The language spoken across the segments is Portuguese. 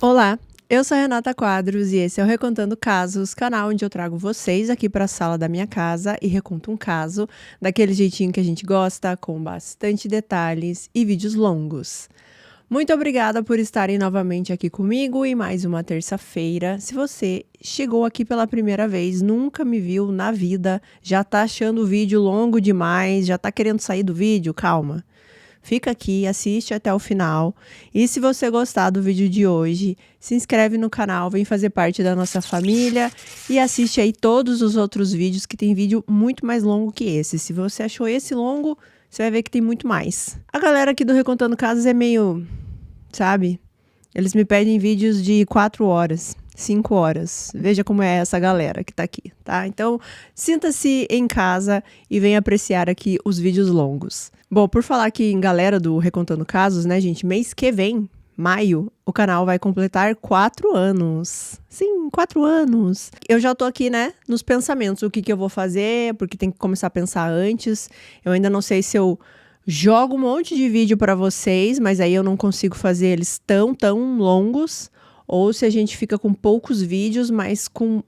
Olá, eu sou a Renata Quadros e esse é o Recontando Casos, canal onde eu trago vocês aqui para a sala da minha casa e reconto um caso daquele jeitinho que a gente gosta, com bastante detalhes e vídeos longos. Muito obrigada por estarem novamente aqui comigo em mais uma terça-feira. Se você chegou aqui pela primeira vez, nunca me viu na vida, já tá achando o vídeo longo demais, já tá querendo sair do vídeo, calma. Fica aqui, assiste até o final. E se você gostar do vídeo de hoje, se inscreve no canal, vem fazer parte da nossa família e assiste aí todos os outros vídeos, que tem vídeo muito mais longo que esse. Se você achou esse longo, você vai ver que tem muito mais. A galera aqui do Recontando Casos é meio, sabe? Eles me pedem vídeos de 4 horas, 5 horas. Veja como é essa galera que tá aqui, tá? Então, sinta-se em casa e venha apreciar aqui os vídeos longos. Bom, por falar aqui em galera do Recontando Casos, né, gente? Mês que vem, maio, o canal vai completar 4 anos. Sim, 4 anos. Eu já tô aqui, né, nos pensamentos, o que eu vou fazer, porque tem que começar a pensar antes. Eu ainda não sei se eu jogo um monte de vídeo pra vocês, mas aí eu não consigo fazer eles tão longos, ou se a gente fica com poucos vídeos, mas com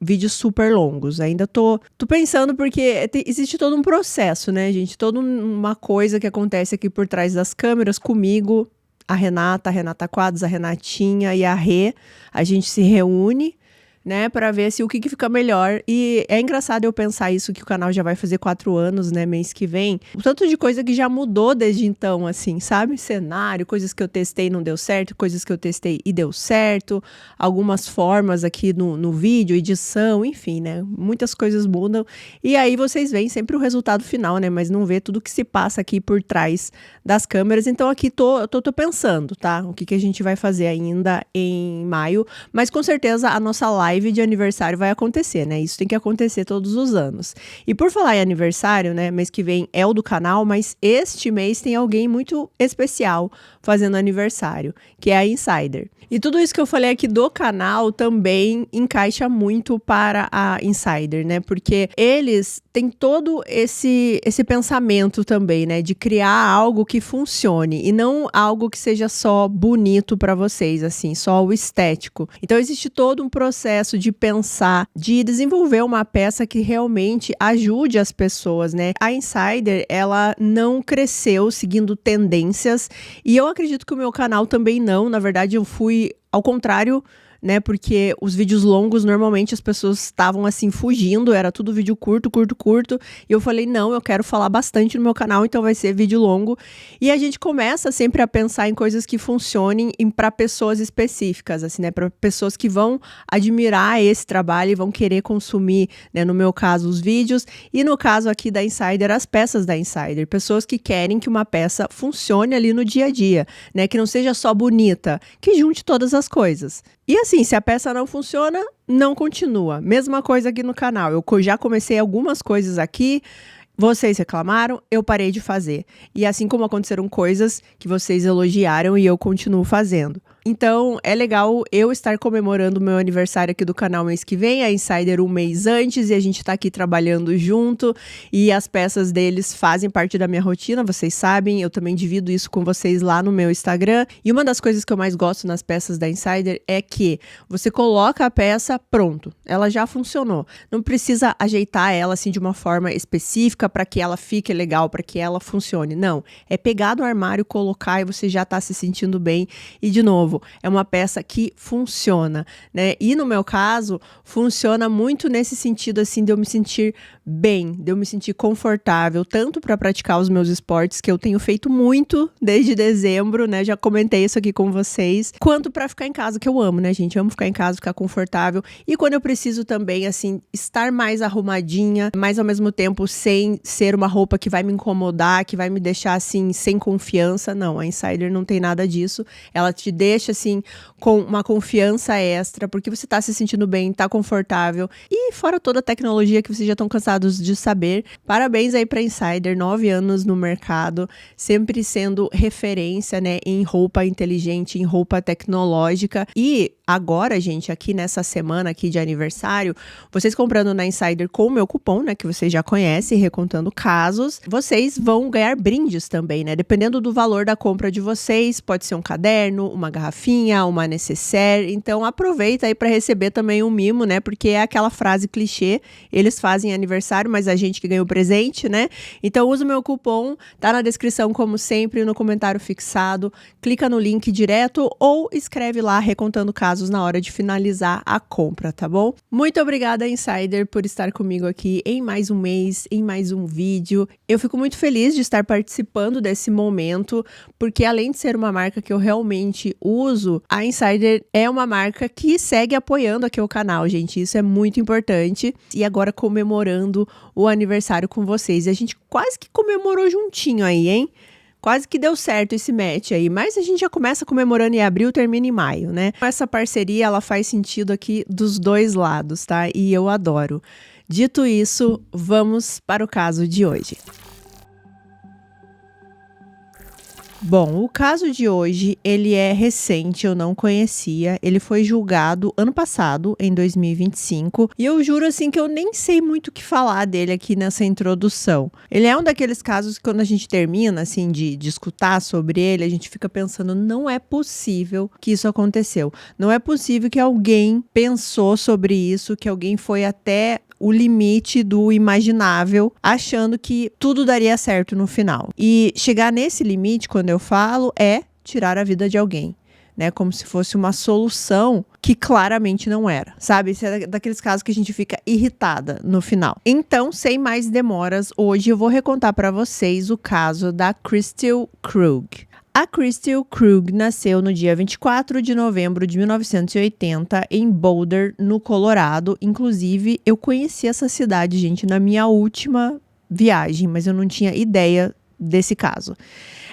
vídeos super longos. Ainda tô pensando, porque existe todo um processo, né, gente? Toda uma coisa que acontece aqui por trás das câmeras comigo, a Renata Quadros, a Renatinha e a Rê. A gente se reúne, né, para ver se o que fica melhor. E é engraçado eu pensar isso, que o canal já vai fazer 4 anos, né, mês que vem. O tanto de coisa que já mudou desde então, assim, sabe? Cenário, coisas que eu testei e não deu certo, coisas que eu testei e deu certo, algumas formas aqui no vídeo, edição, enfim, né, muitas coisas mudam. E aí vocês veem sempre o resultado final, né, mas não vê tudo que se passa aqui por trás das câmeras. Então aqui tô pensando, tá? O que a gente vai fazer ainda em maio, mas com certeza a nossa live de aniversário vai acontecer, né? Isso tem que acontecer todos os anos. E por falar em aniversário, né? Mês que vem é o do canal, mas este mês tem alguém muito especial fazendo aniversário, que é a Insider. E tudo isso que eu falei aqui do canal também encaixa muito para a Insider, né? Porque eles têm todo esse pensamento também, né? De criar algo que funcione e não algo que seja só bonito para vocês, assim, só o estético. Então existe todo um processo de pensar, de desenvolver uma peça que realmente ajude as pessoas, né? A Insider, ela não cresceu seguindo tendências, e eu acredito que o meu canal também não. Na verdade, eu fui ao contrário, né, porque os vídeos longos, normalmente as pessoas estavam assim fugindo, era tudo vídeo curto, e eu falei, não, eu quero falar bastante no meu canal, então vai ser vídeo longo. E a gente começa sempre a pensar em coisas que funcionem para pessoas específicas, assim, né, para pessoas que vão admirar esse trabalho e vão querer consumir, né, no meu caso, os vídeos, e no caso aqui da Insider, as peças da Insider, pessoas que querem que uma peça funcione ali no dia a dia, né, que não seja só bonita, que junte todas as coisas. E assim, se a peça não funciona, não continua. Mesma coisa aqui no canal. Eu já comecei algumas coisas aqui, vocês reclamaram, eu parei de fazer. E assim como aconteceram coisas que vocês elogiaram e eu continuo fazendo. Então, é legal eu estar comemorando o meu aniversário aqui do canal mês que vem, a Insider um mês antes, e a gente tá aqui trabalhando junto, e as peças deles fazem parte da minha rotina, vocês sabem, eu também divido isso com vocês lá no meu Instagram. E uma das coisas que eu mais gosto nas peças da Insider é que você coloca a peça, pronto, ela já funcionou. Não precisa ajeitar ela assim de uma forma específica para que ela fique legal, para que ela funcione. Não, é pegar do armário, colocar e você já tá se sentindo bem. E de novo, é uma peça que funciona, né? E no meu caso, funciona muito nesse sentido, assim, de eu me sentir bem, de eu me sentir confortável, tanto para praticar os meus esportes, que eu tenho feito muito desde dezembro, né? Já comentei isso aqui com vocês, quanto para ficar em casa, que eu amo, né, gente? Eu amo ficar em casa, ficar confortável. E quando eu preciso também, assim, estar mais arrumadinha, mas ao mesmo tempo sem ser uma roupa que vai me incomodar, que vai me deixar, assim, sem confiança. Não, a Insider não tem nada disso. Ela te deixa, assim, com uma confiança extra, porque você tá se sentindo bem, tá confortável. E fora toda a tecnologia que vocês já estão cansados de saber, parabéns aí pra Insider, 9 anos no mercado, sempre sendo referência, né, em roupa inteligente, em roupa tecnológica. E agora, gente, aqui nessa semana aqui de aniversário, vocês comprando na Insider com o meu cupom, né, que vocês já conhecem, Recontando Casos, vocês vão ganhar brindes também, né, dependendo do valor da compra de vocês, pode ser um caderno, uma garrafa garrafinha, uma necessaire. Então aproveita aí para receber também um mimo, né? Porque é aquela frase clichê, eles fazem aniversário, mas a gente que ganhou presente, né? Então usa o meu cupom, tá na descrição como sempre, no comentário fixado. Clica no link direto ou escreve lá recontando casos na hora de finalizar a compra, tá bom? Muito obrigada, Insider, por estar comigo aqui em mais um mês, em mais um vídeo. Eu fico muito feliz de estar participando desse momento, porque além de ser uma marca que eu realmente uso, a Insider é uma marca que segue apoiando aqui o canal, gente. Isso é muito importante. E agora comemorando o aniversário com vocês. E a gente quase que comemorou juntinho aí, hein? Quase que deu certo esse match aí, mas a gente já começa comemorando em abril, termina em maio, né? Essa parceria, ela faz sentido aqui dos dois lados, tá? E eu adoro. Dito isso, vamos para o caso de hoje. Bom, o caso de hoje, ele é recente, eu não conhecia. Ele foi julgado ano passado, em 2025, e eu juro assim que eu nem sei muito o que falar dele aqui nessa introdução. Ele é um daqueles casos que quando a gente termina assim de escutar sobre ele, a gente fica pensando, não é possível que isso aconteceu. Não é possível que alguém pensou sobre isso, que alguém foi até o limite do imaginável, achando que tudo daria certo no final. E chegar nesse limite, quando eu falo, é tirar a vida de alguém, né? Como se fosse uma solução que claramente não era, sabe? Esse é daqueles casos que a gente fica irritada no final. Então, sem mais demoras, hoje eu vou recontar para vocês o caso da Crystal Krug. A Crystal Krug nasceu no dia 24 de novembro de 1980 em Boulder, no Colorado. Inclusive, eu conheci essa cidade, gente, na minha última viagem, mas eu não tinha ideia desse caso.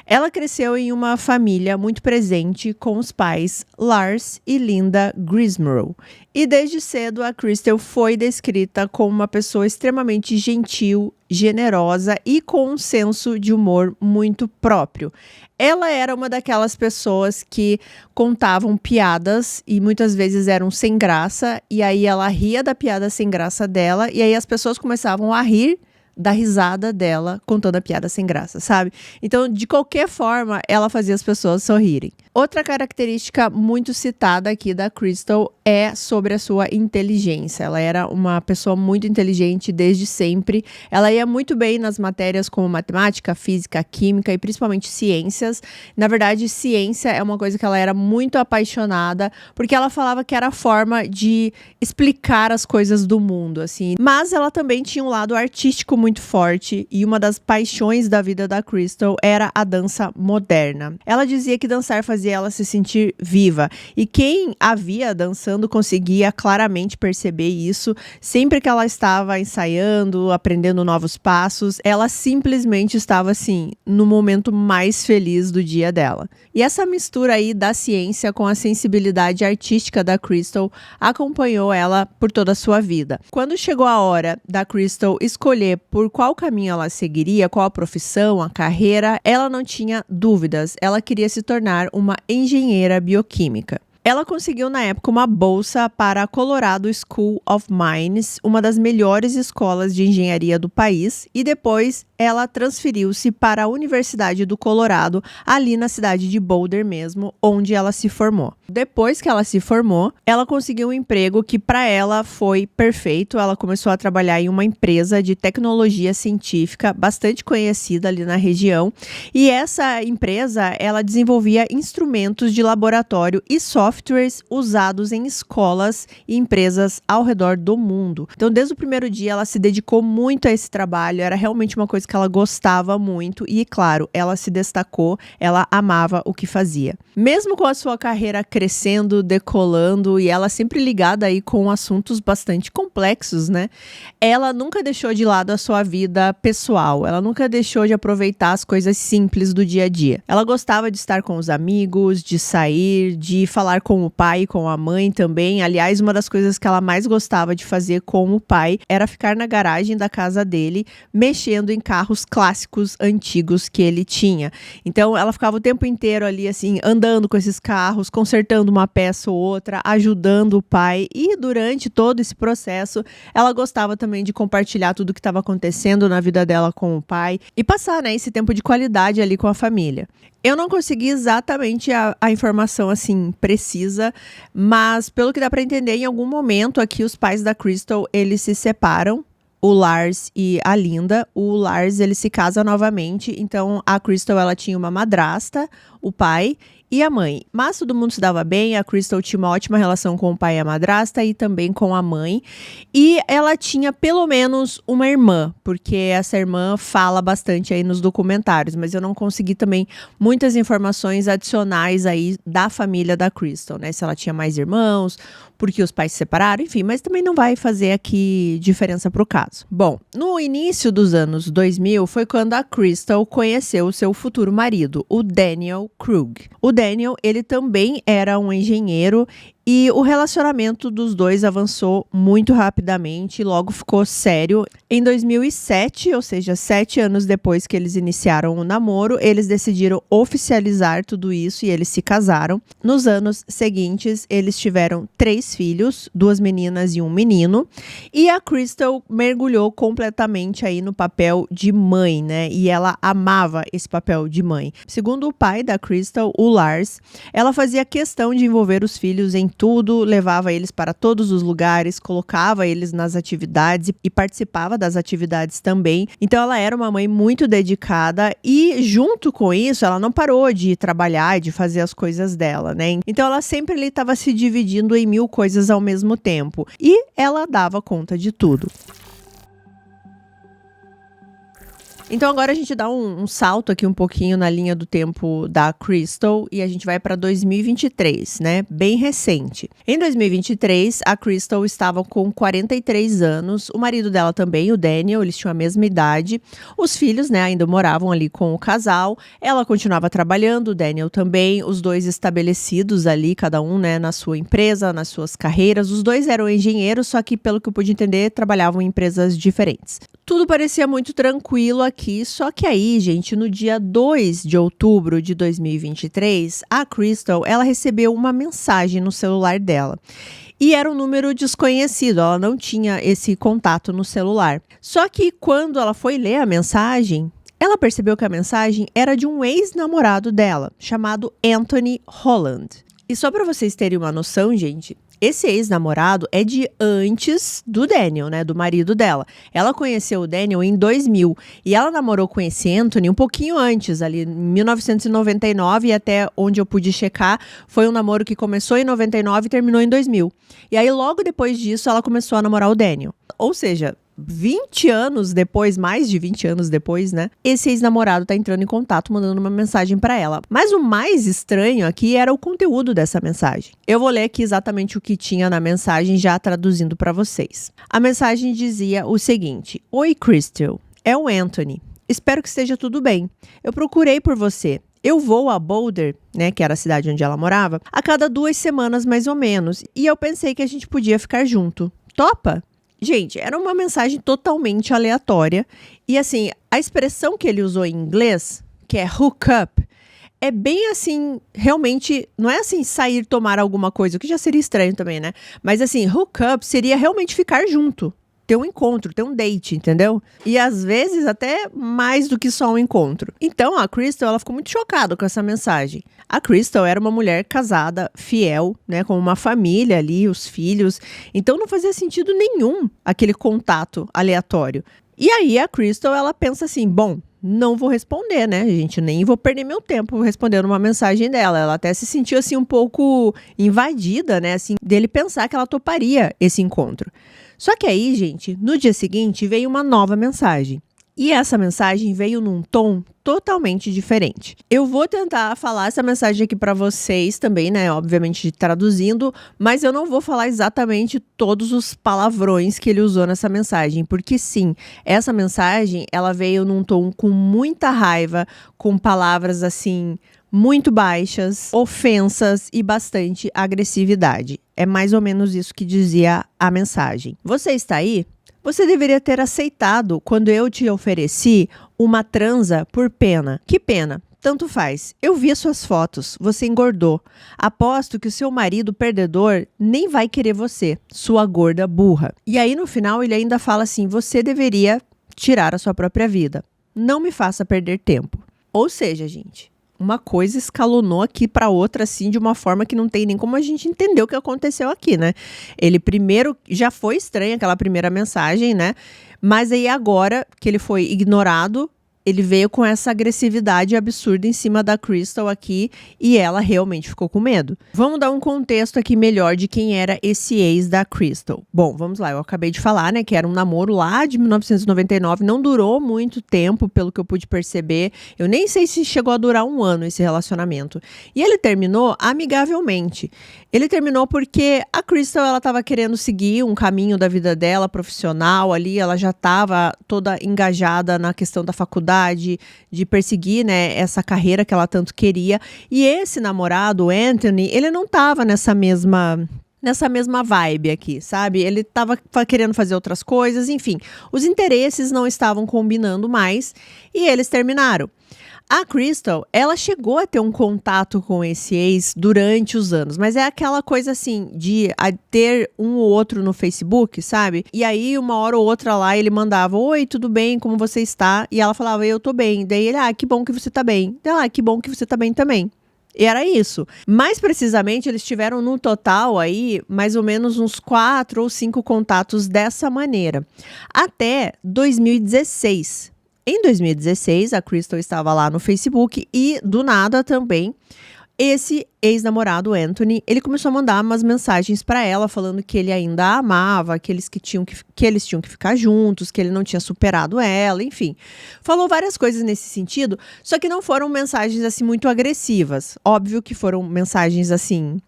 Ela cresceu em uma família muito presente com os pais Lars e Linda Grismerl. E desde cedo a Crystal foi descrita como uma pessoa extremamente gentil, generosa e com um senso de humor muito próprio. Ela era uma daquelas pessoas que contavam piadas e muitas vezes eram sem graça, e aí ela ria da piada sem graça dela, e aí as pessoas começavam a rir da risada dela contando a piada sem graça, sabe? Então, de qualquer forma, ela fazia as pessoas sorrirem. Outra característica muito citada aqui da Crystal é sobre a sua inteligência. Ela era uma pessoa muito inteligente desde sempre. Ela ia muito bem nas matérias como matemática, física, química e principalmente ciências. Na verdade, ciência é uma coisa que ela era muito apaixonada, porque ela falava que era a forma de explicar as coisas do mundo, assim. Mas ela também tinha um lado artístico muito forte, e uma das paixões da vida da Crystal era a dança moderna. Ela dizia que dançar fazia ela se sentir viva, e quem a via dançando conseguia claramente perceber isso. Sempre que ela estava ensaiando, aprendendo novos passos, ela simplesmente estava assim, no momento mais feliz do dia dela. E essa mistura aí da ciência com a sensibilidade artística da Crystal acompanhou ela por toda a sua vida. Quando chegou a hora da Crystal escolher por qual caminho ela seguiria, qual a profissão, a carreira, ela não tinha dúvidas. Ela queria se tornar uma engenheira bioquímica. Ela conseguiu na época uma bolsa para a Colorado School of Mines, uma das melhores escolas de engenharia do país, e depois ela transferiu-se para a Universidade do Colorado, ali na cidade de Boulder mesmo, onde ela se formou. Depois que ela se formou, ela conseguiu um emprego que para ela foi perfeito. Ela começou a trabalhar em uma empresa de tecnologia científica bastante conhecida ali na região, e essa empresa, ela desenvolvia instrumentos de laboratório e softwares usados em escolas e empresas ao redor do mundo. Então, desde o primeiro dia, ela se dedicou muito a esse trabalho, era realmente uma coisa que ela gostava muito e, claro, ela se destacou, ela amava o que fazia. Mesmo com a sua carreira crescendo, decolando, e ela sempre ligada aí com assuntos bastante complexos, né? Ela nunca deixou de lado a sua vida pessoal, ela nunca deixou de aproveitar as coisas simples do dia a dia. Ela gostava de estar com os amigos, de sair, de falar com o pai e com a mãe também. Aliás, uma das coisas que ela mais gostava de fazer com o pai era ficar na garagem da casa dele, mexendo em carros clássicos antigos que ele tinha. Então, ela ficava o tempo inteiro ali, assim, andando com esses carros, consertando uma peça ou outra, ajudando o pai. E durante todo esse processo, ela gostava também de compartilhar tudo que estava acontecendo na vida dela com o pai e passar, né, esse tempo de qualidade ali com a família. Eu não consegui exatamente a informação assim precisa, mas pelo que dá para entender, em algum momento aqui os pais da Crystal, eles se separam, o Lars e a Linda. O Lars, ele se casa novamente, então a Crystal, ela tinha uma madrasta, o pai e a mãe. Mas todo mundo se dava bem, a Crystal tinha uma ótima relação com o pai e a madrasta e também com a mãe. E ela tinha pelo menos uma irmã, porque essa irmã fala bastante aí nos documentários, mas eu não consegui também muitas informações adicionais aí da família da Crystal, né? Se ela tinha mais irmãos, porque os pais se separaram, enfim, mas também não vai fazer aqui diferença pro caso. Bom, no início dos anos 2000 foi quando a Crystal conheceu o seu futuro marido, o Daniel Krug. O Daniel, ele também era um engenheiro e o relacionamento dos dois avançou muito rapidamente e logo ficou sério. Em 2007, ou seja, 7 anos depois que eles iniciaram o namoro, eles decidiram oficializar tudo isso e eles se casaram. Nos anos seguintes, eles tiveram 3 filhos, 2 meninas e um menino. E a Crystal mergulhou completamente aí no papel de mãe, né? E ela amava esse papel de mãe. Segundo o pai da Crystal, o Lars, ela fazia questão de envolver os filhos em tudo, levava eles para todos os lugares, colocava eles nas atividades e participava das atividades também. Então ela era uma mãe muito dedicada e junto com isso ela não parou de trabalhar e de fazer as coisas dela, né? Então ela sempre estava se dividindo em 1000 coisas ao mesmo tempo e ela dava conta de tudo. Então agora a gente dá um salto aqui um pouquinho na linha do tempo da Crystal e a gente vai para 2023, né? Bem recente. Em 2023, a Crystal estava com 43 anos, o marido dela também, o Daniel, eles tinham a mesma idade. Os filhos, né, ainda moravam ali com o casal. Ela continuava trabalhando, o Daniel também, os dois estabelecidos ali, cada um, né, na sua empresa, nas suas carreiras. Os dois eram engenheiros, só que pelo que eu pude entender, trabalhavam em empresas diferentes. Tudo parecia muito tranquilo aqui, só que aí, gente, no dia 2 de outubro de 2023, a Crystal, ela recebeu uma mensagem no celular dela. E era um número desconhecido, ela não tinha esse contato no celular. Só que quando ela foi ler a mensagem, ela percebeu que a mensagem era de um ex-namorado dela, chamado Anthony Holland. E só para vocês terem uma noção, gente, esse ex-namorado é de antes do Daniel, né, do marido dela. Ela conheceu o Daniel em 2000 e ela namorou com esse Anthony um pouquinho antes, ali em 1999 e até onde eu pude checar, foi um namoro que começou em 99 e terminou em 2000. E aí logo depois disso ela começou a namorar o Daniel. Ou seja, 20 anos depois, mais de 20 anos depois, né? Esse ex-namorado tá entrando em contato, mandando uma mensagem pra ela. Mas o mais estranho aqui era o conteúdo dessa mensagem. Eu vou ler aqui exatamente o que tinha na mensagem, já traduzindo pra vocês. A mensagem dizia o seguinte: Oi, Crystal. É o Anthony. Espero que esteja tudo bem. Eu procurei por você. Eu vou a Boulder, né, que era a cidade onde ela morava, a cada 2 semanas mais ou menos. E eu pensei que a gente podia ficar junto. Topa? Gente, era uma mensagem totalmente aleatória. E assim, a expressão que ele usou em inglês, que é hook up, é bem assim, realmente, não é assim sair tomar alguma coisa, o que já seria estranho também, né? Mas assim, hook up seria realmente ficar junto. Ter um encontro, ter um date, entendeu? E às vezes até mais do que só um encontro. Então a Crystal, ela ficou muito chocada com essa mensagem. A Crystal era uma mulher casada, fiel, né, com uma família ali, os filhos. Então não fazia sentido nenhum aquele contato aleatório. E aí a Crystal, ela pensa assim, bom, não vou responder, né, gente? Nem vou perder meu tempo respondendo uma mensagem dela. Ela até se sentiu assim um pouco invadida, né, assim, dele pensar que ela toparia esse encontro. Só que aí, gente, no dia seguinte veio uma nova mensagem. E essa mensagem veio num tom totalmente diferente. Eu vou tentar falar essa mensagem aqui para vocês também, né? Obviamente traduzindo, mas eu não vou falar exatamente todos os palavrões que ele usou nessa mensagem, porque sim, essa mensagem ela veio num tom com muita raiva, com palavras assim muito baixas, ofensas e bastante agressividade. É mais ou menos isso que dizia a mensagem. Você está aí? Você deveria ter aceitado quando eu te ofereci uma transa por pena. Que pena? Tanto faz. Eu vi as suas fotos. Você engordou. Aposto que o seu marido perdedor nem vai querer você, sua gorda burra. E aí no final ele ainda fala assim: você deveria tirar a sua própria vida. Não me faça perder tempo. Ou seja, gente, uma coisa escalonou aqui para outra, assim, de uma forma que não tem nem como a gente entender o que aconteceu aqui, né? Ele primeiro, já foi estranha aquela primeira mensagem, né? Mas aí agora que ele foi ignorado, ele veio com essa agressividade absurda em cima da Crystal aqui e ela realmente ficou com medo. Vamos dar um contexto aqui melhor de quem era esse ex da Crystal. Bom, vamos lá, eu acabei de falar, né, que era um namoro lá de 1999, não durou muito tempo, pelo que eu pude perceber. Eu nem sei se chegou a durar um ano esse relacionamento. E ele terminou amigavelmente. Ele terminou porque a Crystal, ela estava querendo seguir um caminho da vida dela, profissional ali, ela já estava toda engajada na questão da faculdade, de perseguir, né, essa carreira que ela tanto queria. E esse namorado, o Anthony, ele não estava nessa mesma vibe aqui, sabe? Ele estava querendo fazer outras coisas, enfim. Os interesses não estavam combinando mais e eles terminaram. A Crystal, ela chegou a ter um contato com esse ex durante os anos, mas é aquela coisa assim, de ter um ou outro no Facebook, sabe? E aí, uma hora ou outra lá, ele mandava: oi, tudo bem, como você está? E ela falava: eu tô bem. Daí ele: que bom que você tá bem. Que bom que você tá bem também. E era isso. Mais precisamente, eles tiveram no total aí, mais ou menos uns 4 ou 5 contatos dessa maneira. Até 2016. Em 2016, a Crystal estava lá no Facebook e, do nada também, esse ex-namorado, Anthony, ele começou a mandar umas mensagens para ela falando que ele ainda a amava, que eles tinham que ficar juntos, que ele não tinha superado ela, enfim. Falou várias coisas nesse sentido, só que não foram mensagens assim muito agressivas. Óbvio que foram mensagens assim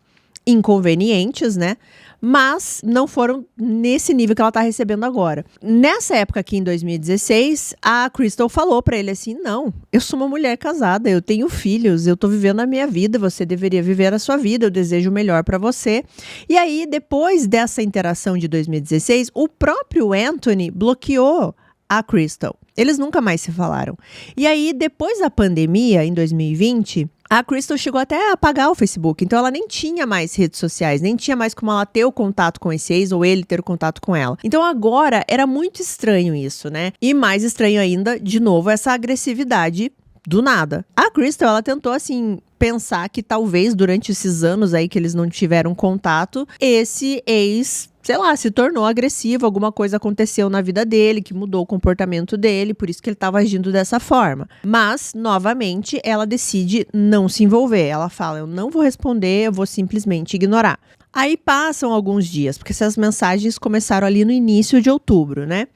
inconvenientes, né? Mas não foram nesse nível que ela tá recebendo agora. Nessa época aqui, em 2016, a Crystal falou pra ele assim: não, eu sou uma mulher casada, eu tenho filhos, eu tô vivendo a minha vida, você deveria viver a sua vida, eu desejo o melhor pra você. E aí, depois dessa interação de 2016, o próprio Anthony bloqueou a Crystal. Eles nunca mais se falaram. E aí, depois da pandemia, em 2020... a Crystal chegou até a apagar o Facebook, então ela nem tinha mais redes sociais, nem tinha mais como ela ter o contato com esse ex ou ele ter o contato com ela. Então agora era muito estranho isso, né? E mais estranho ainda, de novo, essa agressividade do nada. A Crystal, ela tentou assim pensar que talvez durante esses anos aí que eles não tiveram contato, esse ex, sei lá, se tornou agressivo, alguma coisa aconteceu na vida dele, que mudou o comportamento dele, por isso que ele estava agindo dessa forma. Mas, novamente, ela decide não se envolver. Ela fala: eu não vou responder, eu vou simplesmente ignorar. Aí passam alguns dias, porque essas mensagens começaram ali no início de outubro, né?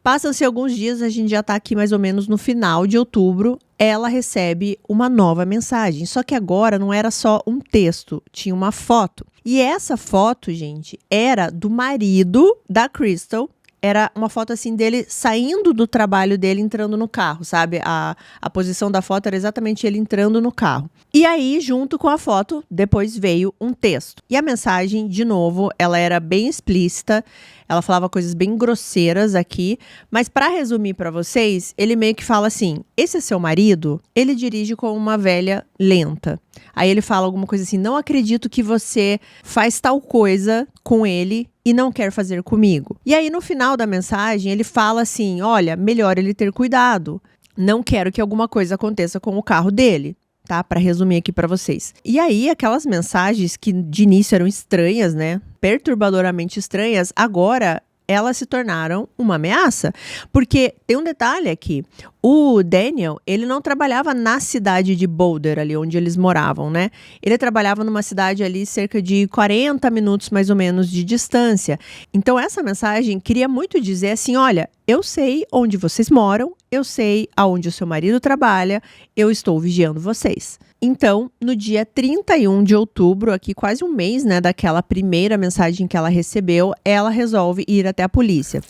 Passam-se alguns dias, a gente já tá aqui mais ou menos no final de outubro, ela recebe uma nova mensagem. Só que agora não era só um texto, tinha uma foto. E essa foto, gente, era do marido da Crystal. Era uma foto assim dele saindo do trabalho dele, entrando no carro, sabe? A posição da foto era exatamente ele entrando no carro. E aí, junto com a foto, depois veio um texto. E a mensagem, de novo, ela era bem explícita. Ela falava coisas bem grosseiras aqui. Mas para resumir para vocês, ele meio que fala assim: esse é seu marido? Ele dirige como uma velha lenta. Aí ele fala alguma coisa assim: não acredito que você faz tal coisa com ele e não quer fazer comigo. E aí no final da mensagem ele fala assim: olha, melhor ele ter cuidado. Não quero que alguma coisa aconteça com o carro dele. Tá? Para resumir aqui para vocês. E aí, aquelas mensagens que de início eram estranhas, né? Perturbadoramente estranhas, agora elas se tornaram uma ameaça. Porque tem um detalhe aqui. O Daniel, ele não trabalhava na cidade de Boulder, ali onde eles moravam, né? Ele trabalhava numa cidade ali cerca de 40 minutos mais ou menos de distância. Então essa mensagem queria muito dizer assim: olha, eu sei onde vocês moram, eu sei aonde o seu marido trabalha, eu estou vigiando vocês. Então, no dia 31 de outubro, aqui quase um mês, né, daquela primeira mensagem que ela recebeu, ela resolve ir até a polícia.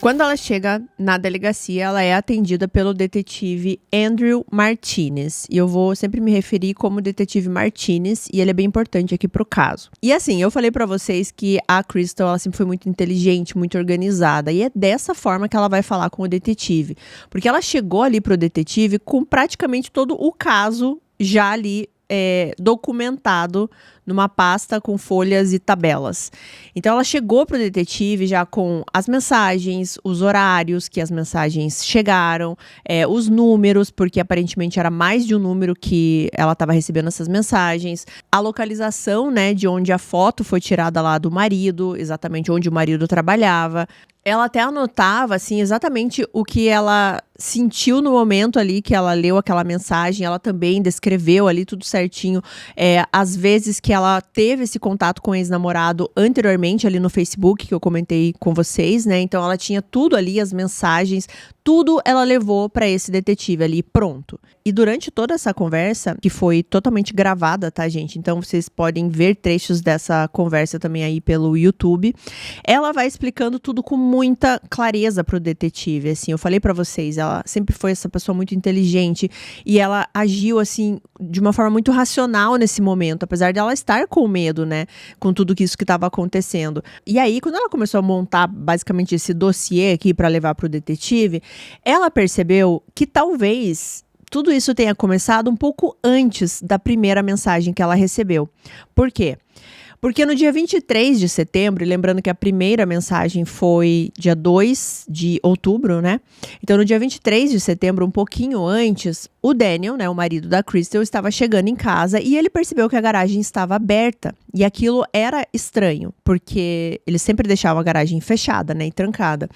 Quando ela chega na delegacia, ela é atendida pelo detetive Andrew Martinez. E eu vou sempre me referir como detetive Martinez, e ele é bem importante aqui pro caso. E assim, eu falei pra vocês que a Crystal, ela sempre foi muito inteligente, muito organizada. E é dessa forma que ela vai falar com o detetive. Porque ela chegou ali pro detetive com praticamente todo o caso já ali documentado numa pasta com folhas e tabelas. Então ela chegou pro detetive já com as mensagens, os horários que as mensagens chegaram, os números, porque aparentemente era mais de um número que ela estava recebendo essas mensagens, a localização, né, de onde a foto foi tirada lá do marido, exatamente onde o marido trabalhava. Ela até anotava, assim, exatamente o que ela sentiu no momento ali que ela leu aquela mensagem. Ela também descreveu ali tudo certinho, as vezes que ela teve esse contato com o ex-namorado anteriormente ali no Facebook, que eu comentei com vocês, né? Então ela tinha tudo ali, as mensagens, tudo ela levou para esse detetive ali, pronto. E durante toda essa conversa, que foi totalmente gravada, tá, gente? Então vocês podem ver trechos dessa conversa também aí pelo YouTube. Ela vai explicando tudo com muita clareza pro detetive, assim. Eu falei pra vocês, ela sempre foi essa pessoa muito inteligente e ela agiu, assim, de uma forma muito racional nesse momento, apesar de ela estar com medo, né, com tudo isso que estava acontecendo. E aí, quando ela começou a montar basicamente esse dossiê aqui pra levar pro detetive, ela percebeu que talvez tudo isso tenha começado um pouco antes da primeira mensagem que ela recebeu. Por quê? Porque no dia 23 de setembro, lembrando que a primeira mensagem foi dia 2 de outubro, né? Então, no dia 23 de setembro, um pouquinho antes, o Daniel, né, o marido da Crystal, estava chegando em casa e ele percebeu que a garagem estava aberta. E aquilo era estranho, porque ele sempre deixava a garagem fechada, né, e trancada.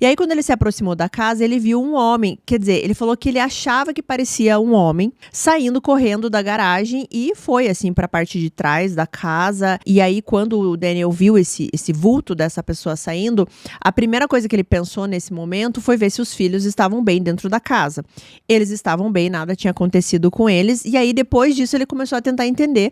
E aí, quando ele se aproximou da casa, ele viu um homem, quer dizer, ele falou que ele achava que parecia um homem saindo correndo da garagem e foi, assim, para a parte de trás da casa. E aí, quando o Daniel viu esse vulto dessa pessoa saindo, a primeira coisa que ele pensou nesse momento foi ver se os filhos estavam bem dentro da casa. Eles estavam bem, nada tinha acontecido com eles. E aí, depois disso, ele começou a tentar entender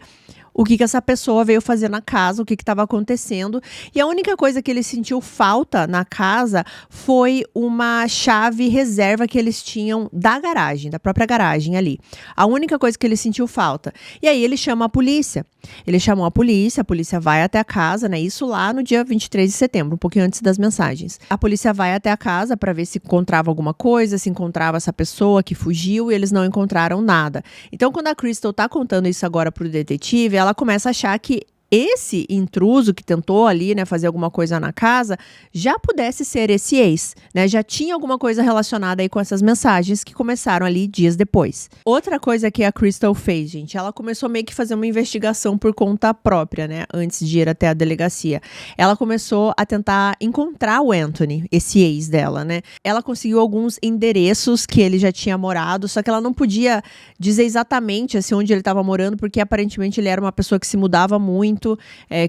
o que essa pessoa veio fazer na casa, o que estava acontecendo. E a única coisa que ele sentiu falta na casa foi uma chave reserva que eles tinham da garagem, da própria garagem ali. A única coisa que ele sentiu falta. E aí ele chama a polícia. Ele chamou a polícia vai até a casa, né? Isso lá no dia 23 de setembro, um pouquinho antes das mensagens. A polícia vai até a casa para ver se encontrava alguma coisa, se encontrava essa pessoa que fugiu, e eles não encontraram nada. Então, quando a Crystal tá contando isso agora pro detetive, ela começa a achar que esse intruso que tentou ali, né, fazer alguma coisa na casa, já pudesse ser esse ex, né? Já tinha alguma coisa relacionada aí com essas mensagens que começaram ali dias depois. Outra coisa que a Crystal fez, gente, ela começou meio que fazer uma investigação por conta própria, né? Antes de ir até a delegacia. Ela começou a tentar encontrar o Anthony, esse ex dela, né? Ela conseguiu alguns endereços que ele já tinha morado, só que ela não podia dizer exatamente assim onde ele estava morando, porque aparentemente ele era uma pessoa que se mudava muito,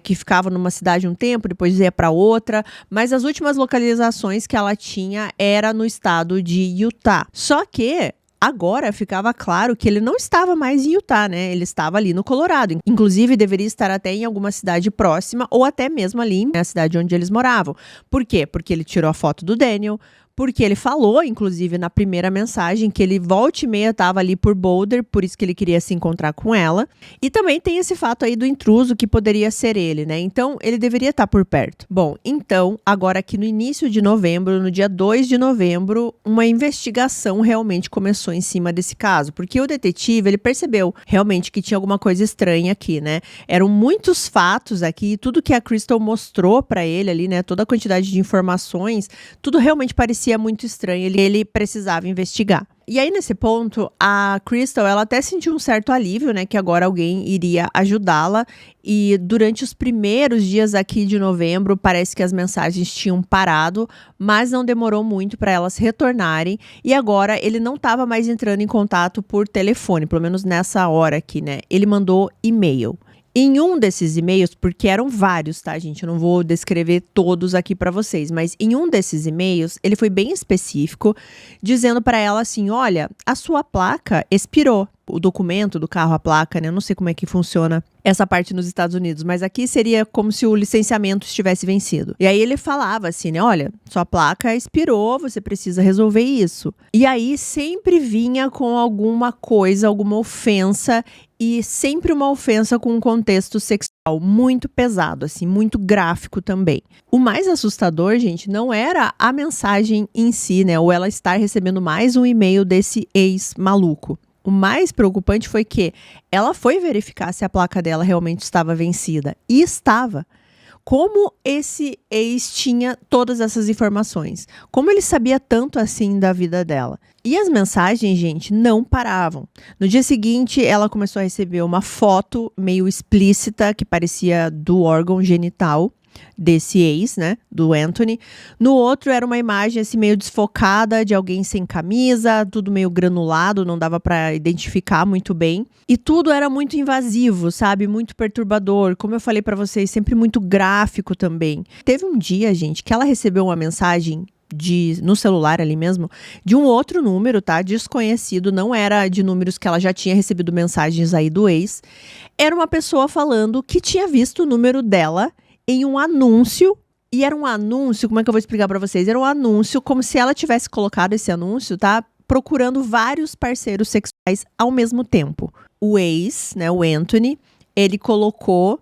que ficava numa cidade um tempo, depois ia para outra, mas as últimas localizações que ela tinha era no estado de Utah. Só que agora ficava claro que ele não estava mais em Utah, né? Ele estava ali no Colorado. Inclusive, deveria estar até em alguma cidade próxima ou até mesmo ali na cidade onde eles moravam. Por quê? Porque ele tirou a foto do Daniel, porque ele falou, inclusive, na primeira mensagem, que ele volta e meia estava ali por Boulder, por isso que ele queria se encontrar com ela. E também tem esse fato aí do intruso, que poderia ser ele, né? Então, ele deveria estar por perto. Bom, então, agora aqui no início de novembro, no dia 2 de novembro, uma investigação realmente começou em cima desse caso, porque o detetive, ele percebeu realmente que tinha alguma coisa estranha aqui, né? Eram muitos fatos aqui, tudo que a Crystal mostrou pra ele ali, né? Toda a quantidade de informações, tudo realmente parecia muito estranho, ele precisava investigar. E aí, nesse ponto, a Crystal, ela até sentiu um certo alívio, né, que agora alguém iria ajudá-la, e durante os primeiros dias aqui de novembro, parece que as mensagens tinham parado, mas não demorou muito para elas retornarem, e agora ele não estava mais entrando em contato por telefone, pelo menos nessa hora aqui, né, ele mandou e-mail. Em um desses e-mails, porque eram vários, tá, gente? Eu não vou descrever todos aqui pra vocês, mas em um desses e-mails, ele foi bem específico, dizendo pra ela assim: olha, a sua placa expirou. O documento do carro, a placa, né? Eu não sei como é que funciona essa parte nos Estados Unidos, mas aqui seria como se o licenciamento estivesse vencido. E aí ele falava assim, né? Olha, sua placa expirou, você precisa resolver isso. E aí sempre vinha com alguma coisa, alguma ofensa, e sempre uma ofensa com um contexto sexual muito pesado, assim, muito gráfico também. O mais assustador, gente, não era a mensagem em si, né? Ou ela estar recebendo mais um e-mail desse ex-maluco. O mais preocupante foi que ela foi verificar se a placa dela realmente estava vencida. E estava. Como esse ex tinha todas essas informações? Como ele sabia tanto assim da vida dela? E as mensagens, gente, não paravam. No dia seguinte, ela começou a receber uma foto meio explícita que parecia do órgão genital desse ex, né, do Anthony. No outro era uma imagem assim meio desfocada de alguém sem camisa, tudo meio granulado, não dava para identificar muito bem. E tudo era muito invasivo, sabe? Muito perturbador. Como eu falei para vocês, sempre muito gráfico também. Teve um dia, gente, que ela recebeu uma mensagem no celular ali mesmo, de um outro número, tá? Desconhecido, não era de números que ela já tinha recebido mensagens aí do ex. Era uma pessoa falando que tinha visto o número dela em um anúncio, e era um anúncio, como é que eu vou explicar pra vocês? Era um anúncio como se ela tivesse colocado esse anúncio, tá? Procurando vários parceiros sexuais ao mesmo tempo. O ex, né, o Anthony, ele colocou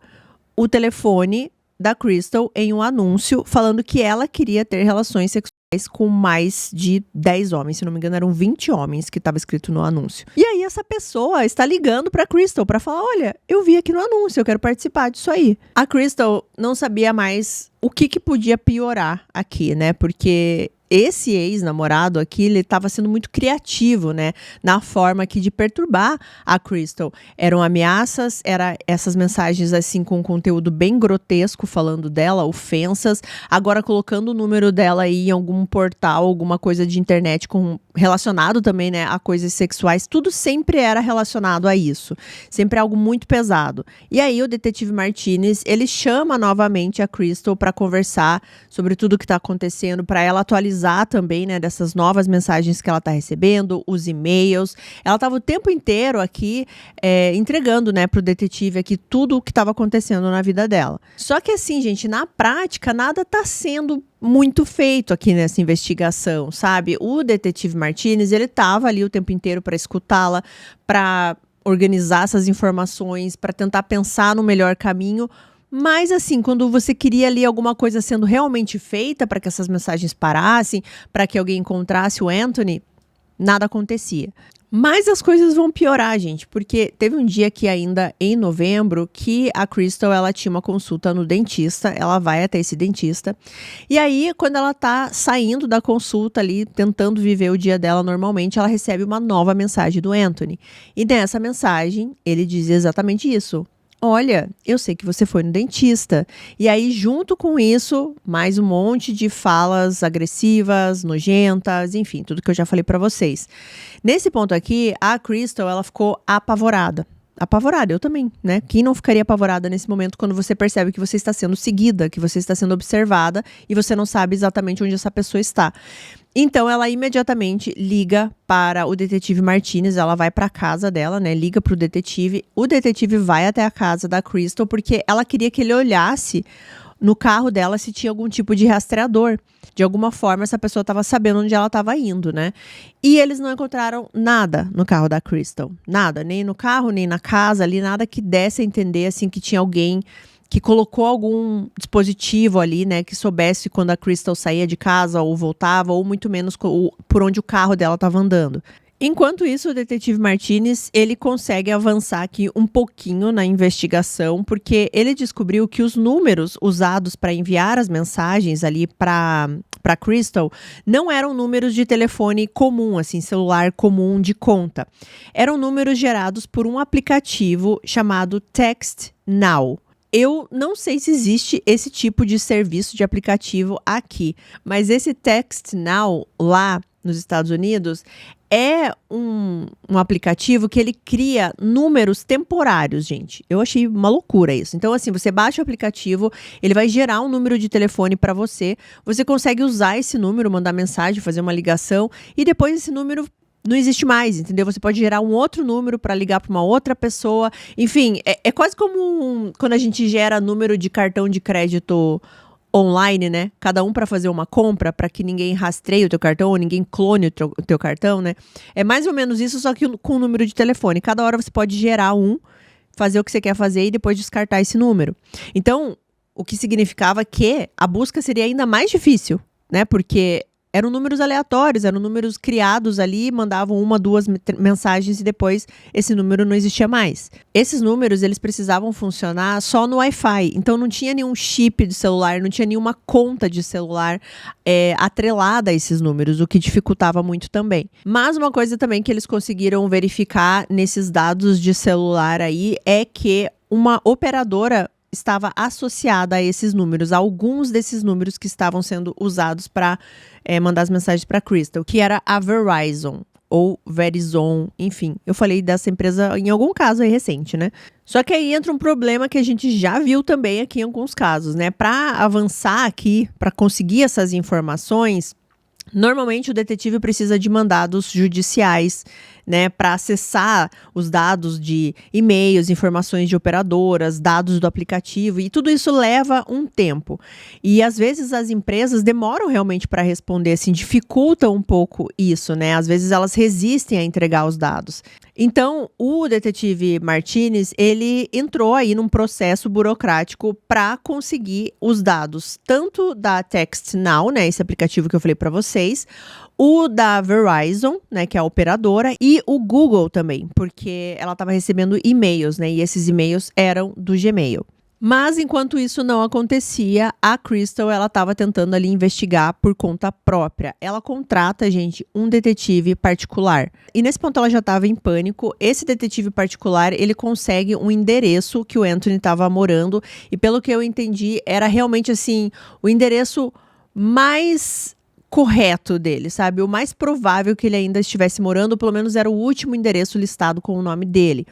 o telefone da Crystal em um anúncio falando que ela queria ter relações sexuais com mais de 10 homens, se não me engano eram 20 homens que estava escrito no anúncio. E aí essa pessoa está ligando para Crystal para falar, olha, eu vi aqui no anúncio, eu quero participar disso aí. A Crystal não sabia mais o que podia piorar aqui, né? Porque esse ex-namorado aqui, ele estava sendo muito criativo, né? Na forma aqui de perturbar a Crystal. Eram ameaças, essas mensagens assim com conteúdo bem grotesco falando dela, ofensas. Agora colocando o número dela aí em algum portal, alguma coisa de internet relacionado também, né? A coisas sexuais. Tudo sempre era relacionado a isso. Sempre algo muito pesado. E aí o detetive Martinez, ele chama novamente a Crystal para conversar sobre tudo que está acontecendo, para ela atualizar também, né, dessas novas mensagens que ela tá recebendo, os e-mails. Ela tava o tempo inteiro aqui entregando, né, pro detetive aqui tudo o que estava acontecendo na vida dela. Só que assim, gente, na prática, nada tá sendo muito feito aqui nessa investigação, sabe? O detetive Martinez, ele tava ali o tempo inteiro para escutá-la, para organizar essas informações, para tentar pensar no melhor caminho. Mas assim, quando você queria ali alguma coisa sendo realmente feita para que essas mensagens parassem, para que alguém encontrasse o Anthony, nada acontecia. Mas as coisas vão piorar, gente, porque teve um dia que ainda em novembro que a Crystal, ela tinha uma consulta no dentista, ela vai até esse dentista. E aí, quando ela tá saindo da consulta ali, tentando viver o dia dela normalmente, ela recebe uma nova mensagem do Anthony. E nessa mensagem, ele diz exatamente isso. Olha, eu sei que você foi no dentista. E aí, junto com isso, mais um monte de falas agressivas, nojentas, enfim, tudo que eu já falei pra vocês. Nesse ponto aqui, a Crystal, ela ficou apavorada. Apavorada, eu também, né? Quem não ficaria apavorada nesse momento quando você percebe que você está sendo seguida, que você está sendo observada e você não sabe exatamente onde essa pessoa está. Então, ela imediatamente liga para o detetive Martinez, ela vai para a casa dela, né? Liga para o detetive vai até a casa da Crystal porque ela queria que ele olhasse no carro dela se tinha algum tipo de rastreador. De alguma forma, essa pessoa estava sabendo onde ela estava indo, né? E eles não encontraram nada no carro da Crystal. Nada, nem no carro, nem na casa ali, nada que desse a entender, assim, que tinha alguém que colocou algum dispositivo ali, né, que soubesse quando a Crystal saía de casa ou voltava, ou muito menos por onde o carro dela estava andando. Enquanto isso, o detetive Martinez, ele consegue avançar aqui um pouquinho na investigação, porque ele descobriu que os números usados para enviar as mensagens ali para Crystal não eram números de telefone comum, assim, celular comum de conta. Eram números gerados por um aplicativo chamado Text Now. Eu não sei se existe esse tipo de serviço de aplicativo aqui, mas esse Text Now lá nos Estados Unidos, é um aplicativo que ele cria números temporários, gente. Eu achei uma loucura isso. Então, assim, você baixa o aplicativo, ele vai gerar um número de telefone para você. Você consegue usar esse número, mandar mensagem, fazer uma ligação, e depois esse número não existe mais, entendeu? Você pode gerar um outro número para ligar para uma outra pessoa. Enfim, é quase como quando a gente gera número de cartão de crédito online, né? Cada um para fazer uma compra, para que ninguém rastreie o teu cartão ou ninguém clone o teu cartão, né? É mais ou menos isso, só que com o número de telefone. Cada hora você pode gerar fazer o que você quer fazer e depois descartar esse número. Então, o que significava que a busca seria ainda mais difícil, né? Porque eram números aleatórios, eram números criados ali, mandavam uma, duas mensagens e depois esse número não existia mais. Esses números, eles precisavam funcionar só no Wi-Fi, então não tinha nenhum chip de celular, não tinha nenhuma conta de celular atrelada a esses números, o que dificultava muito também. Mas uma coisa também que eles conseguiram verificar nesses dados de celular aí é que uma operadora estava associada a esses números, a alguns desses números que estavam sendo usados para mandar as mensagens para Crystal, que era a Verizon ou Verizon, enfim. Eu falei dessa empresa em algum caso aí recente, né? Só que aí entra um problema que a gente já viu também aqui em alguns casos, né? Para avançar aqui, para conseguir essas informações, normalmente o detetive precisa de mandados judiciais, né, para acessar os dados de e-mails, informações de operadoras, dados do aplicativo, e tudo isso leva um tempo. E às vezes as empresas demoram realmente para responder, assim, dificultam um pouco isso, né? Às vezes elas resistem a entregar os dados. Então, o detetive Martinez, ele entrou aí num processo burocrático para conseguir os dados, tanto da TextNow, né, esse aplicativo que eu falei para vocês, o da Verizon, né, que é a operadora, e o Google também, porque ela estava recebendo e-mails, né, e esses e-mails eram do Gmail. Mas enquanto isso não acontecia, a Crystal, ela estava tentando ali investigar por conta própria. Ela contrata, gente, um detetive particular. E nesse ponto ela já estava em pânico. Esse detetive particular, ele consegue um endereço que o Anthony estava morando. E pelo que eu entendi, era realmente assim, o endereço mais correto dele, sabe? O mais provável que ele ainda estivesse morando, ou pelo menos era o último endereço listado com o nome dele.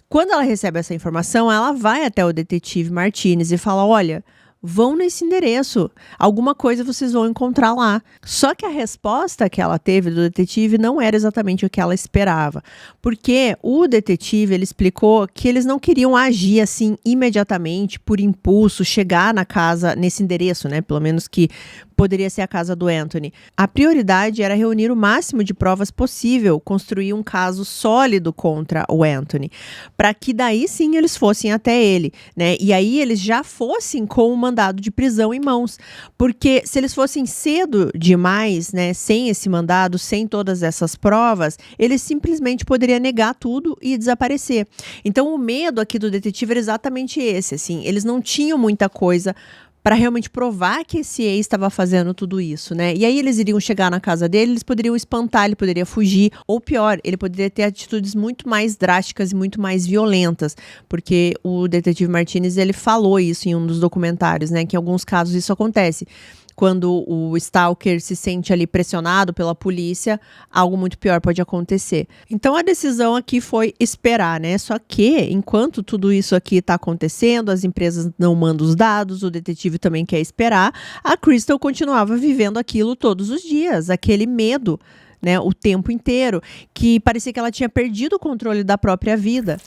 Quando ela recebe essa informação, ela vai até o detetive Martinez e fala: olha, vão nesse endereço, alguma coisa vocês vão encontrar lá. Só que a resposta que ela teve do detetive não era exatamente o que ela esperava, porque o detetive, ele explicou que eles não queriam agir assim imediatamente, por impulso, chegar na casa, nesse endereço, né, pelo menos que poderia ser a casa do Anthony. A prioridade era reunir o máximo de provas possível, construir um caso sólido contra o Anthony, para que daí sim eles fossem até ele, né? E aí eles já fossem com o mandado de prisão em mãos, porque se eles fossem cedo demais, né, sem esse mandado, sem todas essas provas, eles simplesmente poderiam negar tudo e desaparecer. Então o medo aqui do detetive era exatamente esse, assim, eles não tinham muita coisa para realmente provar que esse ex estava fazendo tudo isso, né? E aí eles iriam chegar na casa dele, eles poderiam espantar, ele poderia fugir, ou pior, ele poderia ter atitudes muito mais drásticas e muito mais violentas, porque o detetive Martinez, ele falou isso em um dos documentários, né? Que em alguns casos isso acontece. Quando o stalker se sente ali pressionado pela polícia, algo muito pior pode acontecer. Então a decisão aqui foi esperar, né? Só que, enquanto tudo isso aqui está acontecendo, as empresas não mandam os dados, o detetive também quer esperar, a Crystal continuava vivendo aquilo todos os dias, aquele medo, né? O tempo inteiro, que parecia que ela tinha perdido o controle da própria vida.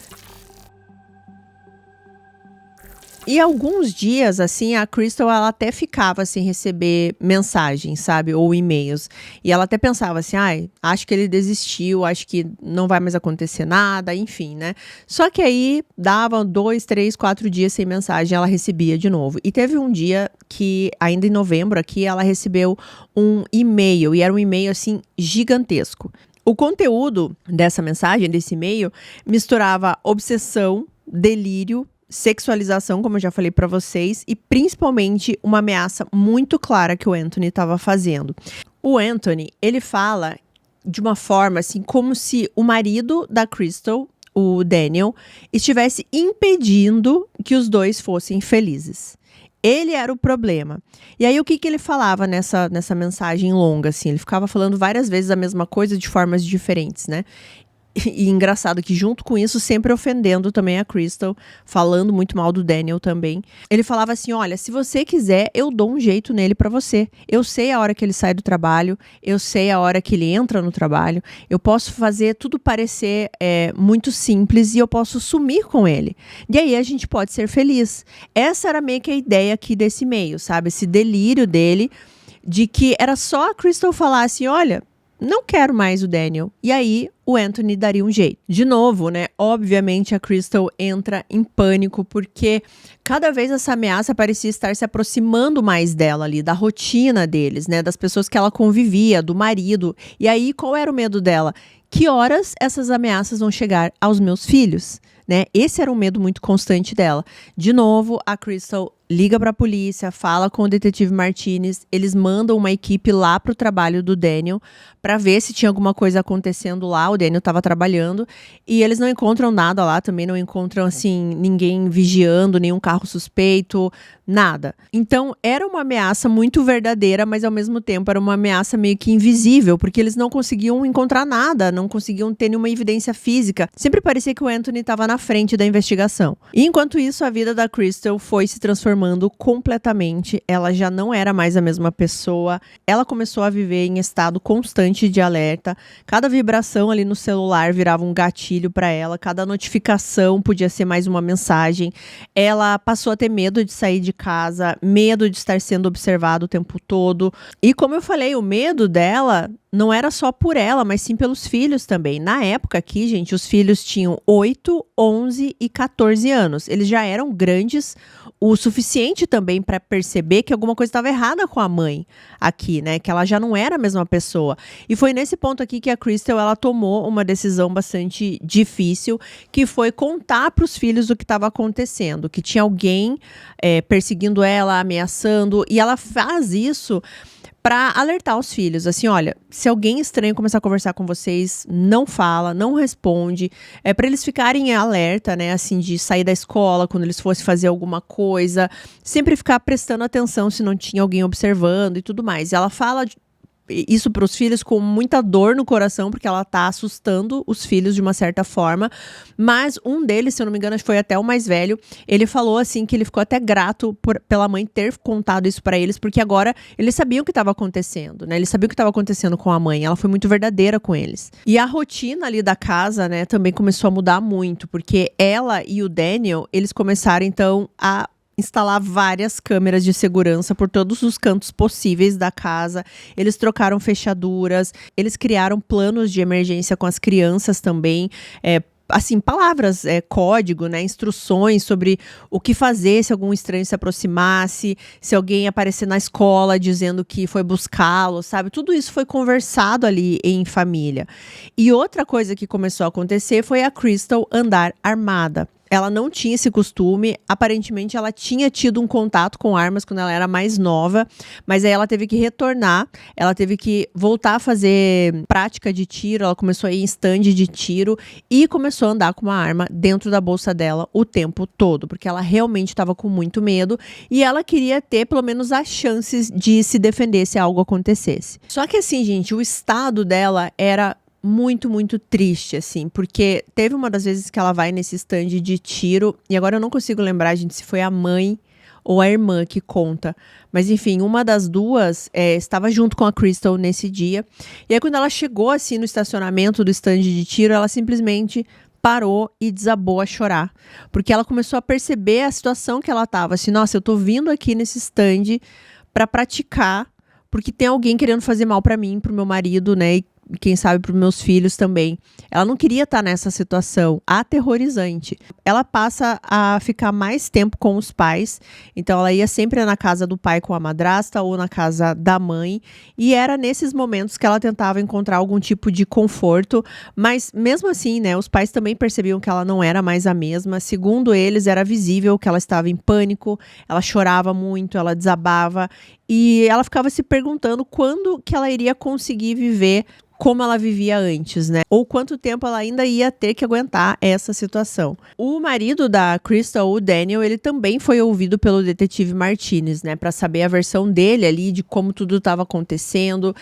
E alguns dias, assim, a Crystal, ela até ficava sem receber mensagens, sabe? Ou e-mails. E ela até pensava assim, ai, acho que ele desistiu, acho que não vai mais acontecer nada, enfim, né? Só que aí, dava 2, 3, 4 dias sem mensagem, ela recebia de novo. E teve um dia que, ainda em novembro aqui, ela recebeu um e-mail. E era um e-mail, assim, gigantesco. O conteúdo dessa mensagem, desse e-mail, misturava obsessão, delírio, sexualização, como eu já falei pra vocês, e principalmente uma ameaça muito clara que o Anthony estava fazendo. O Anthony, ele fala de uma forma assim, como se o marido da Crystal, o Daniel, estivesse impedindo que os dois fossem felizes. Ele era o problema. E aí o que ele falava nessa mensagem longa, assim? Ele ficava falando várias vezes a mesma coisa de formas diferentes, né? E engraçado que junto com isso, sempre ofendendo também a Crystal, falando muito mal do Daniel também. Ele falava assim, olha, se você quiser, eu dou um jeito nele pra você. Eu sei a hora que ele sai do trabalho, eu sei a hora que ele entra no trabalho, eu posso fazer tudo parecer muito simples e eu posso sumir com ele. E aí a gente pode ser feliz. Essa era meio que a ideia aqui desse e-mail, sabe? Esse delírio dele de que era só a Crystal falar assim, olha, não quero mais o Daniel. E aí, o Anthony daria um jeito. De novo, né? Obviamente, a Crystal entra em pânico, porque cada vez essa ameaça parecia estar se aproximando mais dela ali, da rotina deles, né? Das pessoas que ela convivia, do marido. E aí, qual era o medo dela? Que horas essas ameaças vão chegar aos meus filhos? Né? Esse era um medo muito constante dela. De novo, a Crystal liga para a polícia, fala com o detetive Martinez, eles mandam uma equipe lá pro trabalho do Daniel para ver se tinha alguma coisa acontecendo lá. O Daniel estava trabalhando e eles não encontram nada lá, também não encontram assim ninguém vigiando, nenhum carro suspeito, nada. Então era uma ameaça muito verdadeira, mas ao mesmo tempo era uma ameaça meio que invisível, porque eles não conseguiam encontrar nada, não conseguiam ter nenhuma evidência física. Sempre parecia que o Anthony estava na frente da investigação. E enquanto isso, a vida da Crystal foi se transformando completamente. Ela já não era mais a mesma pessoa. Ela começou a viver em estado constante de alerta. Cada vibração ali no celular virava um gatilho para ela. Cada notificação podia ser mais uma mensagem. Ela passou a ter medo de sair de casa, medo de estar sendo observado o tempo todo. E como eu falei, o medo dela não era só por ela, mas sim pelos filhos também. Na época aqui, gente, os filhos tinham 8, 11 e 14 anos. Eles já eram grandes o suficiente também para perceber que alguma coisa estava errada com a mãe aqui, né? Que ela já não era a mesma pessoa. E foi nesse ponto aqui que a Crystal, ela tomou uma decisão bastante difícil, que foi contar para os filhos o que estava acontecendo, que tinha alguém perseguindo ela, ameaçando, e ela faz isso para alertar os filhos, assim, olha, se alguém estranho começar a conversar com vocês, não fala, não responde, para eles ficarem em alerta, né, assim, de sair da escola quando eles fossem fazer alguma coisa, sempre ficar prestando atenção se não tinha alguém observando e tudo mais. E ela fala isso para os filhos com muita dor no coração, porque ela tá assustando os filhos de uma certa forma, mas um deles, se eu não me engano, foi até o mais velho, ele falou assim que ele ficou até grato pela mãe ter contado isso para eles, porque agora eles sabiam o que estava acontecendo, né? Eles sabiam o que estava acontecendo com a mãe, ela foi muito verdadeira com eles. E a rotina ali da casa, né, também começou a mudar muito, porque ela e o Daniel, eles começaram então a instalar várias câmeras de segurança por todos os cantos possíveis da casa. Eles trocaram fechaduras, eles criaram planos de emergência com as crianças também, assim, palavras, código, né, instruções sobre o que fazer se algum estranho se aproximasse, se alguém aparecer na escola dizendo que foi buscá-lo, sabe? Tudo isso foi conversado ali em família. E outra coisa que começou a acontecer foi a Crystal andar armada. Ela não tinha esse costume, aparentemente ela tinha tido um contato com armas quando ela era mais nova, mas aí ela teve que retornar, ela teve que voltar a fazer prática de tiro, ela começou a ir em stand de tiro e começou a andar com uma arma dentro da bolsa dela o tempo todo, porque ela realmente estava com muito medo e ela queria ter pelo menos as chances de se defender se algo acontecesse. Só que assim, gente, o estado dela era muito, muito triste, assim, porque teve uma das vezes que ela vai nesse stand de tiro, e agora eu não consigo lembrar, gente, se foi a mãe ou a irmã que conta, mas enfim, uma das duas estava junto com a Crystal nesse dia, e aí quando ela chegou, assim, no estacionamento do stand de tiro, ela simplesmente parou e desabou a chorar, porque ela começou a perceber a situação que ela estava, assim, nossa, eu tô vindo aqui nesse stand para praticar, porque tem alguém querendo fazer mal para mim, pro meu marido, né, e quem sabe para os meus filhos também. Ela não queria estar nessa situação aterrorizante. Ela passa a ficar mais tempo com os pais, então ela ia sempre na casa do pai com a madrasta ou na casa da mãe, e era nesses momentos que ela tentava encontrar algum tipo de conforto, mas mesmo assim, né, os pais também percebiam que ela não era mais a mesma. Segundo eles, era visível que ela estava em pânico, ela chorava muito, ela desabava, e ela ficava se perguntando quando que ela iria conseguir viver como ela vivia antes, né? Ou quanto tempo ela ainda ia ter que aguentar essa situação. O marido da Crystal, o Daniel, ele também foi ouvido pelo detetive Martinez, né? Pra saber a versão dele ali de como tudo estava acontecendo,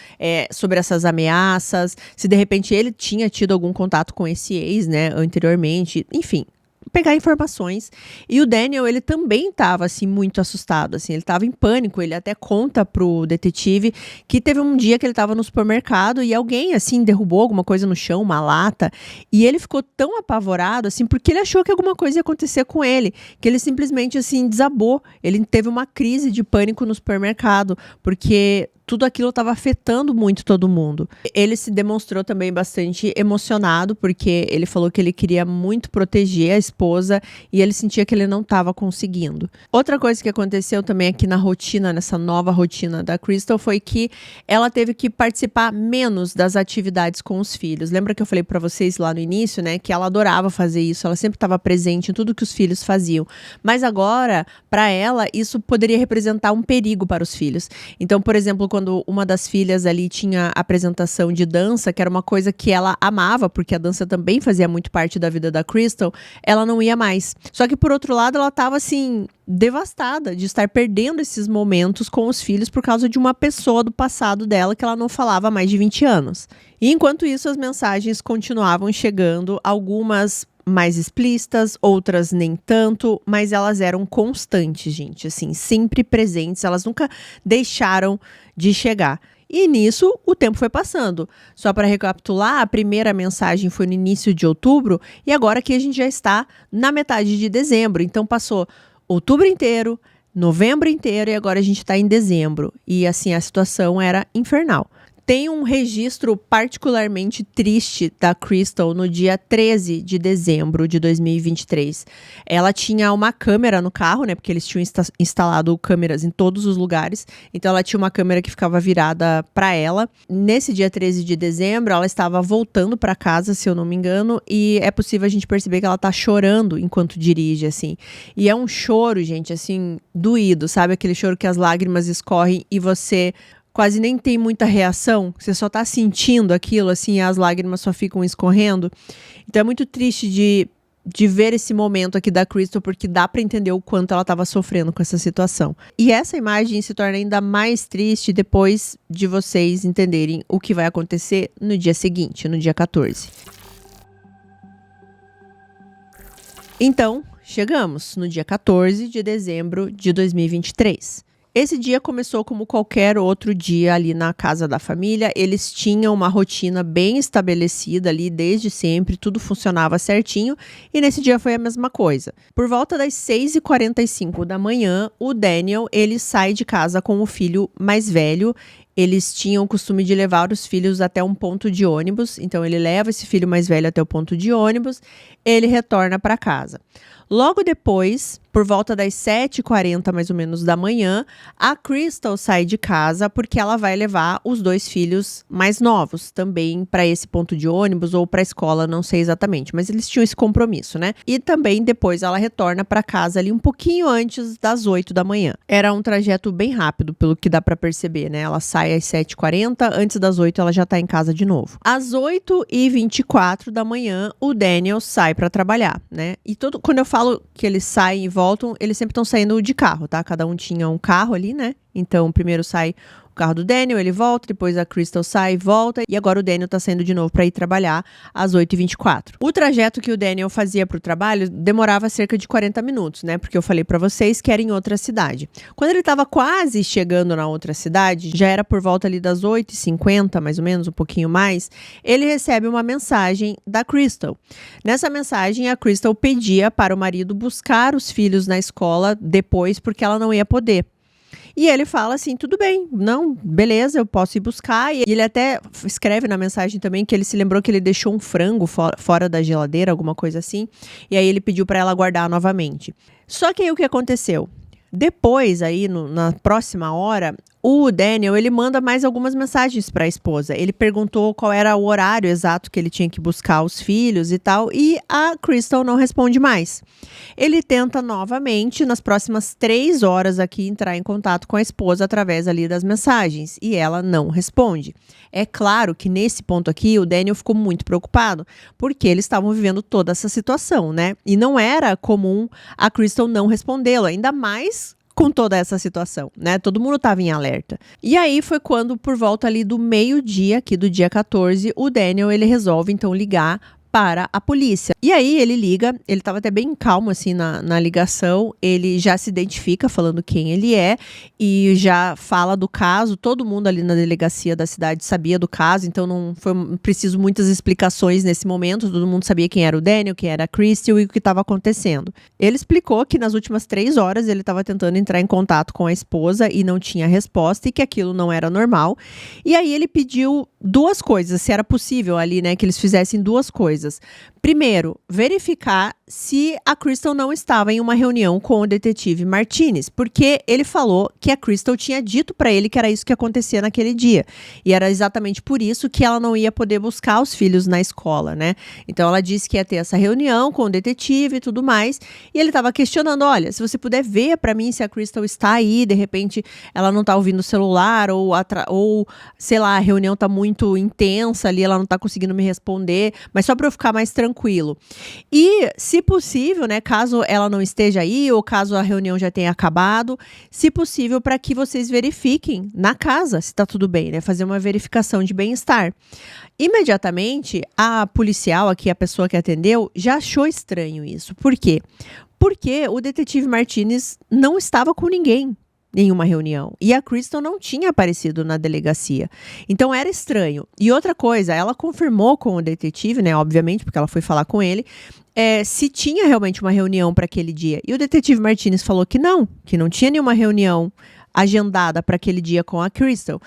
sobre essas ameaças, se de repente ele tinha tido algum contato com esse ex, né, anteriormente, enfim. Pegar informações. E o Daniel, ele também estava, assim, muito assustado, assim, ele estava em pânico, ele até conta pro detetive que teve um dia que ele estava no supermercado e alguém, assim, derrubou alguma coisa no chão, uma lata, e ele ficou tão apavorado, assim, porque ele achou que alguma coisa ia acontecer com ele, que ele simplesmente, assim, desabou, ele teve uma crise de pânico no supermercado, porque tudo aquilo estava afetando muito todo mundo. Ele se demonstrou também bastante emocionado, porque ele falou que ele queria muito proteger a esposa e ele sentia que ele não estava conseguindo. Outra coisa que aconteceu também aqui na rotina, nessa nova rotina da Crystal, foi que ela teve que participar menos das atividades com os filhos. Lembra que eu falei para vocês lá no início, né, que ela adorava fazer isso, ela sempre estava presente em tudo que os filhos faziam. Mas agora, para ela, isso poderia representar um perigo para os filhos. Então, por exemplo, quando uma das filhas ali tinha apresentação de dança, que era uma coisa que ela amava, porque a dança também fazia muito parte da vida da Crystal, ela não ia mais. Só que, por outro lado, ela estava, assim, devastada de estar perdendo esses momentos com os filhos por causa de uma pessoa do passado dela que ela não falava há mais de 20 anos. E enquanto isso, as mensagens continuavam chegando, algumas mais explícitas, outras nem tanto, mas elas eram constantes, gente, assim, sempre presentes, elas nunca deixaram de chegar. E nisso, o tempo foi passando. Só para recapitular, a primeira mensagem foi no início de outubro e agora aqui a gente já está na metade de dezembro. Então passou outubro inteiro, novembro inteiro e agora a gente está em dezembro. E assim, a situação era infernal. Tem um registro particularmente triste da Crystal no dia 13 de dezembro de 2023. Ela tinha uma câmera no carro, né? Porque eles tinham instalado câmeras em todos os lugares. Então ela tinha uma câmera que ficava virada para ela. Nesse dia 13 de dezembro, ela estava voltando para casa, se eu não me engano, e é possível a gente perceber que ela tá chorando enquanto dirige, assim. E é um choro, gente, assim, doído, sabe? Aquele choro que as lágrimas escorrem e você quase nem tem muita reação, você só tá sentindo aquilo, assim, as lágrimas só ficam escorrendo. Então é muito triste de ver esse momento aqui da Crystal, porque dá pra entender o quanto ela tava sofrendo com essa situação. E essa imagem se torna ainda mais triste depois de vocês entenderem o que vai acontecer no dia seguinte, no dia 14. Então, chegamos no dia 14 de dezembro de 2023. Esse dia começou como qualquer outro dia ali na casa da família. Eles tinham uma rotina bem estabelecida ali desde sempre, tudo funcionava certinho e nesse dia foi a mesma coisa. Por volta das 6h45 da manhã, o Daniel, ele sai de casa com o filho mais velho. Eles tinham o costume de levar os filhos até um ponto de ônibus, então ele leva esse filho mais velho até o ponto de ônibus, ele retorna para casa. Logo depois, por volta das 7h40 mais ou menos da manhã, a Crystal sai de casa porque ela vai levar os dois filhos mais novos também para esse ponto de ônibus ou para a escola, não sei exatamente, mas eles tinham esse compromisso, né? E também depois ela retorna para casa ali um pouquinho antes das 8 da manhã. Era um trajeto bem rápido, pelo que dá para perceber, né? Ela sai às 7h40, antes das 8 ela já tá em casa de novo. Às 8h24 da manhã, o Daniel sai para trabalhar, né? E quando eu falo que eles saem e voltam, eles sempre estão saindo de carro, tá? Cada um tinha um carro ali, né? Então, primeiro sai o carro do Daniel, ele volta, depois a Crystal sai e volta, e agora o Daniel tá saindo de novo para ir trabalhar às 8h24. O trajeto que o Daniel fazia pro trabalho demorava cerca de 40 minutos, né? Porque eu falei para vocês que era em outra cidade. Quando ele tava quase chegando na outra cidade, já era por volta ali das 8h50, mais ou menos, um pouquinho mais, ele recebe uma mensagem da Crystal. Nessa mensagem, a Crystal pedia para o marido buscar os filhos na escola depois, porque ela não ia poder. E ele fala assim, tudo bem, não, beleza, eu posso ir buscar. E ele até escreve na mensagem também que ele se lembrou que ele deixou um frango fora da geladeira, alguma coisa assim. E aí ele pediu para ela guardar novamente. Só que aí o que aconteceu? Depois, aí, na próxima hora, o Daniel, ele manda mais algumas mensagens para a esposa. Ele perguntou qual era o horário exato que ele tinha que buscar os filhos e tal, e a Crystal não responde mais. Ele tenta novamente, nas próximas 3 horas aqui, entrar em contato com a esposa através ali das mensagens, e ela não responde. É claro que nesse ponto aqui, o Daniel ficou muito preocupado, porque eles estavam vivendo toda essa situação, né? E não era comum a Crystal não respondê-lo, ainda mais com toda essa situação, né? Todo mundo estava em alerta. E aí foi quando, por volta ali do meio-dia, aqui do dia 14, o Daniel, ele resolve então ligar para a polícia. E aí ele liga, ele estava até bem calmo assim na ligação, ele já se identifica falando quem ele é e já fala do caso. Todo mundo ali na delegacia da cidade sabia do caso, então não foi preciso muitas explicações nesse momento. Todo mundo sabia quem era o Daniel, quem era a Crystal e o que estava acontecendo. Ele explicou que nas últimas 3 horas ele estava tentando entrar em contato com a esposa e não tinha resposta e que aquilo não era normal. E aí ele pediu 2 coisas, se era possível ali, né, que eles fizessem 2 coisas. Primeiro, verificar se a Crystal não estava em uma reunião com o detetive Martinez, porque ele falou que a Crystal tinha dito para ele que era isso que acontecia naquele dia. E era exatamente por isso que ela não ia poder buscar os filhos na escola, né? Então ela disse que ia ter essa reunião com o detetive e tudo mais. E ele estava questionando, olha, se você puder ver para mim se a Crystal está aí, de repente ela não está ouvindo o celular ou sei lá, a reunião está muito intensa ali, ela não está conseguindo me responder, mas só para eu ficar mais tranquilo. E, se possível, né, caso ela não esteja aí ou caso a reunião já tenha acabado, se possível, para que vocês verifiquem na casa se tá tudo bem, né, fazer uma verificação de bem-estar. Imediatamente, a policial aqui, a pessoa que atendeu, já achou estranho isso. Por quê? Porque o detetive Martinez não estava com ninguém em uma reunião. E a Crystal não tinha aparecido na delegacia. Então era estranho. E outra coisa, ela confirmou com o detetive, né, obviamente, porque ela foi falar com ele, se tinha realmente uma reunião para aquele dia. E o detetive Martinez falou que não tinha nenhuma reunião agendada para aquele dia com a Crystal.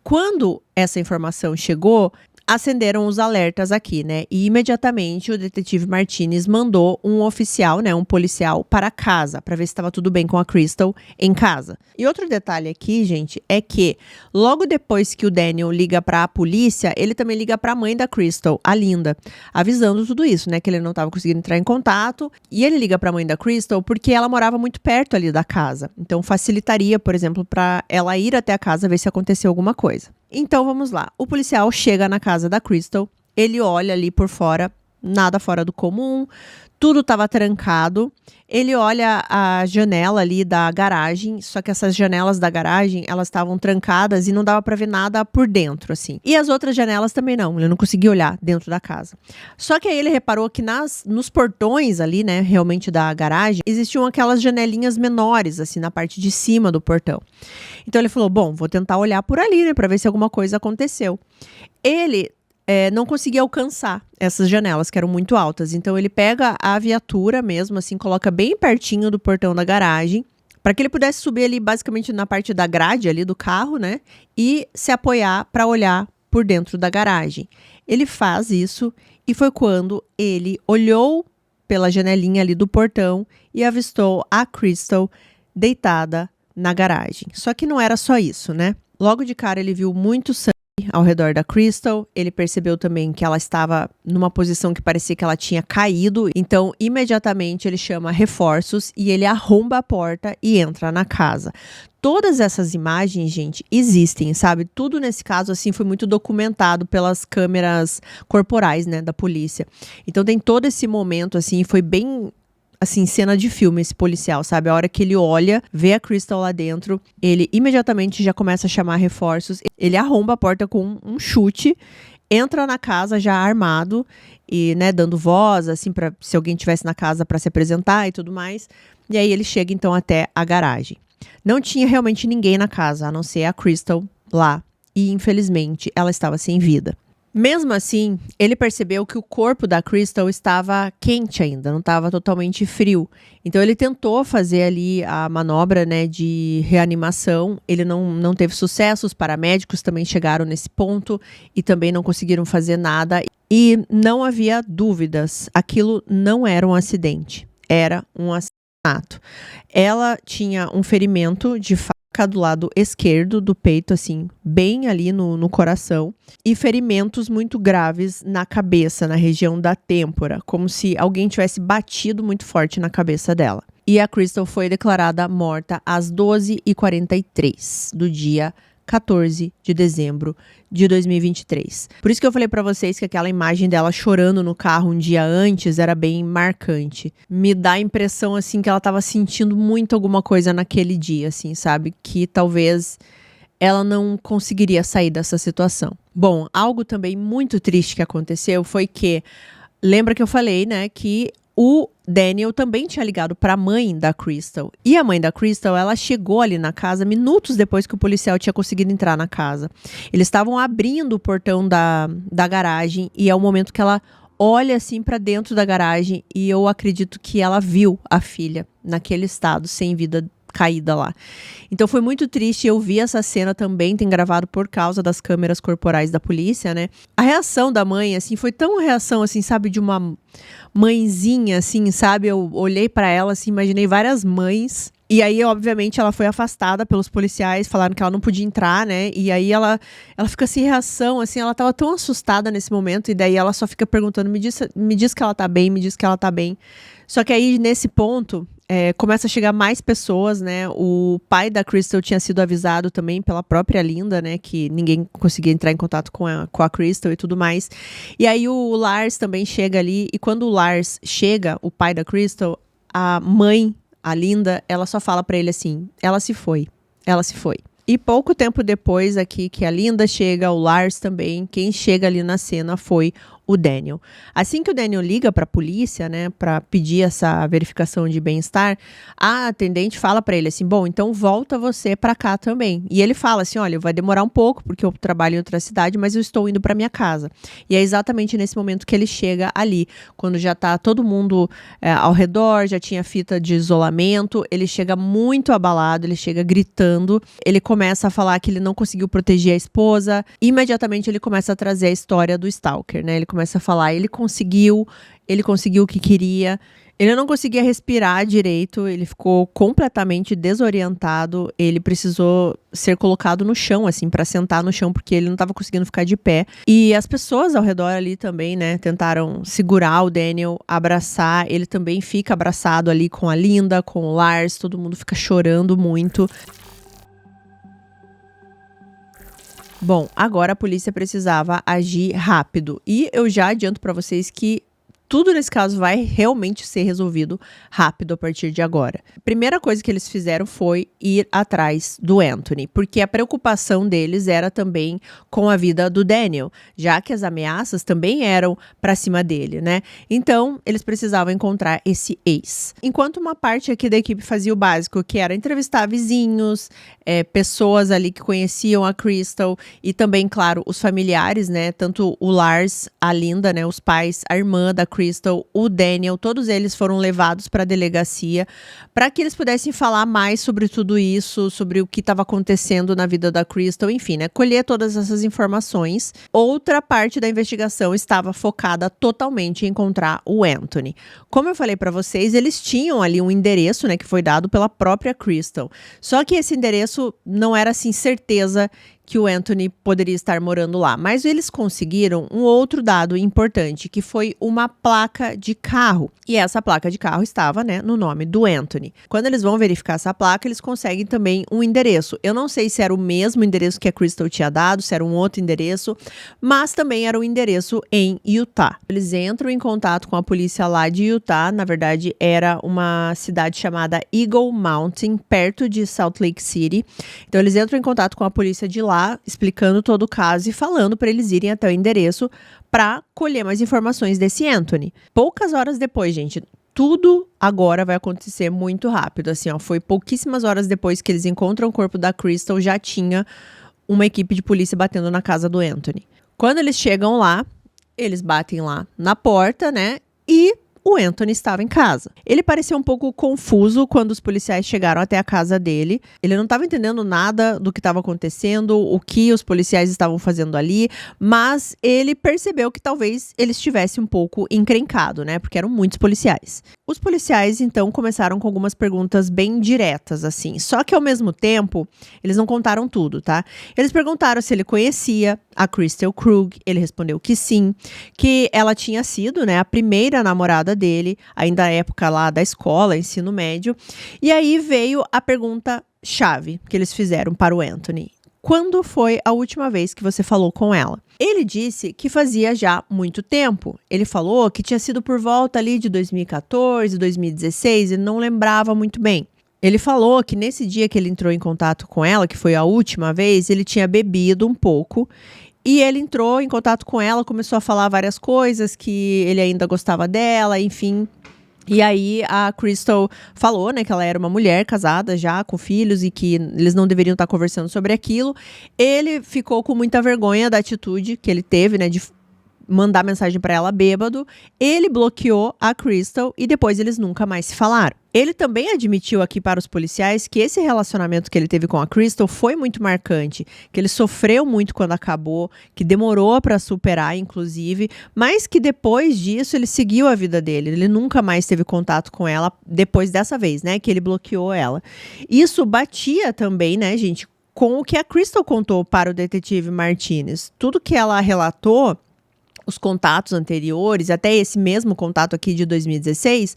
Quando essa informação chegou, acenderam os alertas aqui, né? E imediatamente o detetive Martinez mandou um oficial, né, um policial para casa, para ver se estava tudo bem com a Crystal em casa. E outro detalhe aqui, gente, é que logo depois que o Daniel liga para a polícia, ele também liga para a mãe da Crystal, a Linda, avisando tudo isso, né, que ele não estava conseguindo entrar em contato. E ele liga para a mãe da Crystal porque ela morava muito perto ali da casa. Então facilitaria, por exemplo, para ela ir até a casa ver se aconteceu alguma coisa. Então vamos lá, o policial chega na casa da Crystal, ele olha ali por fora, nada fora do comum, tudo estava trancado, ele olha a janela ali da garagem, só que essas janelas da garagem, elas estavam trancadas e não dava para ver nada por dentro, assim. E as outras janelas também não, ele não conseguia olhar dentro da casa. Só que aí ele reparou que nos portões ali, né, realmente da garagem, existiam aquelas janelinhas menores, assim, na parte de cima do portão. Então ele falou, bom, vou tentar olhar por ali, né, para ver se alguma coisa aconteceu. Ele não conseguia alcançar essas janelas, que eram muito altas. Então ele pega a viatura mesmo, assim, coloca bem pertinho do portão da garagem, para que ele pudesse subir ali basicamente na parte da grade ali do carro, né? E se apoiar para olhar por dentro da garagem. Ele faz isso e foi quando ele olhou pela janelinha ali do portão e avistou a Crystal deitada na garagem. Só que não era só isso, né? Logo de cara ele viu muito sangue ao redor da Crystal, ele percebeu também que ela estava numa posição que parecia que ela tinha caído, então imediatamente ele chama reforços e ele arromba a porta e entra na casa. Todas essas imagens, gente, existem, sabe? Tudo nesse caso, assim, foi muito documentado pelas câmeras corporais, né, da polícia. Então tem todo esse momento, assim, foi bem, assim, cena de filme esse policial, sabe? A hora que ele olha, vê a Crystal lá dentro, ele imediatamente já começa a chamar reforços, ele arromba a porta com um chute, entra na casa já armado e, né, dando voz, assim, para se alguém tivesse na casa para se apresentar e tudo mais. E aí ele chega então até a garagem. Não tinha realmente ninguém na casa, a não ser a Crystal lá. E, infelizmente, ela estava sem vida. Mesmo assim, ele percebeu que o corpo da Crystal estava quente ainda, não estava totalmente frio. Então, ele tentou fazer ali a manobra, né, de reanimação. Ele não teve sucesso, os paramédicos também chegaram nesse ponto e também não conseguiram fazer nada. E não havia dúvidas, aquilo não era um acidente, era um assassinato. Ela tinha um ferimento de faca faca do lado esquerdo do peito, assim, bem ali no coração, e ferimentos muito graves na cabeça, na região da têmpora, como se alguém tivesse batido muito forte na cabeça dela. E a Crystal foi declarada morta às 12h43 do dia 14 de dezembro de 2023. Por isso que eu falei pra vocês que aquela imagem dela chorando no carro um dia antes era bem marcante. Me dá a impressão, assim, que ela tava sentindo muito alguma coisa naquele dia, assim, sabe? Que talvez ela não conseguiria sair dessa situação. Bom, algo também muito triste que aconteceu foi que, lembra que eu falei, né, que o Daniel também tinha ligado para a mãe da Crystal. E a mãe da Crystal, ela chegou ali na casa minutos depois que o policial tinha conseguido entrar na casa. Eles estavam abrindo o portão da garagem e é o momento que ela olha assim para dentro da garagem e eu acredito que ela viu a filha naquele estado, sem vida, caída lá. Então foi muito triste, eu vi essa cena também, tem gravado por causa das câmeras corporais da polícia, né? A reação da mãe, assim, foi tão reação, assim, sabe, de uma mãezinha, assim, sabe? Eu olhei pra ela, assim, imaginei várias mães. E aí, obviamente, ela foi afastada pelos policiais, falaram que ela não podia entrar, né? E aí ela fica sem reação, assim, ela tava tão assustada nesse momento, e daí ela só fica perguntando, me diz que ela tá bem, me diz que ela tá bem. Só que aí, nesse ponto, começa a chegar mais pessoas, né? O pai da Crystal tinha sido avisado também pela própria Linda, né? Que ninguém conseguia entrar em contato com a Crystal e tudo mais. E aí o Lars também chega ali, e quando o Lars chega, o pai da Crystal, a mãe, a Linda, ela só fala pra ele assim, ela se foi. E pouco tempo depois aqui que a Linda chega, o Lars também, quem chega ali na cena foi o Daniel. Assim que o Daniel liga para a polícia, né, para pedir essa verificação de bem-estar, a atendente fala para ele assim, bom, então volta você para cá também. E ele fala assim, olha, vai demorar um pouco porque eu trabalho em outra cidade, mas eu estou indo para minha casa. E é exatamente nesse momento que ele chega ali, quando já tá todo mundo ao redor, já tinha fita de isolamento, ele chega muito abalado, ele chega gritando, ele começa a falar que ele não conseguiu proteger a esposa, imediatamente ele começa a trazer a história do Stalker, né? Ele começa a falar, ele conseguiu o que queria, ele não conseguia respirar direito, ele ficou completamente desorientado, ele precisou ser colocado no chão, assim, pra sentar no chão, porque ele não tava conseguindo ficar de pé. E as pessoas ao redor ali também, né, tentaram segurar o Daniel, abraçar, ele também fica abraçado ali com a Linda, com o Lars, todo mundo fica chorando muito. Bom, agora a polícia precisava agir rápido e eu já adianto para vocês que tudo nesse caso vai realmente ser resolvido rápido a partir de agora. A primeira coisa que eles fizeram foi ir atrás do Anthony, porque a preocupação deles era também com a vida do Daniel, já que as ameaças também eram para cima dele, né? Então, eles precisavam encontrar esse ex. Enquanto uma parte aqui da equipe fazia o básico, que era entrevistar vizinhos, pessoas ali que conheciam a Crystal e também, claro, os familiares, né? Tanto o Lars, a Linda, né? Os pais, a irmã da Crystal, o Daniel, todos eles foram levados para a delegacia para que eles pudessem falar mais sobre tudo isso, sobre o que estava acontecendo na vida da Crystal, enfim, né, colher todas essas informações. Outra parte da investigação estava focada totalmente em encontrar o Anthony. Como eu falei para vocês, eles tinham ali um endereço, né, que foi dado pela própria Crystal. Só que esse endereço não era assim certeza que o Anthony poderia estar morando lá. Mas eles conseguiram um outro dado importante, que foi uma placa de carro. E essa placa de carro estava, né, no nome do Anthony. Quando eles vão verificar essa placa, eles conseguem também um endereço. Eu não sei se era o mesmo endereço que a Crystal tinha dado, se era um outro endereço, mas também era um endereço em Utah. Eles entram em contato com a polícia lá de Utah, na verdade era uma cidade chamada Eagle Mountain, perto de Salt Lake City. Então eles entram em contato com a polícia de lá, explicando todo o caso e falando para eles irem até o endereço para colher mais informações desse Anthony. Poucas horas depois, gente, tudo agora vai acontecer muito rápido, assim, ó, foi pouquíssimas horas depois que eles encontram o corpo da Crystal, já tinha uma equipe de polícia batendo na casa do Anthony. Quando eles chegam lá, eles batem lá na porta, né, e o Anthony estava em casa. Ele pareceu um pouco confuso quando os policiais chegaram até a casa dele. Ele não estava entendendo nada do que estava acontecendo, o que os policiais estavam fazendo ali, mas ele percebeu que talvez ele estivesse um pouco encrencado, né? Porque eram muitos policiais. Os policiais, então, começaram com algumas perguntas bem diretas, assim. Só que, ao mesmo tempo, eles não contaram tudo, tá? Eles perguntaram se ele conhecia a Crystal Krug. Ele respondeu que sim, que ela tinha sido, né, a primeira namorada dele, ainda na época lá da escola, ensino médio. E aí veio a pergunta-chave que eles fizeram para o Anthony. Quando foi a última vez que você falou com ela? Ele disse que fazia já muito tempo. Ele falou que tinha sido por volta ali de 2014, 2016, e não lembrava muito bem. Ele falou que nesse dia que ele entrou em contato com ela, que foi a última vez, ele tinha bebido um pouco. E ele entrou em contato com ela, começou a falar várias coisas, que ele ainda gostava dela, enfim. E aí a Crystal falou, né, que ela era uma mulher casada já, com filhos, e que eles não deveriam estar conversando sobre aquilo. Ele ficou com muita vergonha da atitude que ele teve, né, de mandar mensagem pra ela bêbado. Ele bloqueou a Crystal e depois eles nunca mais se falaram. Ele também admitiu aqui para os policiais que esse relacionamento que ele teve com a Crystal foi muito marcante, que ele sofreu muito quando acabou, que demorou para superar, inclusive, mas que depois disso ele seguiu a vida dele. Ele nunca mais teve contato com ela depois dessa vez, né, que ele bloqueou ela. Isso batia também, né, gente, com o que a Crystal contou para o detetive Martinez. Tudo que ela relatou, os contatos anteriores, até esse mesmo contato aqui de 2016,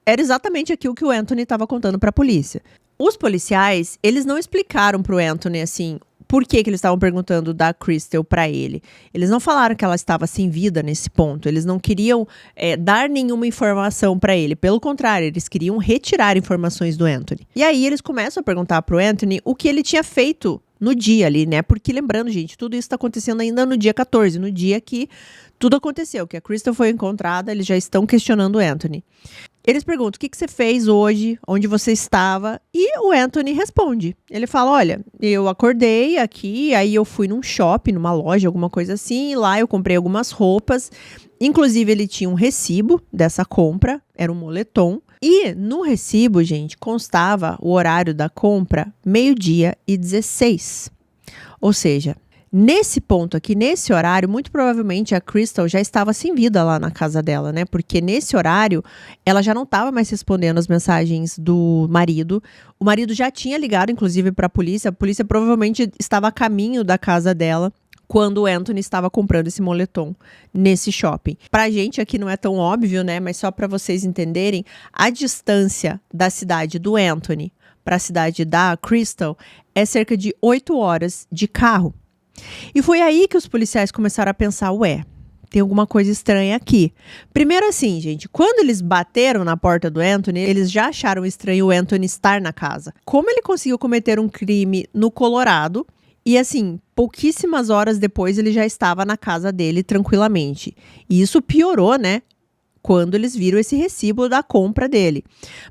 era exatamente aquilo que o Anthony estava contando para a polícia. Os policiais, eles não explicaram para o Anthony, assim, por que eles estavam perguntando da Crystal para ele. Eles não falaram que ela estava sem vida nesse ponto. Eles não queriam dar nenhuma informação para ele. Pelo contrário, eles queriam retirar informações do Anthony. E aí eles começam a perguntar para o Anthony o que ele tinha feito no dia ali, né? Porque lembrando, gente, tudo isso está acontecendo ainda no dia 14, no dia que tudo aconteceu, que a Crystal foi encontrada, eles já estão questionando o Anthony. Eles perguntam, o que você fez hoje? Onde você estava? E o Anthony responde. Ele fala, olha, eu acordei aqui, aí eu fui num shopping, numa loja, alguma coisa assim, e lá eu comprei algumas roupas. Inclusive, ele tinha um recibo dessa compra, era um moletom. E no recibo, gente, constava o horário da compra, 12:16. Ou seja, nesse ponto aqui, nesse horário, muito provavelmente a Crystal já estava sem vida lá na casa dela, né? Porque nesse horário, ela já não estava mais respondendo as mensagens do marido. O marido já tinha ligado, inclusive, para a polícia provavelmente estava a caminho da casa dela quando o Anthony estava comprando esse moletom nesse shopping. Pra gente aqui não é tão óbvio, né? Mas só para vocês entenderem, a distância da cidade do Anthony para a cidade da Crystal é cerca de 8 horas de carro. E foi aí que os policiais começaram a pensar, ué, tem alguma coisa estranha aqui. Primeiro assim, gente, quando eles bateram na porta do Anthony, eles já acharam estranho o Anthony estar na casa. Como ele conseguiu cometer um crime no Colorado? E assim, pouquíssimas horas depois ele já estava na casa dele tranquilamente. E isso piorou, né? Quando eles viram esse recibo da compra dele.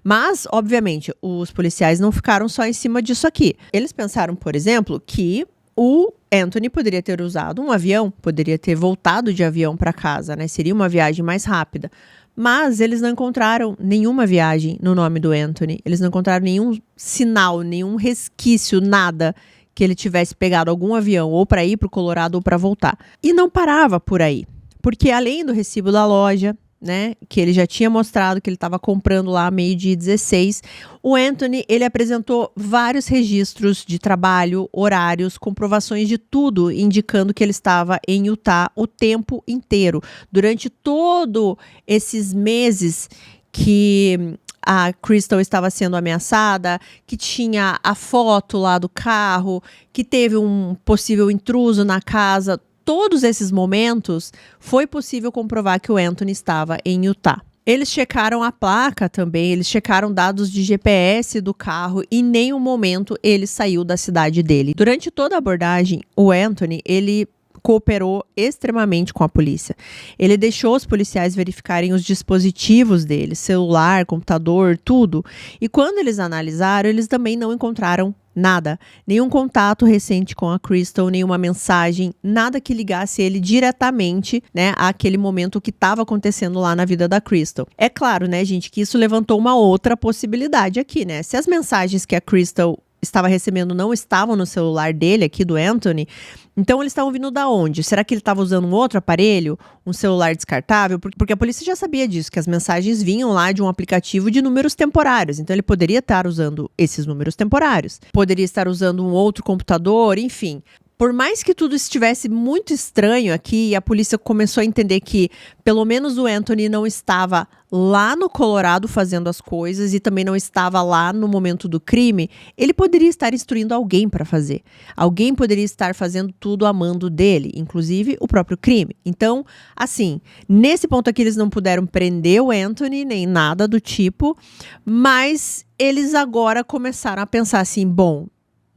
Mas, obviamente, os policiais não ficaram só em cima disso aqui. Eles pensaram, por exemplo, que o Anthony poderia ter usado um avião, poderia ter voltado de avião para casa, né? Seria uma viagem mais rápida. Mas eles não encontraram nenhuma viagem no nome do Anthony. Eles não encontraram nenhum sinal, nenhum resquício, nada que ele tivesse pegado algum avião ou para ir para o Colorado ou para voltar. E não parava por aí, porque além do recibo da loja, né, que ele já tinha mostrado que ele estava comprando lá 12:16, o Anthony, ele apresentou vários registros de trabalho, horários, comprovações de tudo, indicando que ele estava em Utah o tempo inteiro. Durante todos esses meses que a Crystal estava sendo ameaçada, que tinha a foto lá do carro, que teve um possível intruso na casa. Todos esses momentos, foi possível comprovar que o Anthony estava em Utah. Eles checaram a placa também, eles checaram dados de GPS do carro e em nenhum momento ele saiu da cidade dele. Durante toda a abordagem, o Anthony, ele cooperou extremamente com a polícia. Ele deixou os policiais verificarem os dispositivos dele, celular, computador, tudo. E quando eles analisaram, eles também não encontraram nada. Nenhum contato recente com a Crystal, nenhuma mensagem, nada que ligasse ele diretamente, né, àquele momento que estava acontecendo lá na vida da Crystal. É claro, né, gente, que isso levantou uma outra possibilidade aqui, né? Se as mensagens que a Crystal estava recebendo não estavam no celular dele, aqui do Anthony, então eles estavam vindo da onde? Será que ele estava usando um outro aparelho, um celular descartável? Porque a polícia já sabia disso, que as mensagens vinham lá de um aplicativo de números temporários, então ele poderia estar usando esses números temporários, poderia estar usando um outro computador, enfim. Por mais que tudo estivesse muito estranho aqui, e a polícia começou a entender que pelo menos o Anthony não estava lá no Colorado fazendo as coisas e também não estava lá no momento do crime, ele poderia estar instruindo alguém para fazer. Alguém poderia estar fazendo tudo a mando dele, inclusive o próprio crime. Então, assim, nesse ponto aqui eles não puderam prender o Anthony, nem nada do tipo, mas eles agora começaram a pensar assim, bom,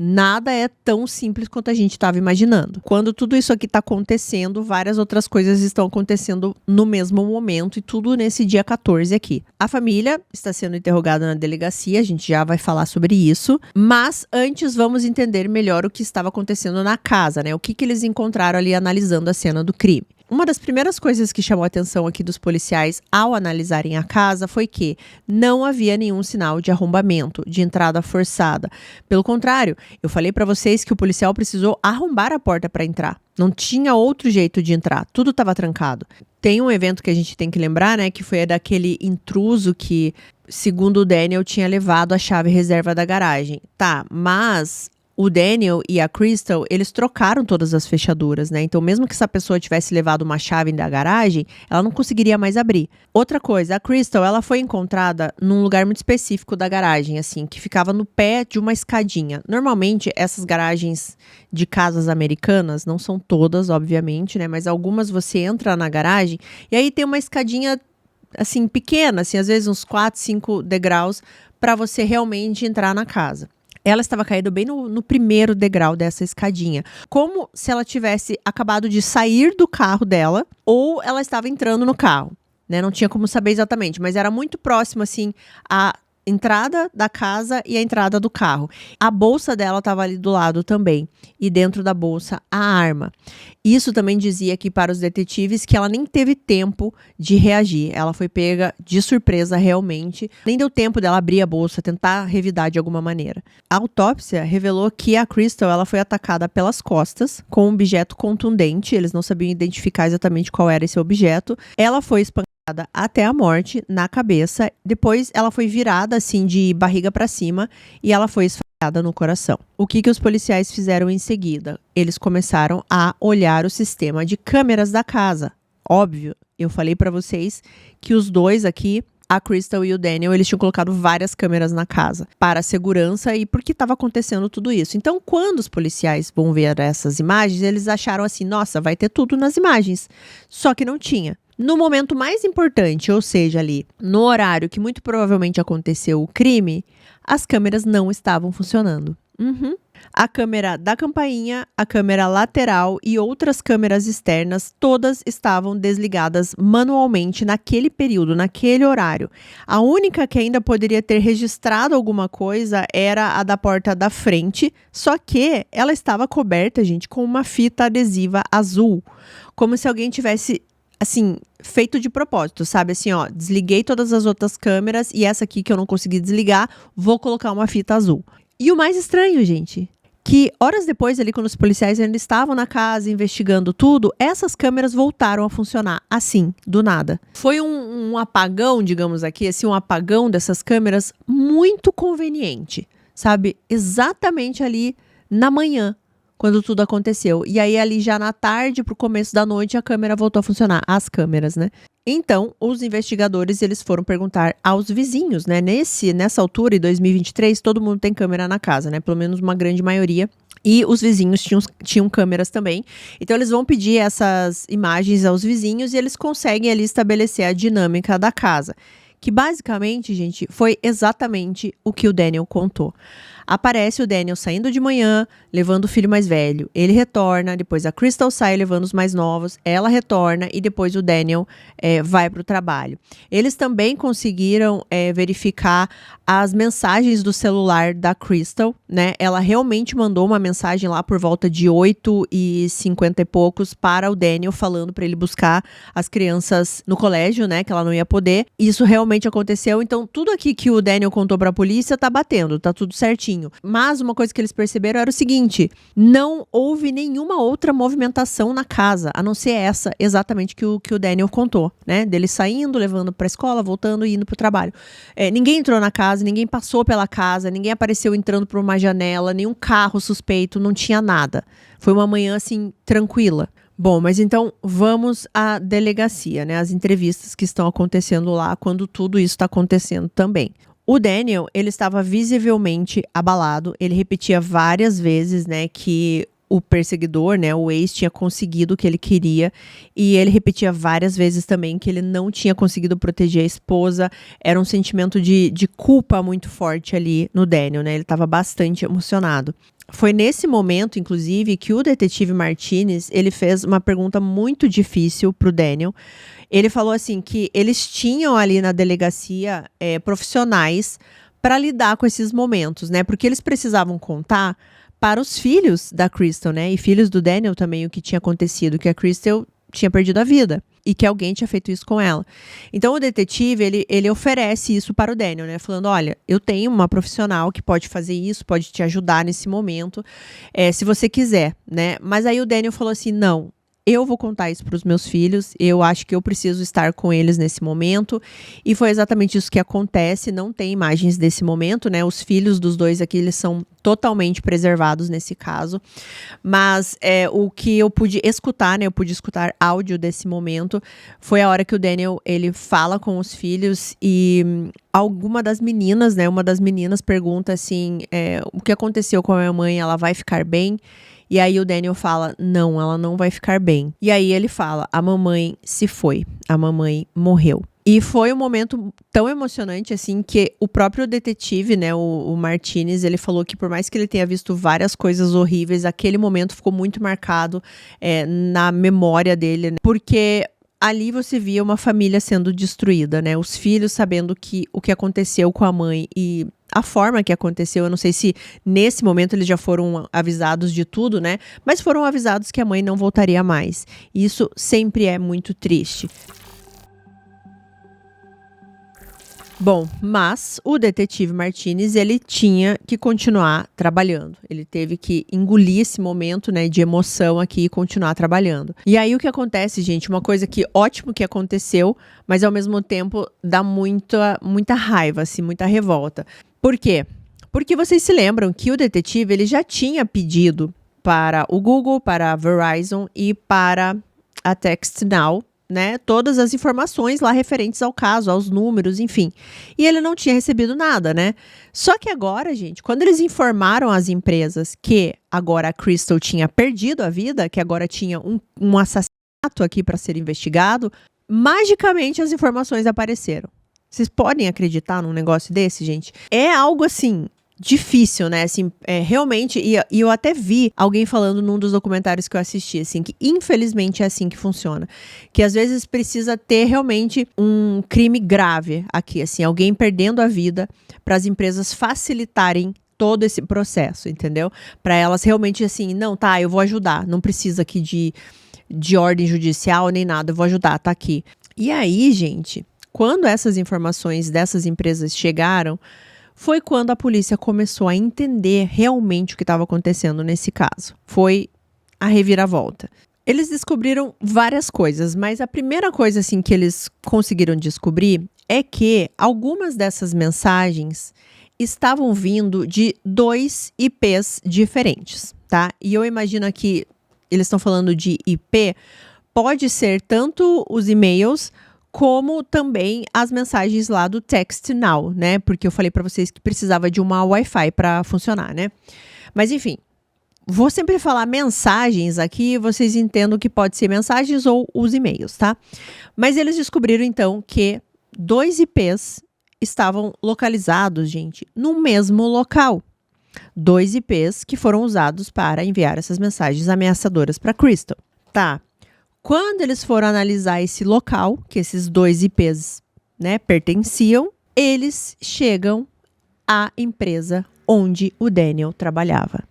nada é tão simples quanto a gente estava imaginando. Quando tudo isso aqui está acontecendo, várias outras coisas estão acontecendo no mesmo momento e tudo nesse dia 14 aqui. A família está sendo interrogada na delegacia, a gente já vai falar sobre isso, mas antes vamos entender melhor o que estava acontecendo na casa, né? O que eles encontraram ali analisando a cena do crime. Uma das primeiras coisas que chamou a atenção aqui dos policiais ao analisarem a casa foi que não havia nenhum sinal de arrombamento, de entrada forçada. Pelo contrário, eu falei para vocês que o policial precisou arrombar a porta para entrar. Não tinha outro jeito de entrar, tudo estava trancado. Tem um evento que a gente tem que lembrar, né, que foi daquele intruso que, segundo o Daniel, tinha levado a chave reserva da garagem. Tá, mas o Daniel e a Crystal, eles trocaram todas as fechaduras, né? Então, mesmo que essa pessoa tivesse levado uma chave da garagem, ela não conseguiria mais abrir. Outra coisa, a Crystal, ela foi encontrada num lugar muito específico da garagem, assim, que ficava no pé de uma escadinha. Normalmente, essas garagens de casas americanas, não são todas, obviamente, né? Mas algumas você entra na garagem e aí tem uma escadinha, assim, pequena, assim, às vezes uns 4, 5 degraus para você realmente entrar na casa. Ela estava caindo bem no primeiro degrau dessa escadinha. Como se ela tivesse acabado de sair do carro dela ou ela estava entrando no carro, né? Não tinha como saber exatamente, mas era muito próximo, assim, a entrada da casa e a entrada do carro. A bolsa dela estava ali do lado também. E dentro da bolsa, a arma. Isso também dizia aqui para os detetives que ela nem teve tempo de reagir. Ela foi pega de surpresa realmente. Nem deu tempo dela abrir a bolsa, tentar revidar de alguma maneira. A autópsia revelou que a Crystal, ela foi atacada pelas costas com um objeto contundente. Eles não sabiam identificar exatamente qual era esse objeto. Ela foi espancada até a morte na cabeça. Depois ela foi virada assim de barriga para cima e ela foi esfaqueada no coração. O que os policiais fizeram em seguida? Eles começaram a olhar o sistema de câmeras da casa. Óbvio, eu falei para vocês que os dois aqui, a Crystal e o Daniel, eles tinham colocado várias câmeras na casa para a segurança e porque estava acontecendo tudo isso. Então, quando os policiais vão ver essas imagens, eles acharam assim, nossa, vai ter tudo nas imagens. Só que não tinha. No momento mais importante, ou seja, ali, no horário que muito provavelmente aconteceu o crime, as câmeras não estavam funcionando. A câmera da campainha, a câmera lateral e outras câmeras externas, todas estavam desligadas manualmente naquele período, naquele horário. A única que ainda poderia ter registrado alguma coisa era a da porta da frente, só que ela estava coberta, gente, com uma fita adesiva azul, como se alguém tivesse, assim, feito de propósito, sabe? Assim, ó, desliguei todas as outras câmeras e essa aqui que eu não consegui desligar, vou colocar uma fita azul. E o mais estranho, gente, que horas depois ali, quando os policiais ainda estavam na casa investigando tudo, essas câmeras voltaram a funcionar, assim, do nada. Foi um apagão, digamos aqui, assim, um apagão dessas câmeras muito conveniente, sabe? Exatamente ali na manhã, quando tudo aconteceu. E aí ali já na tarde pro começo da noite a câmera voltou a funcionar. As câmeras, né? Então, os investigadores, eles foram perguntar aos vizinhos, né? Nessa altura, em 2023, todo mundo tem câmera na casa, né? Pelo menos uma grande maioria. E os vizinhos tinham câmeras também. Então, eles vão pedir essas imagens aos vizinhos e eles conseguem ali estabelecer a dinâmica da casa. Que basicamente, gente, foi exatamente o que o Daniel contou. Aparece o Daniel saindo de manhã, levando o filho mais velho. Ele retorna, depois a Crystal sai levando os mais novos, ela retorna e depois o Daniel vai para o trabalho. Eles também conseguiram verificar as mensagens do celular da Crystal, né? Ela realmente mandou uma mensagem lá por volta de 8h50 e poucos para o Daniel, falando para ele buscar as crianças no colégio, né? Que ela não ia poder. Isso realmente aconteceu. Então, tudo aqui que o Daniel contou para a polícia tá batendo, tá tudo certinho. Mas uma coisa que eles perceberam era o seguinte: não houve nenhuma outra movimentação na casa, a não ser essa exatamente que o Daniel contou, né? Dele saindo, levando para a escola, voltando e indo para o trabalho. Ninguém entrou na casa, ninguém passou pela casa, ninguém apareceu entrando por uma janela, nenhum carro suspeito, não tinha nada. Foi uma manhã, assim, tranquila. Bom, mas então vamos à delegacia, né? As entrevistas que estão acontecendo lá quando tudo isso está acontecendo também. O Daniel, ele estava visivelmente abalado, ele repetia várias vezes, né, que o perseguidor, né, o ex, tinha conseguido o que ele queria, e ele repetia várias vezes também que ele não tinha conseguido proteger a esposa. Era um sentimento de culpa muito forte ali no Daniel, né, ele estava bastante emocionado. Foi nesse momento, inclusive, que o detetive Martinez, ele fez uma pergunta muito difícil pro Daniel. Ele falou assim que eles tinham ali na delegacia profissionais para lidar com esses momentos, né, porque eles precisavam contar para os filhos da Crystal, né? E filhos do Daniel também, o que tinha acontecido, que a Crystal tinha perdido a vida e que alguém tinha feito isso com ela. Então o detetive, ele oferece isso para o Daniel, né? Falando, olha, eu tenho uma profissional que pode fazer isso, pode te ajudar nesse momento, se você quiser, né? Mas aí o Daniel falou assim, não, eu vou contar isso para os meus filhos, eu acho que eu preciso estar com eles nesse momento, e foi exatamente isso que acontece. Não tem imagens desse momento, né, os filhos dos dois aqui, eles são totalmente preservados nesse caso, mas o que eu pude escutar, né, eu pude escutar áudio desse momento, foi a hora que o Daniel, ele fala com os filhos e alguma das meninas, né, uma das meninas pergunta assim, o que aconteceu com a minha mãe, ela vai ficar bem? E aí o Daniel fala, não, ela não vai ficar bem. E aí ele fala, a mamãe se foi, a mamãe morreu. E foi um momento tão emocionante, assim, que o próprio detetive, né, o Martinez, ele falou que por mais que ele tenha visto várias coisas horríveis, aquele momento ficou muito marcado na memória dele, né, porque ali você via uma família sendo destruída, né, os filhos sabendo o que aconteceu com a mãe e a forma que aconteceu. Eu não sei se nesse momento eles já foram avisados de tudo, né, mas foram avisados que a mãe não voltaria mais. Isso sempre é muito triste. Bom, mas o detetive Martinez, ele tinha que continuar trabalhando. Ele teve que engolir esse momento, né, de emoção aqui e continuar trabalhando. E aí o que acontece, gente, uma coisa que ótimo que aconteceu, mas ao mesmo tempo dá muita raiva, assim, muita revolta. Por quê? Porque vocês se lembram que o detetive, ele já tinha pedido para o Google, para a Verizon e para a TextNow, né, todas as informações lá referentes ao caso, aos números, enfim. E ele não tinha recebido nada, né? Só que agora, gente, quando eles informaram as empresas que agora a Crystal tinha perdido a vida, que agora tinha um assassinato aqui para ser investigado, magicamente as informações apareceram. Vocês podem acreditar num negócio desse, gente? É algo assim difícil, né, assim, realmente, e eu até vi alguém falando num dos documentários que eu assisti, assim, que infelizmente é assim que funciona, que às vezes precisa ter realmente um crime grave aqui, assim, alguém perdendo a vida para as empresas facilitarem todo esse processo, entendeu? Para elas realmente, assim, não, tá, eu vou ajudar, não precisa aqui de ordem judicial nem nada, eu vou ajudar, tá aqui. E aí, gente, quando essas informações dessas empresas chegaram, foi quando a polícia começou a entender realmente o que estava acontecendo nesse caso. Foi a reviravolta. Eles descobriram várias coisas, mas a primeira coisa assim que eles conseguiram descobrir é que algumas dessas mensagens estavam vindo de 2 IPs diferentes, tá? E eu imagino que eles estão falando de IP, pode ser tanto os e-mails como também as mensagens lá do TextNow, né? Porque eu falei para vocês que precisava de uma Wi-Fi para funcionar, né? Mas enfim, vou sempre falar mensagens aqui, vocês entendam que pode ser mensagens ou os e-mails, tá? Mas eles descobriram então que 2 IPs estavam localizados, gente, no mesmo local. 2 IPs que foram usados para enviar essas mensagens ameaçadoras para Crystal. Tá. Quando eles foram analisar esse local, que esses 2 IPs, né, pertenciam, eles chegam à empresa onde o Daniel trabalhava.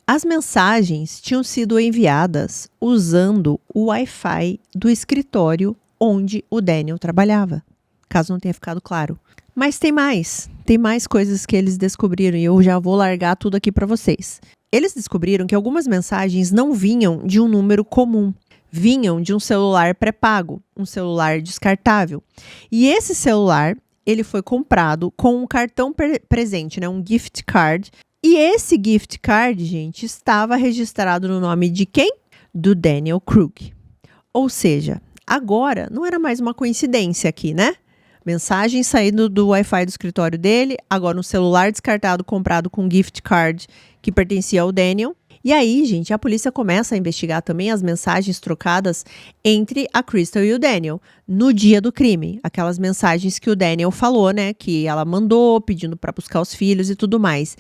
As mensagens tinham sido enviadas usando o Wi-Fi do escritório onde o Daniel trabalhava, caso não tenha ficado claro. Mas tem mais coisas que eles descobriram e eu já vou largar tudo aqui para vocês. Eles descobriram que algumas mensagens não vinham de um número comum, vinham de um celular pré-pago, um celular descartável. E esse celular, ele foi comprado com um cartão presente, né, um gift card. E esse gift card, gente, estava registrado no nome de quem? Do Daniel Krug. Ou seja, agora não era mais uma coincidência aqui, né? Mensagem saindo do Wi-Fi do escritório dele, agora um celular descartado comprado com gift card que pertencia ao Daniel. E aí, gente, a polícia começa a investigar também as mensagens trocadas entre a Crystal e o Daniel no dia do crime. Aquelas mensagens que o Daniel falou, né? Que ela mandou, pedindo para buscar os filhos e tudo mais.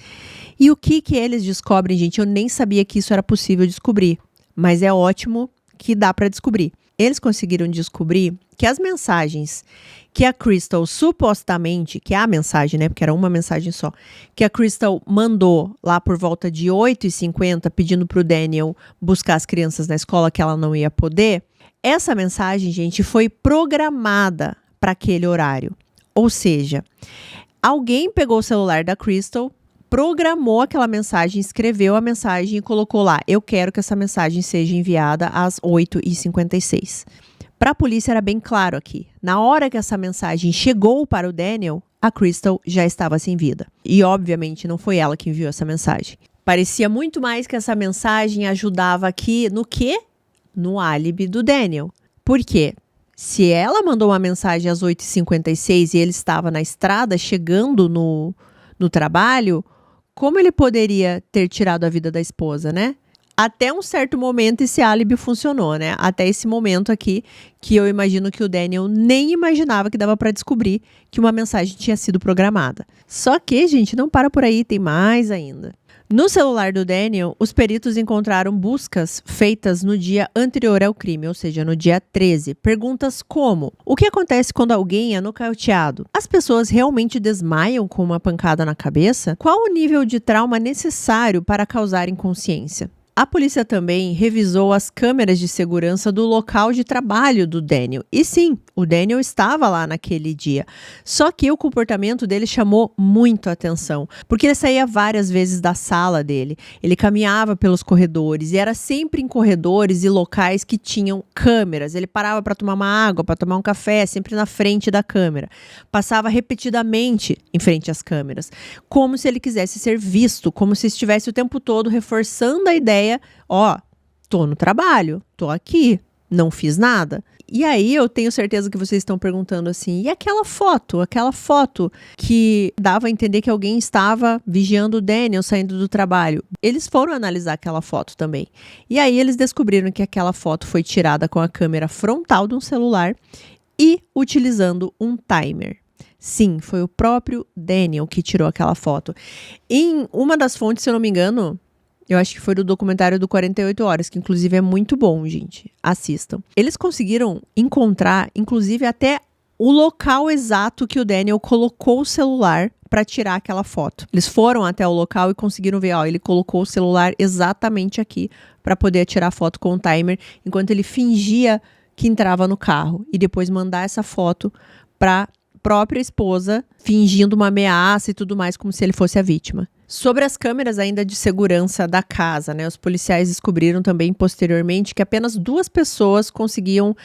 E o que eles descobrem, gente? Eu nem sabia que isso era possível descobrir. Mas é ótimo que dá para descobrir. Eles conseguiram descobrir que as mensagens que a Crystal supostamente, que é a mensagem, né, porque era uma mensagem só, que a Crystal mandou lá por volta de 8h50, pedindo pro Daniel buscar as crianças na escola, que ela não ia poder, essa mensagem, gente, foi programada para aquele horário. Ou seja, alguém pegou o celular da Crystal, programou aquela mensagem, escreveu a mensagem e colocou lá: eu quero que essa mensagem seja enviada às 8h56. Para a polícia era bem claro aqui. Na hora que essa mensagem chegou para o Daniel, a Crystal já estava sem vida. E obviamente não foi ela que enviou essa mensagem. Parecia muito mais que essa mensagem ajudava aqui no quê? No álibi do Daniel. Por quê? Se ela mandou uma mensagem às 8h56 e ele estava na estrada chegando no trabalho, como ele poderia ter tirado a vida da esposa, né? Até um certo momento esse álibi funcionou, né? Até esse momento aqui, que eu imagino que o Daniel nem imaginava que dava para descobrir que uma mensagem tinha sido programada. Só que, gente, não para por aí, tem mais ainda. No celular do Daniel, os peritos encontraram buscas feitas no dia anterior ao crime, ou seja, no dia 13. Perguntas como: o que acontece quando alguém é nocauteado? As pessoas realmente desmaiam com uma pancada na cabeça? Qual o nível de trauma necessário para causar inconsciência? A polícia também revisou as câmeras de segurança do local de trabalho do Daniel. E sim, o Daniel estava lá naquele dia. Só que o comportamento dele chamou muito a atenção, porque ele saía várias vezes da sala dele. Ele caminhava pelos corredores e era sempre em corredores e locais que tinham câmeras. Ele parava para tomar uma água, para tomar um café, sempre na frente da câmera. Passava repetidamente em frente às câmeras, como se ele quisesse ser visto, como se estivesse o tempo todo reforçando a ideia: ó, tô no trabalho, tô aqui, não fiz nada. E aí eu tenho certeza que vocês estão perguntando assim: e aquela foto que dava a entender que alguém estava vigiando o Daniel saindo do trabalho? Eles foram analisar aquela foto também. E aí eles descobriram que aquela foto foi tirada com a câmera frontal de um celular e utilizando um timer. Sim, foi o próprio Daniel que tirou aquela foto. Em uma das fontes, se eu não me engano, eu acho que foi do documentário do 48 Horas, que inclusive é muito bom, gente. Assistam. Eles conseguiram encontrar, inclusive, até o local exato que o Daniel colocou o celular para tirar aquela foto. Eles foram até o local e conseguiram ver, ó, ele colocou o celular exatamente aqui para poder tirar a foto com o timer, enquanto ele fingia que entrava no carro e depois mandar essa foto para própria esposa, fingindo uma ameaça e tudo mais, como se ele fosse a vítima. Sobre as câmeras ainda de segurança da casa, né? Os policiais descobriram também posteriormente que apenas 2 pessoas conseguiam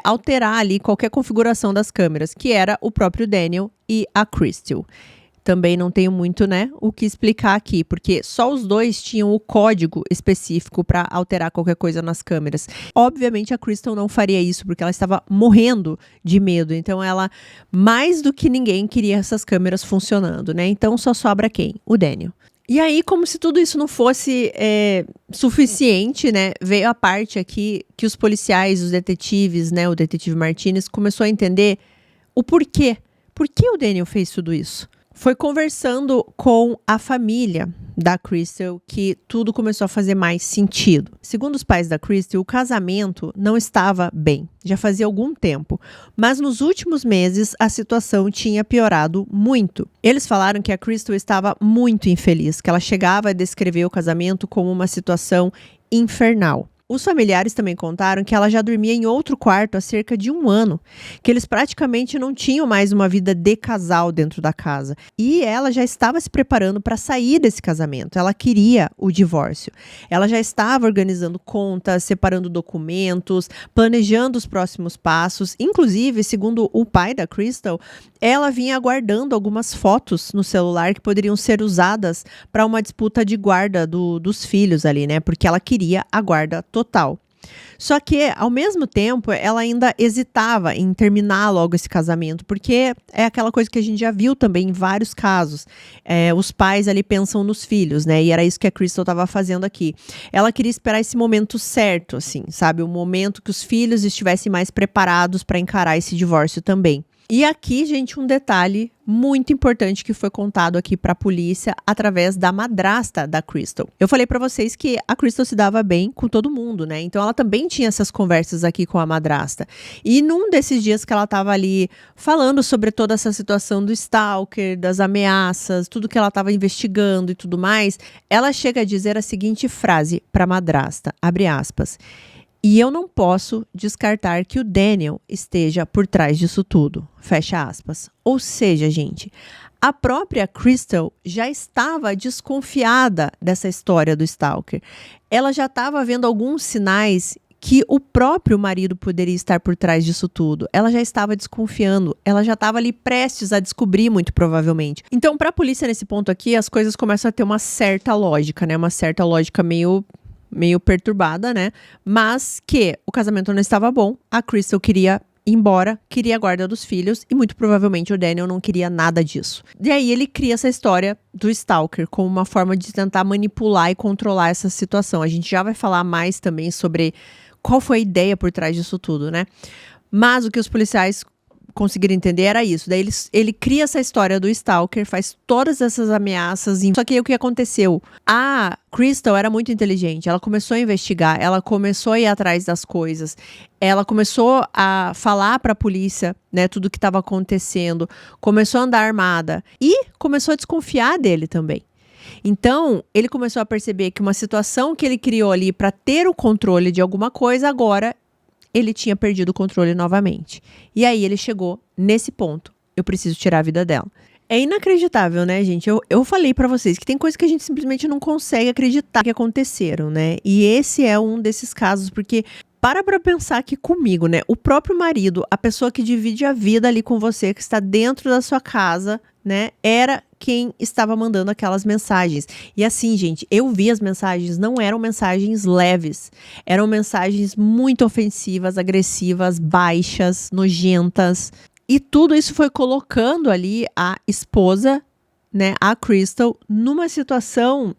alterar ali qualquer configuração das câmeras, que era o próprio Daniel e a Crystal. Também não tenho muito, né, o que explicar aqui, porque só os 2 tinham o código específico para alterar qualquer coisa nas câmeras. Obviamente a Crystal não faria isso, porque ela estava morrendo de medo. Então ela, mais do que ninguém, queria essas câmeras funcionando, né? Então só sobra quem? O Daniel. E aí, como se tudo isso não fosse suficiente, né, veio a parte aqui que os policiais, os detetives, né, o detetive Martinez começou a entender o porquê. Por que o Daniel fez tudo isso? Foi conversando com a família da Crystal que tudo começou a fazer mais sentido. Segundo os pais da Crystal, o casamento não estava bem, já fazia algum tempo, mas nos últimos meses a situação tinha piorado muito. Eles falaram que a Crystal estava muito infeliz, que ela chegava a descrever o casamento como uma situação infernal. Os familiares também contaram que ela já dormia em outro quarto há cerca de 1 ano, que eles praticamente não tinham mais uma vida de casal dentro da casa. E ela já estava se preparando para sair desse casamento, ela queria o divórcio. Ela já estava organizando contas, separando documentos, planejando os próximos passos. Inclusive, segundo o pai da Crystal, ela vinha guardando algumas fotos no celular que poderiam ser usadas para uma disputa de guarda dos filhos ali, né? Porque ela queria a guarda total. Só que, ao mesmo tempo, ela ainda hesitava em terminar logo esse casamento, porque é aquela coisa que a gente já viu também em vários casos. Os pais ali pensam nos filhos, né? E era isso que a Crystal estava fazendo aqui. Ela queria esperar esse momento certo, assim, sabe? O momento que os filhos estivessem mais preparados para encarar esse divórcio também. E aqui, gente, um detalhe muito importante que foi contado aqui para a polícia através da madrasta da Crystal. Eu falei para vocês que a Crystal se dava bem com todo mundo, né? Então ela também tinha essas conversas aqui com a madrasta. E num desses dias que ela estava ali falando sobre toda essa situação do stalker, das ameaças, tudo que ela estava investigando e tudo mais, ela chega a dizer a seguinte frase para a madrasta, abre aspas: "E eu não posso descartar que o Daniel esteja por trás disso tudo", fecha aspas. Ou seja, gente, a própria Crystal já estava desconfiada dessa história do stalker. Ela já estava vendo alguns sinais que o próprio marido poderia estar por trás disso tudo. Ela já estava desconfiando, ela já estava ali prestes a descobrir, muito provavelmente. Então, para a polícia nesse ponto aqui, as coisas começam a ter uma certa lógica, né? Uma certa lógica meio perturbada, né? Mas que o casamento não estava bom, a Crystal queria ir embora, queria a guarda dos filhos e muito provavelmente o Daniel não queria nada disso. E aí ele cria essa história do stalker como uma forma de tentar manipular e controlar essa situação. A gente já vai falar mais também sobre qual foi a ideia por trás disso tudo, né? Mas o que os policiais conseguiram entender era isso. Daí ele cria essa história do stalker, faz todas essas ameaças. Só que aí o que aconteceu? A Crystal era muito inteligente. Ela começou a investigar, ela começou a ir atrás das coisas. Ela começou a falar para a polícia, né, tudo o que estava acontecendo. Começou a andar armada e começou a desconfiar dele também. Então, ele começou a perceber que uma situação que ele criou ali para ter o controle de alguma coisa, agora ele tinha perdido o controle novamente. E aí ele chegou nesse ponto. Eu preciso tirar a vida dela. É inacreditável, né, gente? Eu falei pra vocês que tem coisas que a gente simplesmente não consegue acreditar que aconteceram, né? E esse é um desses casos, porque para pensar aqui comigo, né? O próprio marido, a pessoa que divide a vida ali com você, que está dentro da sua casa, né? Era quem estava mandando aquelas mensagens. E assim, gente, eu vi as mensagens, não eram mensagens leves. Eram mensagens muito ofensivas, agressivas, baixas, nojentas. E tudo isso foi colocando ali a esposa, né, a Crystal, numa situação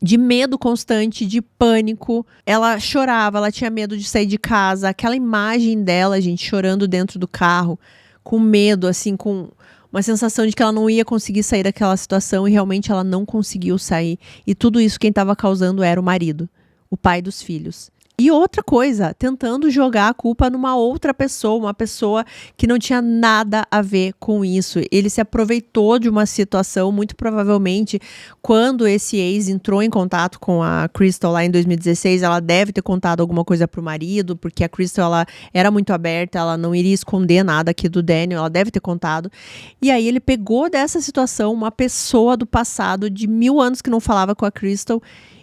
de medo constante, de pânico. Ela chorava, ela tinha medo de sair de casa. Aquela imagem dela, gente, chorando dentro do carro, com medo, assim, com uma sensação de que ela não ia conseguir sair daquela situação, e realmente ela não conseguiu sair. E tudo isso quem estava causando era o marido, o pai dos filhos. E outra coisa, tentando jogar a culpa numa outra pessoa, uma pessoa que não tinha nada a ver com isso. Ele se aproveitou de uma situação, muito provavelmente, quando esse ex entrou em contato com a Crystal lá em 2016, ela deve ter contado alguma coisa pro marido, porque a Crystal, ela era muito aberta, ela não iria esconder nada aqui do Daniel, ela deve ter contado. E aí ele pegou dessa situação uma pessoa do passado, de 1000 anos que não falava com a Crystal,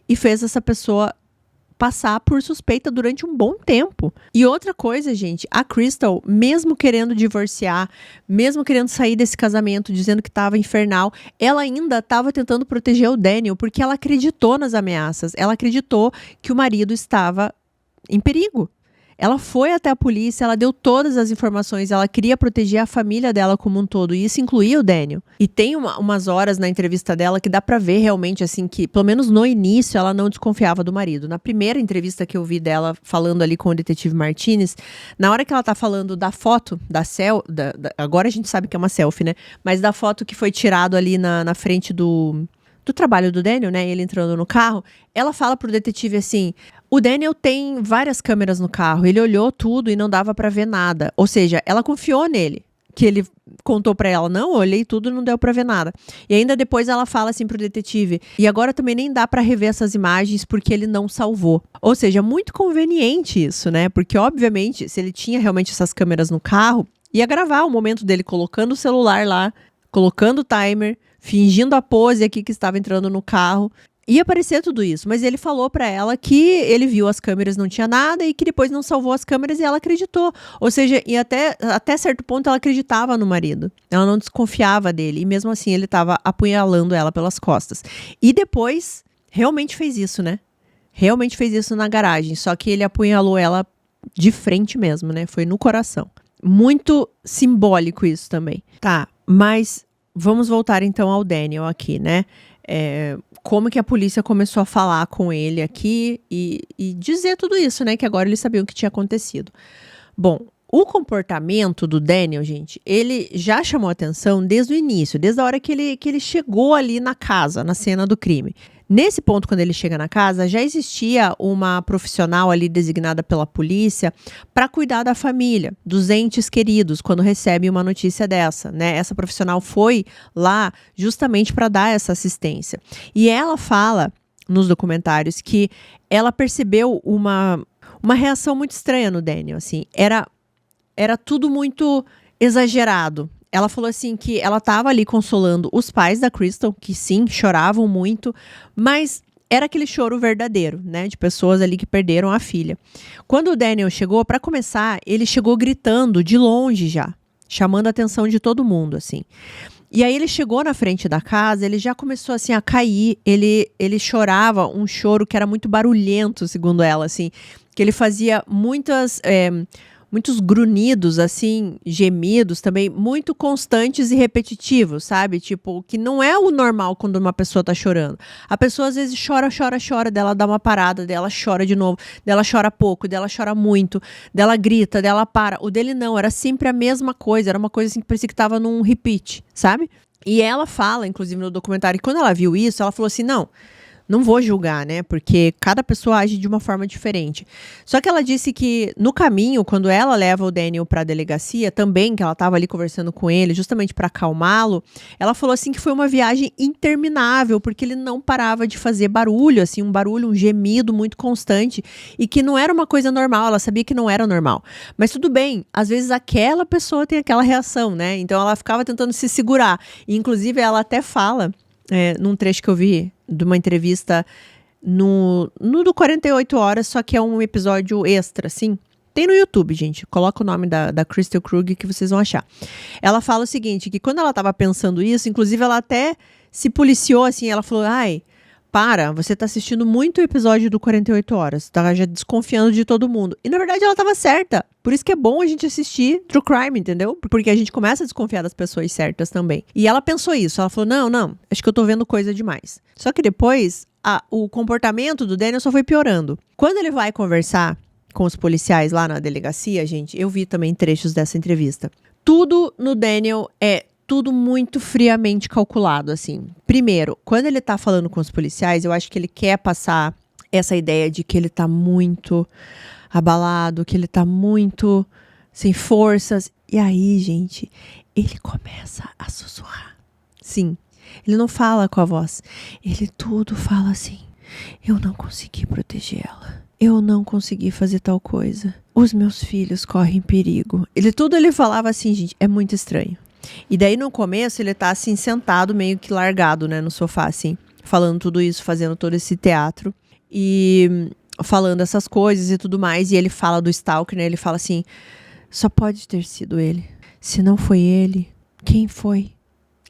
e fez essa pessoa passar por suspeita durante um bom tempo. E outra coisa, gente, a Crystal, mesmo querendo divorciar, mesmo querendo sair desse casamento, dizendo que estava infernal, ela ainda estava tentando proteger o Daniel, porque ela acreditou nas ameaças, ela acreditou que o marido estava em perigo. Ela foi até a polícia, ela deu todas as informações, ela queria proteger a família dela como um todo, e isso incluía o Daniel. E tem umas horas na entrevista dela que dá pra ver realmente, assim, que pelo menos no início ela não desconfiava do marido. Na primeira entrevista que eu vi dela falando ali com o detetive Martinez, na hora que ela tá falando da foto, agora a gente sabe que é uma selfie, né? Mas da foto que foi tirado ali na frente do trabalho do Daniel, né? Ele entrando no carro, ela fala pro detetive assim: o Daniel tem várias câmeras no carro, ele olhou tudo e não dava pra ver nada. Ou seja, ela confiou nele, que ele contou pra ela: não, eu olhei tudo e não deu pra ver nada. E ainda depois ela fala assim pro detetive: e agora também nem dá pra rever essas imagens porque ele não salvou. Ou seja, muito conveniente isso, né? Porque obviamente, se ele tinha realmente essas câmeras no carro, ia gravar o momento dele colocando o celular lá, colocando o timer, fingindo a pose aqui que estava entrando no carro. Ia aparecer tudo isso, mas ele falou pra ela que ele viu as câmeras, não tinha nada, e que depois não salvou as câmeras, e ela acreditou. Ou seja, e até certo ponto ela acreditava no marido. Ela não desconfiava dele, e mesmo assim ele estava apunhalando ela pelas costas. E depois, realmente fez isso, né? Realmente fez isso na garagem, só que ele apunhalou ela de frente mesmo, né? Foi no coração. Muito simbólico isso também. Tá, mas vamos voltar então ao Daniel aqui, né? Como que a polícia começou a falar com ele aqui e dizer tudo isso, né? Que agora eles sabiam o que tinha acontecido. Bom, o comportamento do Daniel, gente, ele já chamou atenção desde o início, desde a hora que ele chegou ali na casa, na cena do crime. Nesse ponto, quando ele chega na casa, já existia uma profissional ali designada pela polícia para cuidar da família, dos entes queridos, quando recebe uma notícia dessa, né? Essa profissional foi lá justamente para dar essa assistência. E ela fala nos documentários que ela percebeu uma reação muito estranha no Daniel, assim. Era tudo muito exagerado. Ela falou assim que ela estava ali consolando os pais da Crystal, que sim, choravam muito, mas era aquele choro verdadeiro, né, de pessoas ali que perderam a filha. Quando o Daniel chegou, para começar, ele chegou gritando de longe já, chamando a atenção de todo mundo, assim. E aí ele chegou na frente da casa, ele já começou assim a cair, ele chorava um choro que era muito barulhento, segundo ela, assim, que ele fazia muitos grunhidos, assim, gemidos também, muito constantes e repetitivos, sabe? Tipo, que não é o normal quando uma pessoa tá chorando. A pessoa às vezes chora, dela dá uma parada, dela chora de novo, dela chora pouco, dela chora muito, dela grita, dela para. O dele não, era sempre a mesma coisa, era uma coisa assim que parecia que tava num repeat, sabe? E ela fala, inclusive no documentário, que quando ela viu isso, ela falou assim, não vou julgar, né? Porque cada pessoa age de uma forma diferente. Só que ela disse que no caminho, quando ela leva o Daniel para a delegacia, também, que ela estava ali conversando com ele, justamente para acalmá-lo, ela falou assim que foi uma viagem interminável, porque ele não parava de fazer barulho, assim, um gemido muito constante, e que não era uma coisa normal, ela sabia que não era normal. Mas tudo bem, às vezes aquela pessoa tem aquela reação, né? Então ela ficava tentando se segurar. E, inclusive, ela até fala, num trecho que eu vi, de uma entrevista no do 48 Horas, só que é um episódio extra, assim. Tem no YouTube, gente. Coloca o nome da Crystal Krug que vocês vão achar. Ela fala o seguinte, que quando ela tava pensando isso, inclusive ela até se policiou, assim, ela falou, você tá assistindo muito o episódio do 48 Horas, tá já desconfiando de todo mundo. E na verdade ela tava certa. Por isso que é bom a gente assistir True Crime, entendeu? Porque a gente começa a desconfiar das pessoas certas também. E ela pensou isso, ela falou, não, acho que eu tô vendo coisa demais. Só que depois, o comportamento do Daniel só foi piorando. Quando ele vai conversar com os policiais lá na delegacia, gente, eu vi também trechos dessa entrevista. Tudo no Daniel é tudo muito friamente calculado, assim. Primeiro, quando ele tá falando com os policiais, eu acho que ele quer passar essa ideia de que ele tá muito abalado, que ele tá muito sem forças. E aí, gente, ele começa a sussurrar. Sim, ele não fala com a voz. Ele tudo fala assim. Eu não consegui proteger ela. Eu não consegui fazer tal coisa. Os meus filhos correm perigo. Ele falava assim, gente, é muito estranho. E daí no começo ele tá assim sentado meio que largado, né, no sofá assim, falando tudo isso, fazendo todo esse teatro e falando essas coisas e tudo mais, e ele fala do Stalker, né, ele fala assim, só pode ter sido ele, se não foi ele, quem foi?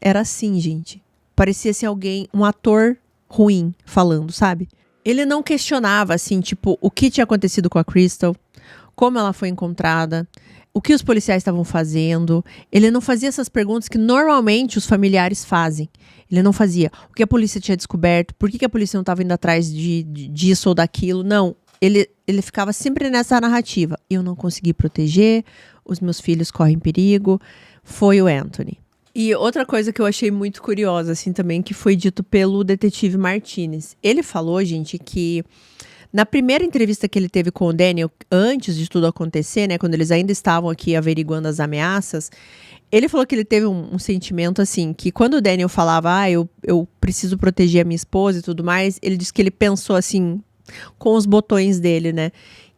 Era assim, gente, parecia assim um ator ruim falando, sabe? Ele não questionava assim, tipo, o que tinha acontecido com a Crystal, como ela foi encontrada, o que os policiais estavam fazendo. Ele não fazia essas perguntas que normalmente os familiares fazem. Ele não fazia o que a polícia tinha descoberto, por que a polícia não estava indo atrás disso ou daquilo. Não, ele ficava sempre nessa narrativa. Eu não consegui proteger, os meus filhos correm perigo. Foi o Anthony. E outra coisa que eu achei muito curiosa, assim, também, que foi dito pelo detetive Martinez. Ele falou, gente, que na primeira entrevista que ele teve com o Daniel, antes de tudo acontecer, né, quando eles ainda estavam aqui averiguando as ameaças, ele falou que ele teve um sentimento, assim, que quando o Daniel falava, eu preciso proteger a minha esposa e tudo mais, ele disse que ele pensou, assim, com os botões dele, né,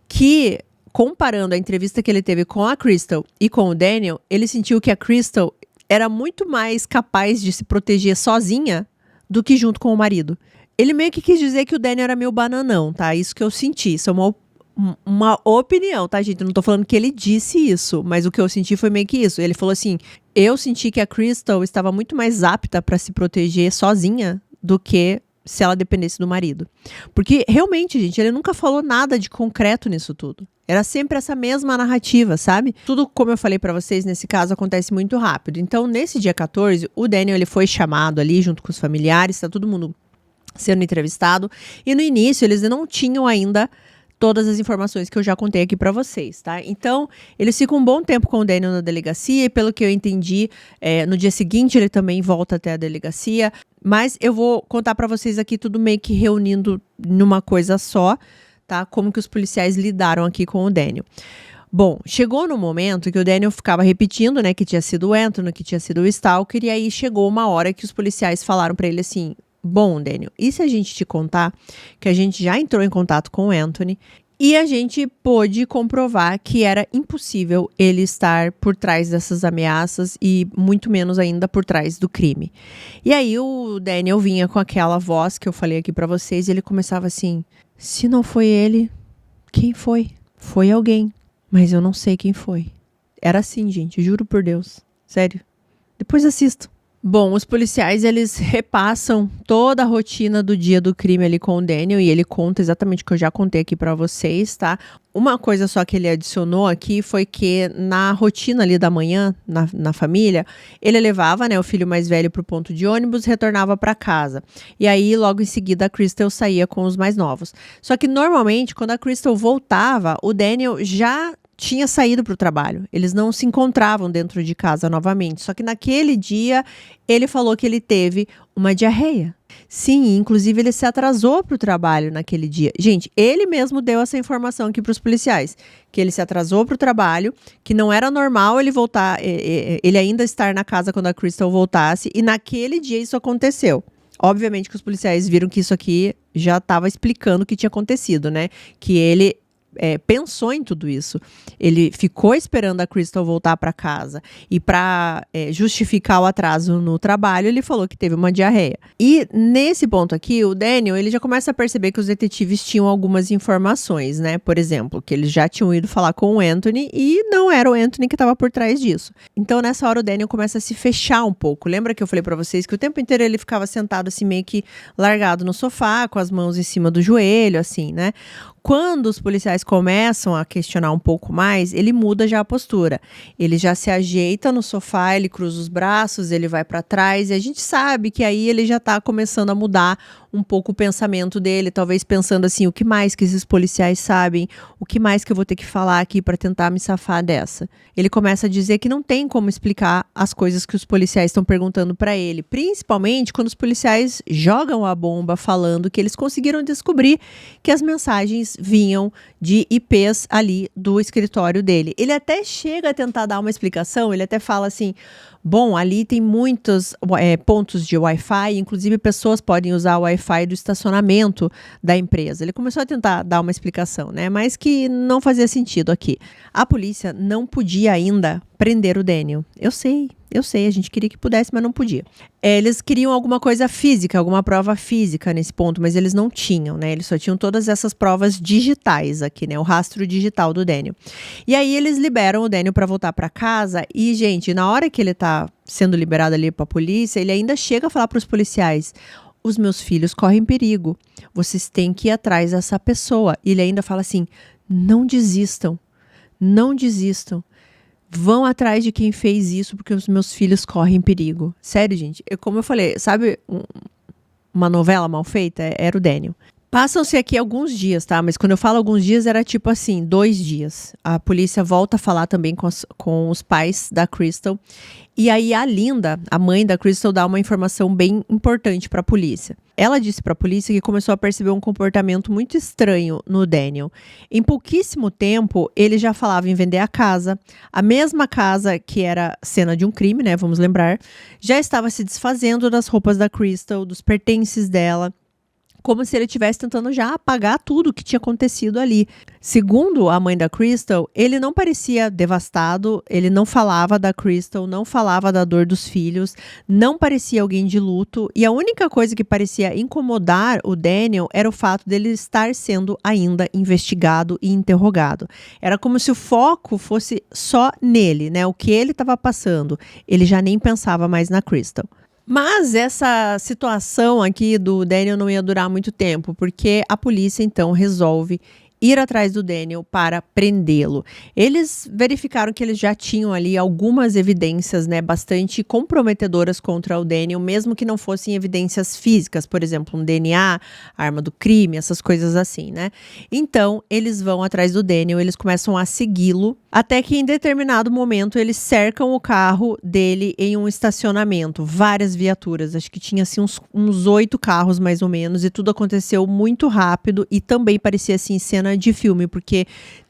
que comparando a entrevista que ele teve com a Crystal e com o Daniel, ele sentiu que a Crystal era muito mais capaz de se proteger sozinha do que junto com o marido. Ele meio que quis dizer que o Daniel era meio bananão, tá? Isso que eu senti. Isso é uma opinião, tá, gente? Eu não tô falando que ele disse isso, mas o que eu senti foi meio que isso. Ele falou assim, eu senti que a Crystal estava muito mais apta para se proteger sozinha do que se ela dependesse do marido. Porque, realmente, gente, ele nunca falou nada de concreto nisso tudo. Era sempre essa mesma narrativa, sabe? Tudo, como eu falei pra vocês, nesse caso, acontece muito rápido. Então, nesse dia 14, o Daniel, ele foi chamado ali, junto com os familiares, tá todo mundo sendo entrevistado. E no início, eles não tinham ainda todas as informações que eu já contei aqui pra vocês, tá? Então, eles ficam um bom tempo com o Daniel na delegacia, e pelo que eu entendi, no dia seguinte ele também volta até a delegacia. Mas eu vou contar pra vocês aqui tudo meio que reunindo numa coisa só, tá? Como que os policiais lidaram aqui com o Daniel. Bom, chegou no momento que o Daniel ficava repetindo, né, que tinha sido o Anthony, que tinha sido o Stalker, e aí chegou uma hora que os policiais falaram pra ele assim, bom, Daniel, e se a gente te contar que a gente já entrou em contato com o Anthony e a gente pôde comprovar que era impossível ele estar por trás dessas ameaças e muito menos ainda por trás do crime. E aí o Daniel vinha com aquela voz que eu falei aqui pra vocês e ele começava assim, se não foi ele, quem foi? Foi alguém, mas eu não sei quem foi. Era assim, gente, juro por Deus, sério. Depois assisto. Bom, os policiais, eles repassam toda a rotina do dia do crime ali com o Daniel e ele conta exatamente o que eu já contei aqui pra vocês, tá? Uma coisa só que ele adicionou aqui foi que na rotina ali da manhã, na família, ele levava, né, o filho mais velho pro ponto de ônibus e retornava pra casa. E aí, logo em seguida, a Crystal saía com os mais novos. Só que, normalmente, quando a Crystal voltava, o Daniel já tinha saído para o trabalho. Eles não se encontravam dentro de casa novamente. Só que naquele dia, ele falou que ele teve uma diarreia. Sim, inclusive ele se atrasou para o trabalho naquele dia. Gente, ele mesmo deu essa informação aqui para os policiais. Que ele se atrasou para o trabalho, que não era normal ele voltar, ele ainda estar na casa quando a Crystal voltasse. E naquele dia isso aconteceu. Obviamente que os policiais viram que isso aqui já estava explicando o que tinha acontecido, né? Que ele pensou em tudo isso. Ele ficou esperando a Crystal voltar para casa e para justificar o atraso no trabalho, ele falou que teve uma diarreia. E nesse ponto aqui, o Daniel, ele já começa a perceber que os detetives tinham algumas informações, né? Por exemplo, que eles já tinham ido falar com o Anthony e não era o Anthony que estava por trás disso. Então, nessa hora, o Daniel começa a se fechar um pouco. Lembra que eu falei para vocês que o tempo inteiro ele ficava sentado assim, meio que largado no sofá, com as mãos em cima do joelho, assim, né? Quando os policiais começam a questionar um pouco mais, ele muda já a postura. Ele já se ajeita no sofá, ele cruza os braços, ele vai para trás e a gente sabe que aí ele já tá começando a mudar um pouco o pensamento dele, talvez pensando assim, o que mais que esses policiais sabem? O que mais que eu vou ter que falar aqui para tentar me safar dessa? Ele começa a dizer que não tem como explicar as coisas que os policiais estão perguntando para ele, principalmente quando os policiais jogam a bomba falando que eles conseguiram descobrir que as mensagens vinham de IPs ali do escritório dele. Ele até chega a tentar dar uma explicação, ele até fala assim, bom, ali tem muitos pontos de Wi-Fi, inclusive pessoas podem usar o Wi-Fi do estacionamento da empresa. Ele começou a tentar dar uma explicação, né? Mas que não fazia sentido aqui. A polícia não podia ainda prender o Daniel. Eu sei, a gente queria que pudesse, mas não podia. Eles queriam alguma coisa física, alguma prova física nesse ponto, mas eles não tinham, né? Eles só tinham todas essas provas digitais aqui, né? O rastro digital do Daniel. E aí eles liberam o Daniel para voltar para casa e, gente, na hora que ele tá sendo liberado ali pra polícia, ele ainda chega a falar para os policiais, os meus filhos correm perigo, vocês têm que ir atrás dessa pessoa. E ele ainda fala assim, não desistam. Não desistam. Vão atrás de quem fez isso, porque os meus filhos correm perigo. Sério, gente. Como eu falei, sabe uma novela mal feita? Era o Daniel. Passam-se aqui alguns dias, tá? Mas quando eu falo alguns dias, era tipo assim, 2 dias. A polícia volta a falar também com os pais da Crystal. E aí a Linda, a mãe da Crystal, dá uma informação bem importante para a polícia. Ela disse para a polícia que começou a perceber um comportamento muito estranho no Daniel. Em pouquíssimo tempo, ele já falava em vender a casa. A mesma casa que era cena de um crime, né? Vamos lembrar. Já estava se desfazendo das roupas da Crystal, dos pertences dela, como se ele estivesse tentando já apagar tudo que tinha acontecido ali. Segundo a mãe da Crystal, ele não parecia devastado, ele não falava da Crystal, não falava da dor dos filhos, não parecia alguém de luto, e a única coisa que parecia incomodar o Daniel era o fato dele estar sendo ainda investigado e interrogado. Era como se o foco fosse só nele, né? O que ele estava passando. Ele já nem pensava mais na Crystal. Mas essa situação aqui do Daniel não ia durar muito tempo, porque a polícia então resolve ir atrás do Daniel para prendê-lo. Eles verificaram que eles já tinham ali algumas evidências, né, bastante comprometedoras contra o Daniel, mesmo que não fossem evidências físicas, por exemplo, um DNA, arma do crime, essas coisas assim, né? Então, eles vão atrás do Daniel, eles começam a segui-lo, até que em determinado momento eles cercam o carro dele em um estacionamento, várias viaturas, acho que tinha assim uns 8 carros mais ou menos, e tudo aconteceu muito rápido e também parecia assim cena de filme, porque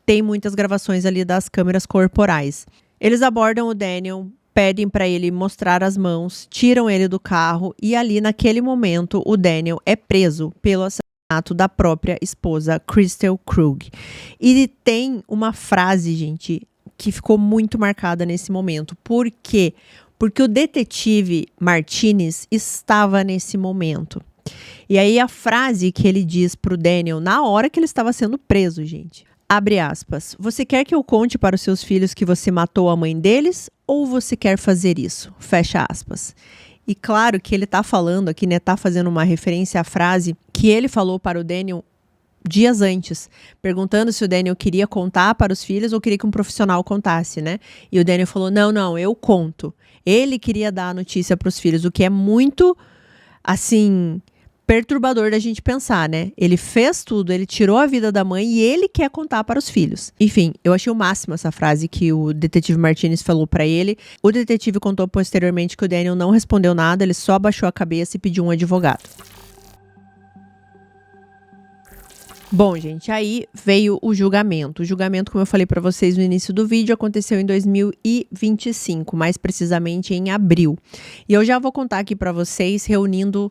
tem muitas gravações ali das câmeras corporais. Eles abordam o Daniel, pedem para ele mostrar as mãos, tiram ele do carro e ali naquele momento o Daniel é preso pelo assassinato da própria esposa Crystal Krug. E tem uma frase, gente, que ficou muito marcada nesse momento. Por quê? Porque o detetive Martinez estava nesse momento. E aí a frase que ele diz pro Daniel na hora que ele estava sendo preso, gente. Abre aspas. Você quer que eu conte para os seus filhos que você matou a mãe deles? Ou você quer fazer isso? Fecha aspas. E claro que ele tá falando aqui, né? Tá fazendo uma referência à frase que ele falou para o Daniel dias antes, perguntando se o Daniel queria contar para os filhos ou queria que um profissional contasse, né? E o Daniel falou, não, eu conto. Ele queria dar a notícia para os filhos, o que é muito, assim, perturbador da gente pensar, né? Ele fez tudo, ele tirou a vida da mãe e ele quer contar para os filhos. Enfim, eu achei o máximo essa frase que o detetive Martinez falou para ele. O detetive contou posteriormente que o Daniel não respondeu nada, ele só abaixou a cabeça e pediu um advogado. Bom, gente, aí veio o julgamento. O julgamento, como eu falei para vocês no início do vídeo, aconteceu em 2025, mais precisamente em abril. E eu já vou contar aqui para vocês, reunindo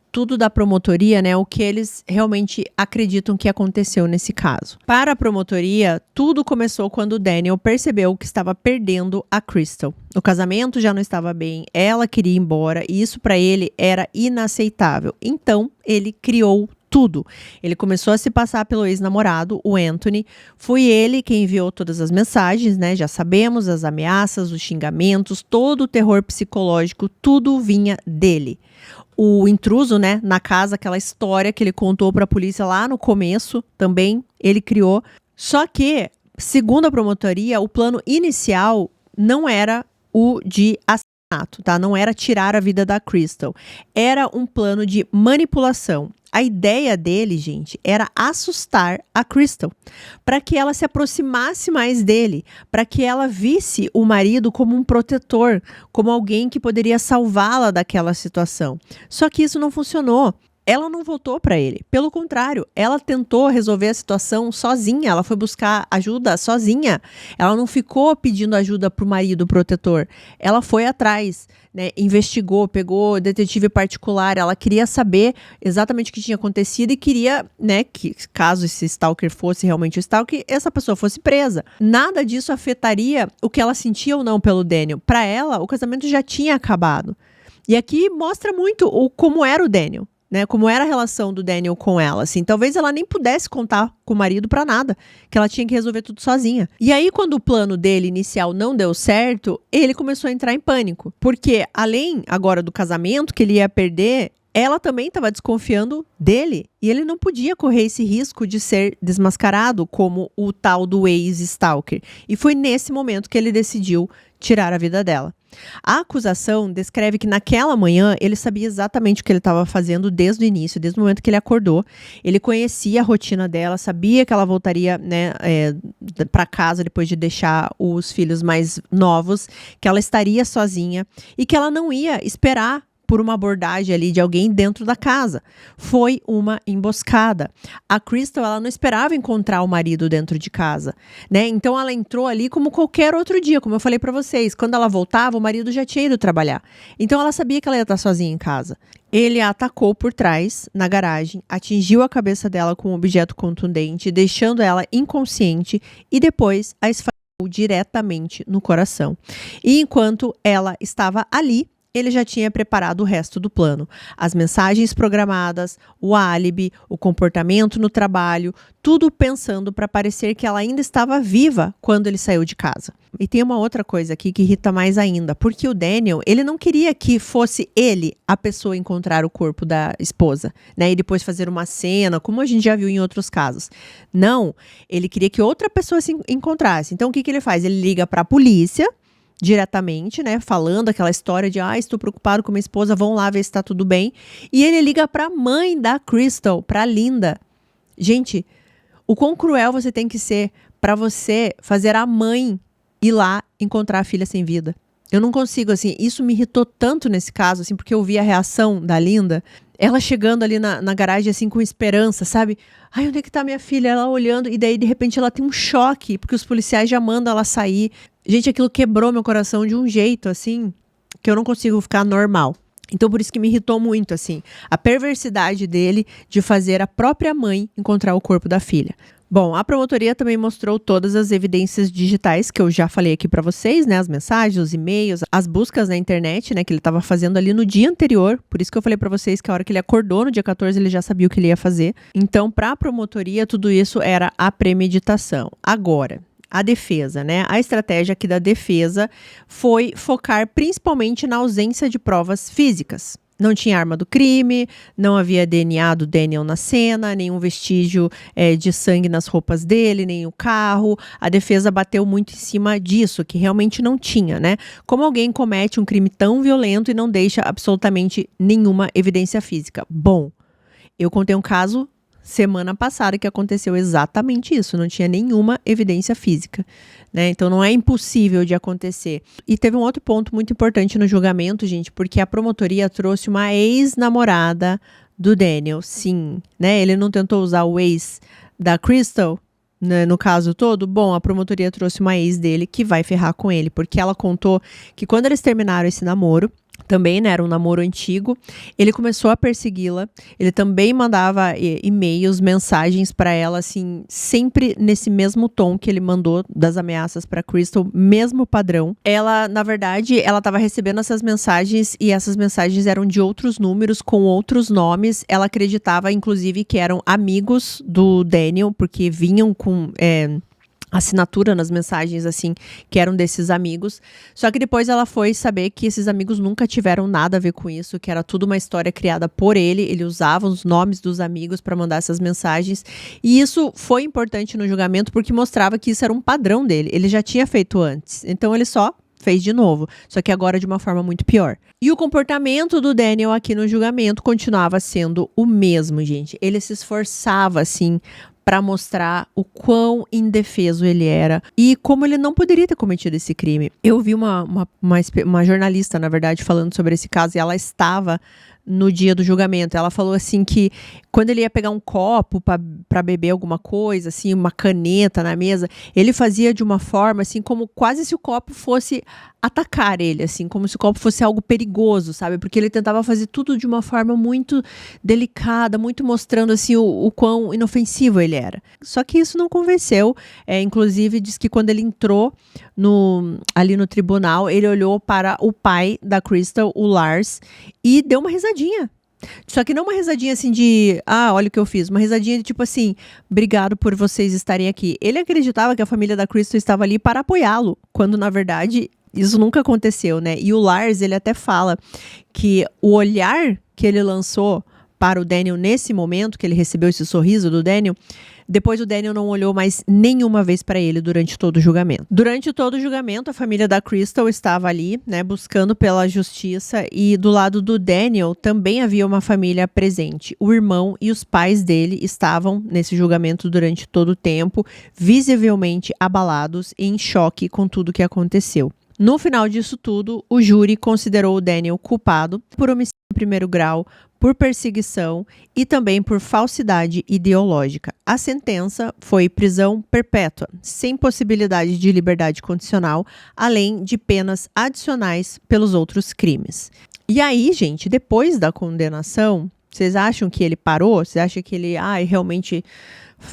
tudo da promotoria, né, o que eles realmente acreditam que aconteceu nesse caso. Para a promotoria, tudo começou quando o Daniel percebeu que estava perdendo a Crystal. O casamento já não estava bem, ela queria ir embora e isso para ele era inaceitável. Então, ele criou tudo. Ele começou a se passar pelo ex-namorado, o Anthony. Foi ele quem enviou todas as mensagens, né? Já sabemos, as ameaças, os xingamentos, todo o terror psicológico, tudo vinha dele. O intruso, né, na casa, aquela história que ele contou para a polícia lá no começo, também ele criou. Só que, segundo a promotoria, o plano inicial não era o de assassinato, tá? Não era tirar a vida da Crystal. Era um plano de manipulação. A ideia dele, gente, era assustar a Crystal, para que ela se aproximasse mais dele, para que ela visse o marido como um protetor, como alguém que poderia salvá-la daquela situação. Só que isso não funcionou. Ela não voltou para ele. Pelo contrário, ela tentou resolver a situação sozinha. Ela foi buscar ajuda sozinha. Ela não ficou pedindo ajuda para o marido protetor. Ela foi atrás, né? Investigou, pegou detetive particular. Ela queria saber exatamente o que tinha acontecido e queria, né, que caso esse stalker fosse realmente o stalker, essa pessoa fosse presa. Nada disso afetaria o que ela sentia ou não pelo Daniel. Para ela, o casamento já tinha acabado. E aqui mostra muito como era o Daniel. Né, como era a relação do Daniel com ela, assim, talvez ela nem pudesse contar com o marido pra nada, que ela tinha que resolver tudo sozinha. E aí, quando o plano dele inicial não deu certo, ele começou a entrar em pânico, porque além agora do casamento que ele ia perder, ela também estava desconfiando dele. E ele não podia correr esse risco de ser desmascarado como o tal do ex-stalker. E foi nesse momento que ele decidiu tirar a vida dela. A acusação descreve que naquela manhã ele sabia exatamente o que ele estava fazendo desde o início, desde o momento que ele acordou. Ele conhecia a rotina dela, sabia que ela voltaria, né, para casa depois de deixar os filhos mais novos, que ela estaria sozinha e que ela não ia esperar por uma abordagem ali de alguém dentro da casa. Foi uma emboscada. A Crystal, ela não esperava encontrar o marido dentro de casa, né? Então ela entrou ali como qualquer outro dia, como eu falei pra vocês. Quando ela voltava, o marido já tinha ido trabalhar. Então ela sabia que ela ia estar sozinha em casa. Ele a atacou por trás, na garagem, atingiu a cabeça dela com um objeto contundente, deixando ela inconsciente e depois a esfaqueou diretamente no coração. E enquanto ela estava ali, ele já tinha preparado o resto do plano. As mensagens programadas, o álibi, o comportamento no trabalho, tudo pensando para parecer que ela ainda estava viva quando ele saiu de casa. E tem uma outra coisa aqui que irrita mais ainda, porque o Daniel, ele não queria que fosse ele a pessoa a encontrar o corpo da esposa, né? E depois fazer uma cena, como a gente já viu em outros casos. Não, ele queria que outra pessoa se encontrasse. Então o que ele faz? Ele liga para a polícia, diretamente, né, falando aquela história de estou preocupado com minha esposa, vão lá ver se tá tudo bem. E ele liga pra mãe da Crystal, pra Linda. Gente, o quão cruel você tem que ser pra você fazer a mãe ir lá encontrar a filha sem vida. Eu não consigo, assim, isso me irritou tanto nesse caso, assim, porque eu vi a reação da Linda, ela chegando ali na garagem, assim, com esperança, sabe? Ai, onde é que tá minha filha? Ela olhando, e daí, de repente, ela tem um choque, porque os policiais já mandam ela sair. Gente, aquilo quebrou meu coração de um jeito, assim, que eu não consigo ficar normal. Então, por isso que me irritou muito, assim, a perversidade dele de fazer a própria mãe encontrar o corpo da filha. Bom, a promotoria também mostrou todas as evidências digitais que eu já falei aqui pra vocês, né? As mensagens, os e-mails, as buscas na internet, né? Que ele estava fazendo ali no dia anterior. Por isso que eu falei pra vocês que a hora que ele acordou, no dia 14, ele já sabia o que ele ia fazer. Então, pra promotoria, tudo isso era a premeditação. Agora, a defesa, né? A estratégia aqui da defesa foi focar principalmente na ausência de provas físicas. Não tinha arma do crime, não havia DNA do Daniel na cena, nenhum vestígio de sangue nas roupas dele, nem o carro. A defesa bateu muito em cima disso, que realmente não tinha, né? Como alguém comete um crime tão violento e não deixa absolutamente nenhuma evidência física? Bom, eu contei um caso semana passada que aconteceu exatamente isso, não tinha nenhuma evidência física, né? Então não é impossível de acontecer. E teve um outro ponto muito importante no julgamento, gente, porque a promotoria trouxe uma ex-namorada do Daniel, sim, né? Ele não tentou usar o ex da Crystal, né, no caso todo. Bom, a promotoria trouxe uma ex dele que vai ferrar com ele, porque ela contou que quando eles terminaram esse namoro, também, né, era um namoro antigo, ele começou a persegui-la, ele também mandava e-mails, mensagens para ela, assim, sempre nesse mesmo tom que ele mandou das ameaças para Crystal, mesmo padrão. Ela, na verdade, ela estava recebendo essas mensagens e essas mensagens eram de outros números, com outros nomes. Ela acreditava, inclusive, que eram amigos do Daniel, porque vinham com assinatura nas mensagens, assim, que eram desses amigos. Só que depois ela foi saber que esses amigos nunca tiveram nada a ver com isso, que era tudo uma história criada por ele. Ele usava os nomes dos amigos para mandar essas mensagens. E isso foi importante no julgamento porque mostrava que isso era um padrão dele. Ele já tinha feito antes. Então ele só fez de novo, só que agora de uma forma muito pior. E o comportamento do Daniel aqui no julgamento continuava sendo o mesmo, gente. Ele se esforçava, assim, para mostrar o quão indefeso ele era e como ele não poderia ter cometido esse crime. Eu vi uma jornalista, na verdade, falando sobre esse caso, e ela estava no dia do julgamento. Ela falou assim que quando ele ia pegar um copo para beber alguma coisa, assim, uma caneta na mesa, ele fazia de uma forma, assim, como quase se o copo fosse atacar ele, assim, como se o copo fosse algo perigoso, sabe? Porque ele tentava fazer tudo de uma forma muito delicada, muito mostrando, assim, o quão inofensivo ele era. Só que isso não convenceu. Inclusive, diz que quando ele entrou ali no tribunal, ele olhou para o pai da Crystal, o Lars, e deu uma risadinha. Só que não uma risadinha assim de, olha o que eu fiz. Uma risadinha de tipo assim, obrigado por vocês estarem aqui. Ele acreditava que a família da Crystal estava ali para apoiá-lo, quando na verdade Isso nunca aconteceu, né? E o Lars, ele até fala que o olhar que ele lançou para o Daniel nesse momento, que ele recebeu esse sorriso do Daniel, depois o Daniel não olhou mais nenhuma vez para ele durante todo o julgamento. Durante todo o julgamento, a família da Crystal estava ali, né, buscando pela justiça, e do lado do Daniel também havia uma família presente. O irmão e os pais dele estavam nesse julgamento durante todo o tempo, visivelmente abalados e em choque com tudo que aconteceu. No final disso tudo, o júri considerou o Daniel culpado por homicídio em primeiro grau, por perseguição e também por falsidade ideológica. A sentença foi prisão perpétua, sem possibilidade de liberdade condicional, além de penas adicionais pelos outros crimes. E aí, gente, depois da condenação, vocês acham que ele parou? Vocês acham que ele realmente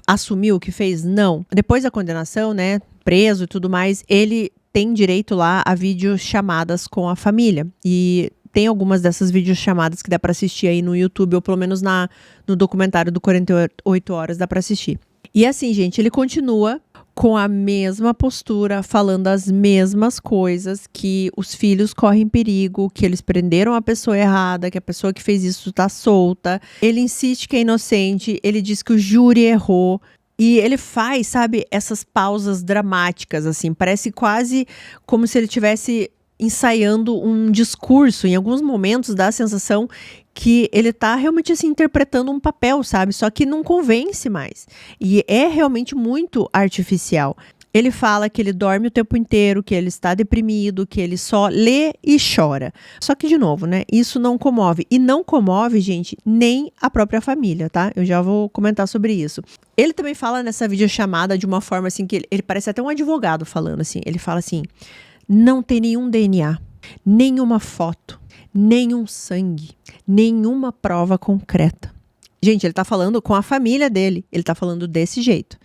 assumiu o que fez? Não. Depois da condenação, né, preso e tudo mais, ele tem direito lá a videochamadas com a família. E tem algumas dessas videochamadas que dá para assistir aí no YouTube, ou pelo menos no documentário do 48 Horas dá para assistir. E assim, gente, ele continua com a mesma postura, falando as mesmas coisas, que os filhos correm perigo, que eles prenderam a pessoa errada, que a pessoa que fez isso tá solta. Ele insiste que é inocente, ele diz que o júri errou. E ele faz, sabe, essas pausas dramáticas, assim, parece quase como se ele tivesse ensaiando um discurso. Em alguns momentos dá a sensação que ele tá realmente assim interpretando um papel, sabe? Só que não convence mais. E é realmente muito artificial. Ele fala que ele dorme o tempo inteiro, que ele está deprimido, que ele só lê e chora. Só que, de novo, né? Isso não comove. E não comove, gente, nem a própria família, tá? Eu já vou comentar sobre isso. Ele também fala nessa videochamada de uma forma assim que ele parece até um advogado falando assim. Ele fala assim: não tem nenhum DNA, nenhuma foto, nenhum sangue, nenhuma prova concreta. Gente, ele tá falando com a família dele, ele tá falando desse jeito.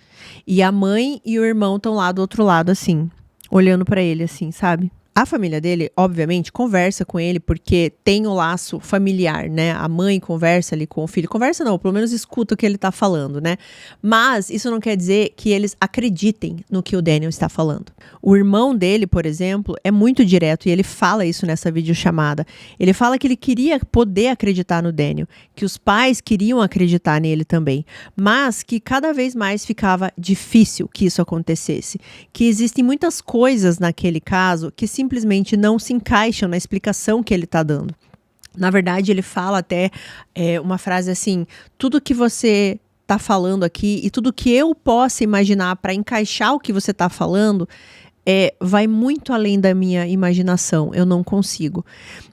E a mãe e o irmão estão lá do outro lado, assim, olhando pra ele, assim, sabe? A família dele, obviamente, conversa com ele porque tem o laço familiar, né? A mãe conversa ali com o filho. Conversa não, pelo menos escuta o que ele tá falando, né? Mas isso não quer dizer que eles acreditem no que o Daniel está falando. O irmão dele, por exemplo, é muito direto e ele fala isso nessa videochamada. Ele fala que ele queria poder acreditar no Daniel, que os pais queriam acreditar nele também, mas que cada vez mais ficava difícil que isso acontecesse. Que existem muitas coisas naquele caso que simplesmente não se encaixam na explicação que ele está dando. Na verdade, ele fala até uma frase assim: tudo que você está falando aqui e tudo que eu possa imaginar para encaixar o que você está falando vai muito além da minha imaginação, eu não consigo.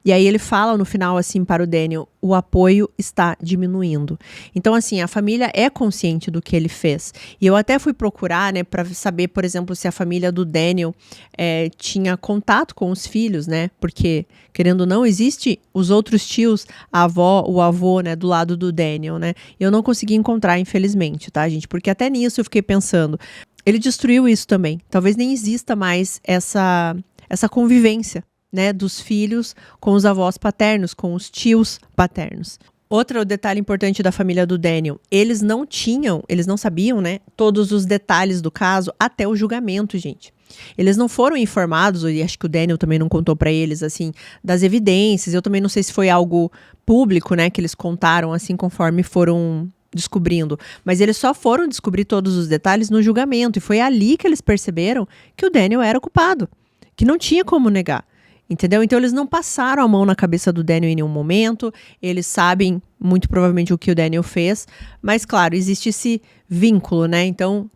E aí ele fala no final assim para o Daniel: o apoio está diminuindo. Então assim, a família é consciente do que ele fez. E eu até fui procurar, né, para saber, por exemplo, se a família do Daniel tinha contato com os filhos, né, porque, querendo ou não, existe os outros tios, a avó, o avô, né, do lado do Daniel, né. Eu não consegui encontrar, infelizmente, tá, gente, porque até nisso eu fiquei pensando, ele destruiu isso também. Talvez nem exista mais essa convivência, né, dos filhos com os avós paternos, com os tios paternos. Outro detalhe importante da família do Daniel: eles não sabiam, né, todos os detalhes do caso até o julgamento, gente. Eles não foram informados, e acho que o Daniel também não contou para eles, assim, das evidências. Eu também não sei se foi algo público, né, que eles contaram, assim, conforme foram descobrindo, mas eles só foram descobrir todos os detalhes no julgamento, e foi ali que eles perceberam que o Daniel era culpado, que não tinha como negar, entendeu? Então eles não passaram a mão na cabeça do Daniel em nenhum momento, eles sabem muito provavelmente o que o Daniel fez, mas claro, existe esse vínculo, né? Então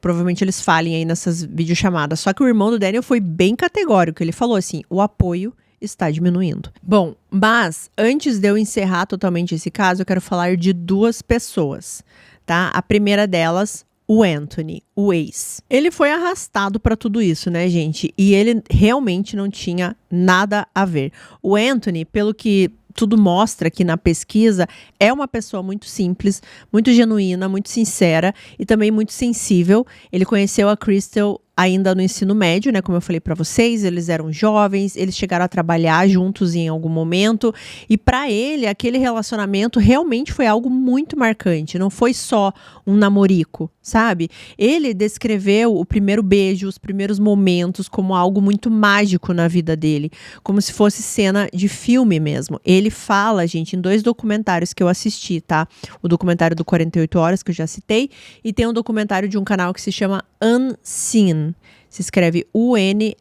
provavelmente eles falem aí nessas videochamadas, só que o irmão do Daniel foi bem categórico, ele falou assim: o apoio está diminuindo. Bom, mas antes de eu encerrar totalmente esse caso, eu quero falar de duas pessoas, tá? A primeira delas, o Anthony, o ex. Ele foi arrastado para tudo isso, né, gente? E ele realmente não tinha nada a ver. O Anthony, pelo que tudo mostra aqui na pesquisa, é uma pessoa muito simples, muito genuína, muito sincera e também muito sensível. Ele conheceu a Crystal ainda no ensino médio, né, como eu falei para vocês, eles eram jovens, eles chegaram a trabalhar juntos em algum momento, e para ele aquele relacionamento realmente foi algo muito marcante, não foi só um namorico, sabe? Ele descreveu o primeiro beijo, os primeiros momentos como algo muito mágico na vida dele, como se fosse cena de filme mesmo. Ele fala, gente, em 2 documentários que eu assisti, tá? O documentário do 48 Horas, que eu já citei, e tem um documentário de um canal que se chama Unseen. Se escreve Unseen.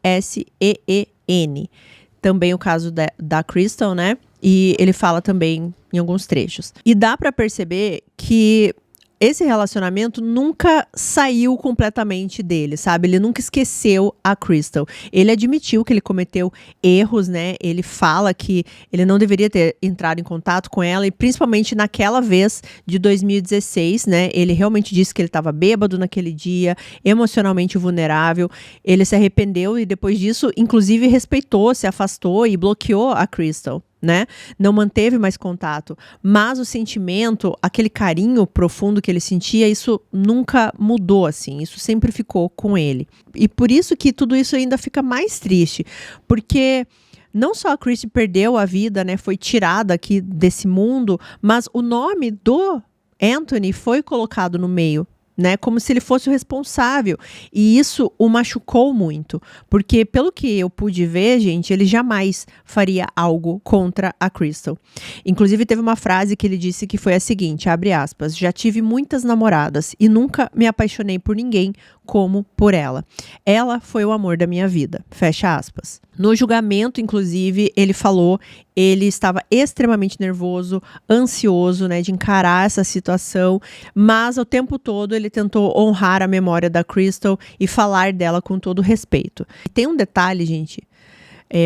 Também o caso da Crystal, né? E ele fala também em alguns trechos. E dá pra perceber que esse relacionamento nunca saiu completamente dele, sabe? Ele nunca esqueceu a Crystal. Ele admitiu que ele cometeu erros, né? Ele fala que ele não deveria ter entrado em contato com ela, e principalmente naquela vez de 2016, né? Ele realmente disse que ele estava bêbado naquele dia, emocionalmente vulnerável. Ele se arrependeu e depois disso, inclusive, respeitou, se afastou e bloqueou a Crystal, né? Não manteve mais contato, mas o sentimento, aquele carinho profundo que ele sentia, isso nunca mudou, assim, isso sempre ficou com ele. E por isso que tudo isso ainda fica mais triste, porque não só a Chrissy perdeu a vida, né, foi tirada aqui desse mundo, mas o nome do Anthony foi colocado no meio, né, como se ele fosse o responsável, e isso o machucou muito, porque pelo que eu pude ver, gente, ele jamais faria algo contra a Crystal. Inclusive teve uma frase que ele disse que foi a seguinte, abre aspas, já tive muitas namoradas e nunca me apaixonei por ninguém como por ela. Ela foi o amor da minha vida, fecha aspas. No julgamento, inclusive, ele falou, ele estava extremamente nervoso, ansioso, né, de encarar essa situação, mas o tempo todo ele tentou honrar a memória da Crystal e falar dela com todo respeito. E tem um detalhe, gente,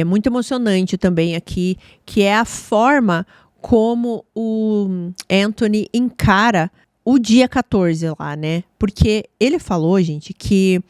muito emocionante também aqui, que é a forma como o Anthony encara o dia 14 lá, né? Porque ele falou, gente, que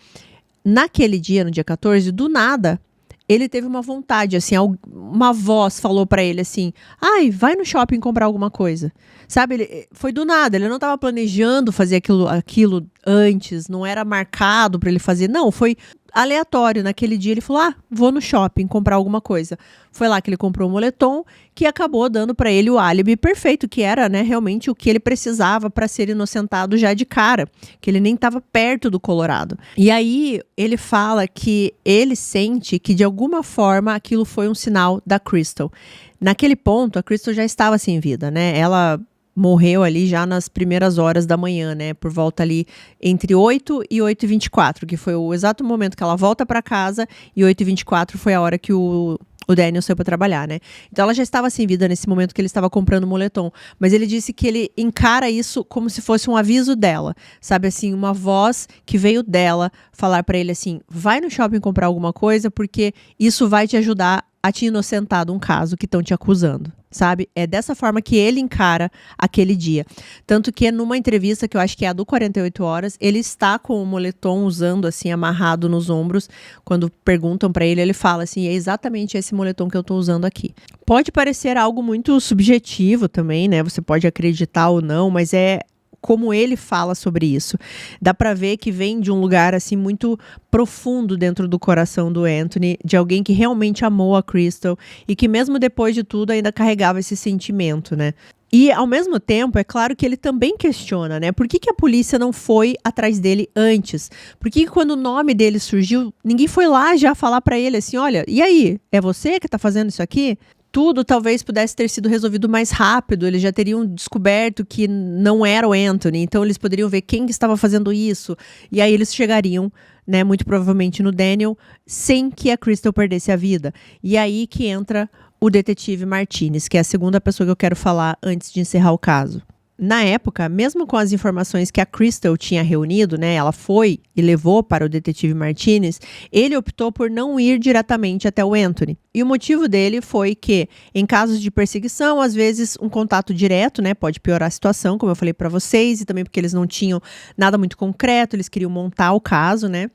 naquele dia, no dia 14, do nada, ele teve uma vontade, assim, uma voz falou pra ele assim, ai, vai no shopping comprar alguma coisa. Sabe, ele foi do nada, ele não estava planejando fazer aquilo antes, não era marcado pra ele fazer, não, foi aleatório. Naquele dia ele falou, vou no shopping comprar alguma coisa. Foi lá que ele comprou um moletom, que acabou dando pra ele o álibi perfeito, que era, né, realmente o que ele precisava pra ser inocentado já de cara, que ele nem estava perto do Colorado. E aí ele fala que ele sente que de alguma forma aquilo foi um sinal da Crystal. Naquele ponto, a Crystal já estava sem vida, né? Ela morreu ali já nas primeiras horas da manhã, né? Por volta ali entre 8 e 8h24, que foi o exato momento que ela volta para casa, e 8h24 foi a hora que o Daniel saiu para trabalhar, né? Então ela já estava sem vida nesse momento que ele estava comprando o moletom. Mas ele disse que ele encara isso como se fosse um aviso dela. Sabe assim, uma voz que veio dela falar para ele assim, vai no shopping comprar alguma coisa porque isso vai te ajudar a te inocentar de um caso que estão te acusando, sabe? É dessa forma que ele encara aquele dia. Tanto que numa entrevista, que eu acho que é a do 48 Horas, ele está com o moletom usando assim, amarrado nos ombros. Quando perguntam pra ele, ele fala assim, é exatamente esse moletom que eu tô usando aqui. Pode parecer algo muito subjetivo também, né? Você pode acreditar ou não, mas é como ele fala sobre isso. Dá pra ver que vem de um lugar assim muito profundo dentro do coração do Anthony, de alguém que realmente amou a Crystal e que mesmo depois de tudo ainda carregava esse sentimento, né? E ao mesmo tempo, é claro que ele também questiona, né? Por que a polícia não foi atrás dele antes? Por que quando o nome dele surgiu, ninguém foi lá já falar pra ele assim, olha, e aí? É você que tá fazendo isso aqui? Tudo talvez pudesse ter sido resolvido mais rápido, eles já teriam descoberto que não era o Anthony, então eles poderiam ver quem que estava fazendo isso, e aí eles chegariam, né, muito provavelmente no Daniel, sem que a Crystal perdesse a vida. E aí que entra o detetive Martinez, que é a segunda pessoa que eu quero falar antes de encerrar o caso. Na época, mesmo com as informações que a Crystal tinha reunido, né, ela foi e levou para o detetive Martinez, ele optou por não ir diretamente até o Anthony. E o motivo dele foi que, em casos de perseguição, às vezes um contato direto, né, pode piorar a situação, como eu falei para vocês, e também porque eles não tinham nada muito concreto, eles queriam montar o caso, né,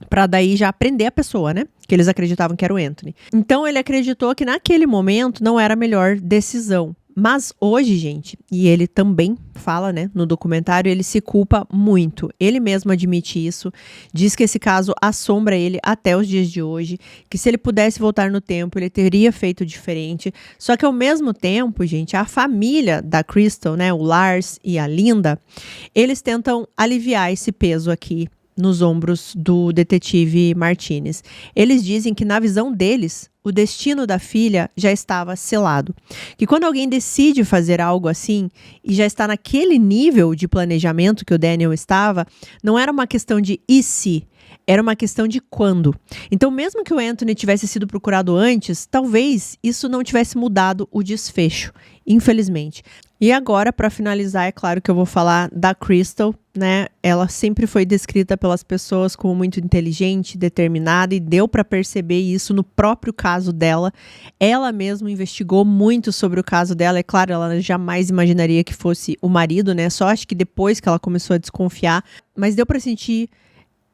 para daí já prender a pessoa, né? Que eles acreditavam que era o Anthony. Então ele acreditou que naquele momento não era a melhor decisão. Mas hoje, gente, e ele também fala, né, no documentário, ele se culpa muito. Ele mesmo admite isso, diz que esse caso assombra ele até os dias de hoje, que se ele pudesse voltar no tempo, ele teria feito diferente. Só que ao mesmo tempo, gente, a família da Crystal, né, o Lars e a Linda, eles tentam aliviar esse peso aqui nos ombros do detetive Martinez. Eles dizem que, na visão deles, o destino da filha já estava selado. Que quando alguém decide fazer algo assim e já está naquele nível de planejamento que o Daniel estava, não era uma questão de e se, era uma questão de quando. Então, mesmo que o Anthony tivesse sido procurado antes, talvez isso não tivesse mudado o desfecho, infelizmente. E agora, para finalizar, é claro que eu vou falar da Crystal, né? Ela sempre foi descrita pelas pessoas como muito inteligente, determinada, e deu para perceber isso no próprio caso dela. Ela mesma investigou muito sobre o caso dela. É claro, ela jamais imaginaria que fosse o marido, né? Só acho que depois que ela começou a desconfiar, mas deu para sentir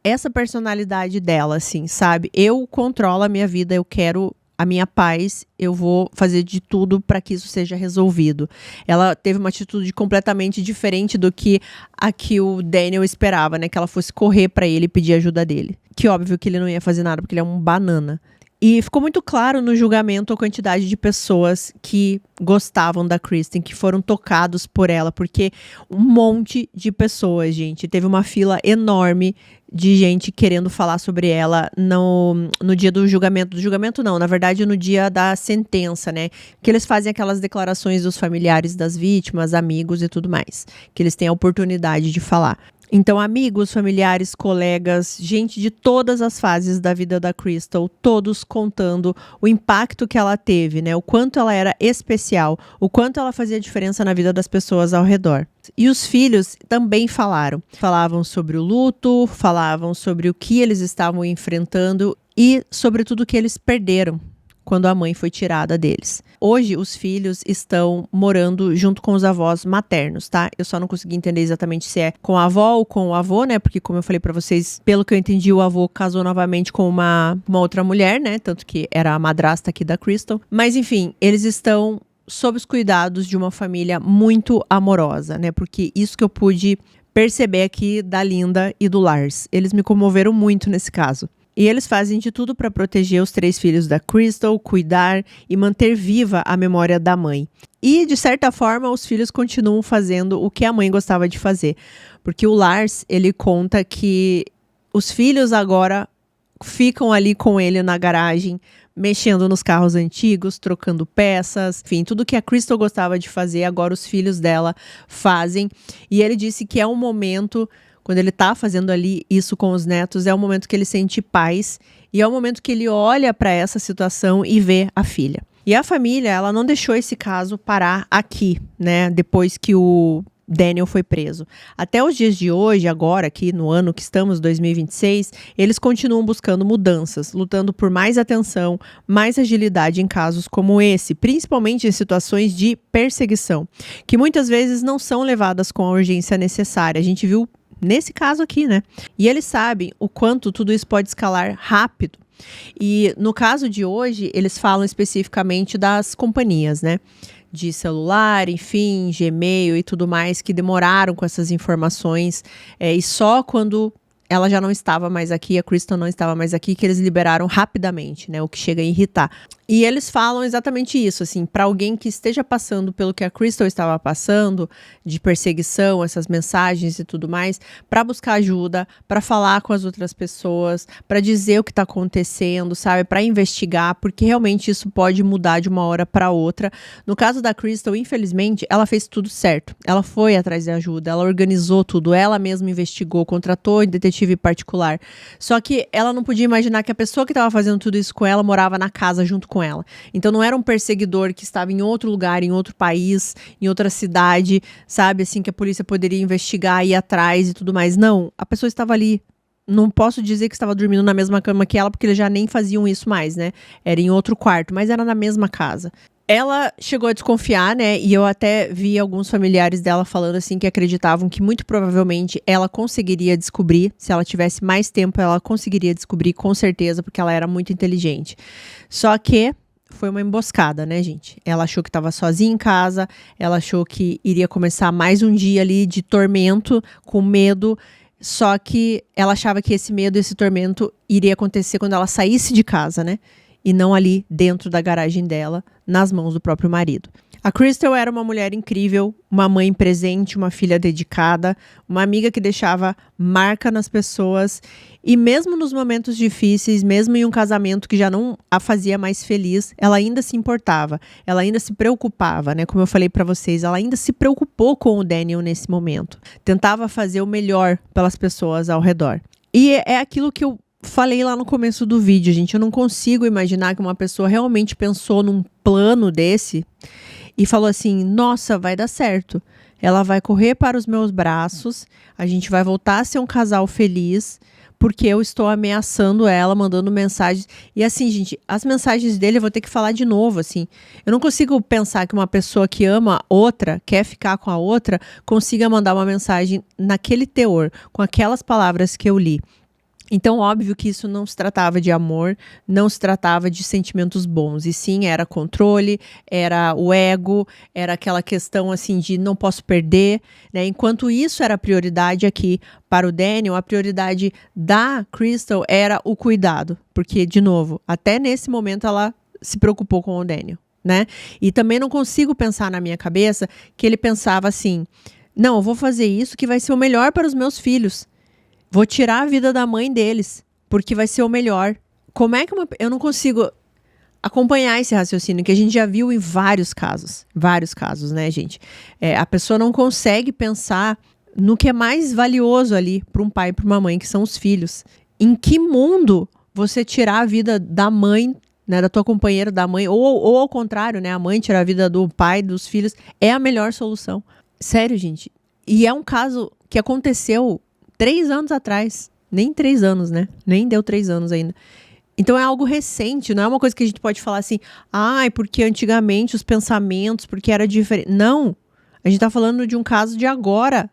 essa personalidade dela, assim, sabe? Eu controlo a minha vida, eu quero a minha paz, eu vou fazer de tudo para que isso seja resolvido. Ela teve uma atitude completamente diferente do que a que o Daniel esperava, né? Que ela fosse correr para ele e pedir ajuda dele. Que óbvio que ele não ia fazer nada, porque ele é um banana. E ficou muito claro no julgamento a quantidade de pessoas que gostavam da Kristen, que foram tocados por ela, porque um monte de pessoas, gente. Teve uma fila enorme de gente querendo falar sobre ela no dia do julgamento. Do julgamento não, na verdade no dia da sentença, né? Que eles fazem aquelas declarações dos familiares das vítimas, amigos e tudo mais. Que eles têm a oportunidade de falar. Então, amigos, familiares, colegas, gente de todas as fases da vida da Crystal, todos contando o impacto que ela teve, né? O quanto ela era especial, o quanto ela fazia diferença na vida das pessoas ao redor. E os filhos também falaram. Falavam sobre o luto, falavam sobre o que eles estavam enfrentando e sobre tudo que eles perderam quando a mãe foi tirada deles. Hoje, os filhos estão morando junto com os avós maternos, tá? Eu só não consegui entender exatamente se é com a avó ou com o avô, né? Porque, como eu falei pra vocês, pelo que eu entendi, o avô casou novamente com uma outra mulher, né? Tanto que era a madrasta aqui da Crystal. Mas, enfim, eles estão sob os cuidados de uma família muito amorosa, né? Porque isso que eu pude perceber aqui da Linda e do Lars. Eles me comoveram muito nesse caso. E eles fazem de tudo para proteger os 3 filhos da Crystal, cuidar e manter viva a memória da mãe. E, de certa forma, os filhos continuam fazendo o que a mãe gostava de fazer. Porque o Lars, ele conta que os filhos agora ficam ali com ele na garagem, mexendo nos carros antigos, trocando peças, enfim, tudo que a Crystal gostava de fazer, agora os filhos dela fazem. E ele disse que é um momento, quando ele tá fazendo ali isso com os netos, é o momento que ele sente paz e é o momento que ele olha para essa situação e vê a filha. E a família, ela não deixou esse caso parar aqui, né, depois que o Daniel foi preso. Até os dias de hoje, agora, aqui no ano que estamos, 2026, eles continuam buscando mudanças, lutando por mais atenção, mais agilidade em casos como esse, principalmente em situações de perseguição, que muitas vezes não são levadas com a urgência necessária. A gente viu nesse caso aqui, né? E eles sabem o quanto tudo isso pode escalar rápido. E no caso de hoje, eles falam especificamente das companhias, né? De celular, enfim, Gmail e tudo mais, que demoraram com essas informações. E só quando ela já não estava mais aqui, a Crystal não estava mais aqui, que eles liberaram rapidamente, né? O que chega a irritar. E eles falam exatamente isso, assim, para alguém que esteja passando pelo que a Crystal estava passando, de perseguição, essas mensagens e tudo mais, para buscar ajuda, para falar com as outras pessoas, para dizer o que está acontecendo, sabe? Para investigar, porque realmente isso pode mudar de uma hora para outra. No caso da Crystal, infelizmente, ela fez tudo certo. Ela foi atrás de ajuda, ela organizou tudo, ela mesma investigou, contratou detetive particular. Só que ela não podia imaginar que a pessoa que estava fazendo tudo isso com ela morava na casa junto com ela. Então não era um perseguidor que estava em outro lugar, em outro país, em outra cidade, sabe, assim, que a polícia poderia investigar, ir atrás e tudo mais. Não, a pessoa estava ali. Não posso dizer que estava dormindo na mesma cama que ela, porque eles já nem faziam isso mais, né? Era em outro quarto, mas era na mesma casa. Ela chegou a desconfiar, né, e eu até vi alguns familiares dela falando assim que acreditavam que muito provavelmente ela conseguiria descobrir, se ela tivesse mais tempo ela conseguiria descobrir com certeza, porque ela era muito inteligente. Só que foi uma emboscada, né, gente? Ela achou que estava sozinha em casa, ela achou que iria começar mais um dia ali de tormento, com medo, só que ela achava que esse medo, esse tormento iria acontecer quando ela saísse de casa, né? E não ali dentro da garagem dela, nas mãos do próprio marido. A Crystal era uma mulher incrível, uma mãe presente, uma filha dedicada, uma amiga que deixava marca nas pessoas e mesmo nos momentos difíceis, mesmo em um casamento que já não a fazia mais feliz, ela ainda se importava, ela ainda se preocupava, né? Como eu falei pra vocês, ela ainda se preocupou com o Daniel nesse momento. Tentava fazer o melhor pelas pessoas ao redor. E é aquilo que eu falei lá no começo do vídeo, gente. Eu não consigo imaginar que uma pessoa realmente pensou num plano desse e falou assim, nossa, vai dar certo. Ela vai correr para os meus braços, a gente vai voltar a ser um casal feliz, porque eu estou ameaçando ela, mandando mensagens. E assim, gente, as mensagens dele eu vou ter que falar de novo, assim. Eu não consigo pensar que uma pessoa que ama outra, quer ficar com a outra, consiga mandar uma mensagem naquele teor, com aquelas palavras que eu li. Então, óbvio que isso não se tratava de amor, não se tratava de sentimentos bons, e sim, era controle, era o ego, era aquela questão assim de não posso perder, né? Enquanto isso era a prioridade aqui para o Daniel, a prioridade da Crystal era o cuidado, porque, de novo, até nesse momento ela se preocupou com o Daniel, né? E também não consigo pensar na minha cabeça que ele pensava assim, não, eu vou fazer isso que vai ser o melhor para os meus filhos. Vou tirar a vida da mãe deles, porque vai ser o melhor. Como é que eu não consigo acompanhar esse raciocínio, que a gente já viu em vários casos, né, gente? A pessoa não consegue pensar no que é mais valioso ali para um pai e para uma mãe, que são os filhos. Em que mundo você tirar a vida da mãe, né, da tua companheira, da mãe, ou ao contrário, né, a mãe tirar a vida do pai, dos filhos, é a melhor solução. Sério, gente. E é um caso que aconteceu 3 anos atrás. Nem 3 anos, né? Nem deu 3 anos ainda. Então é algo recente, não é uma coisa que a gente pode falar assim, ai, porque antigamente os pensamentos, porque era diferente. Não! A gente tá falando de um caso de agora,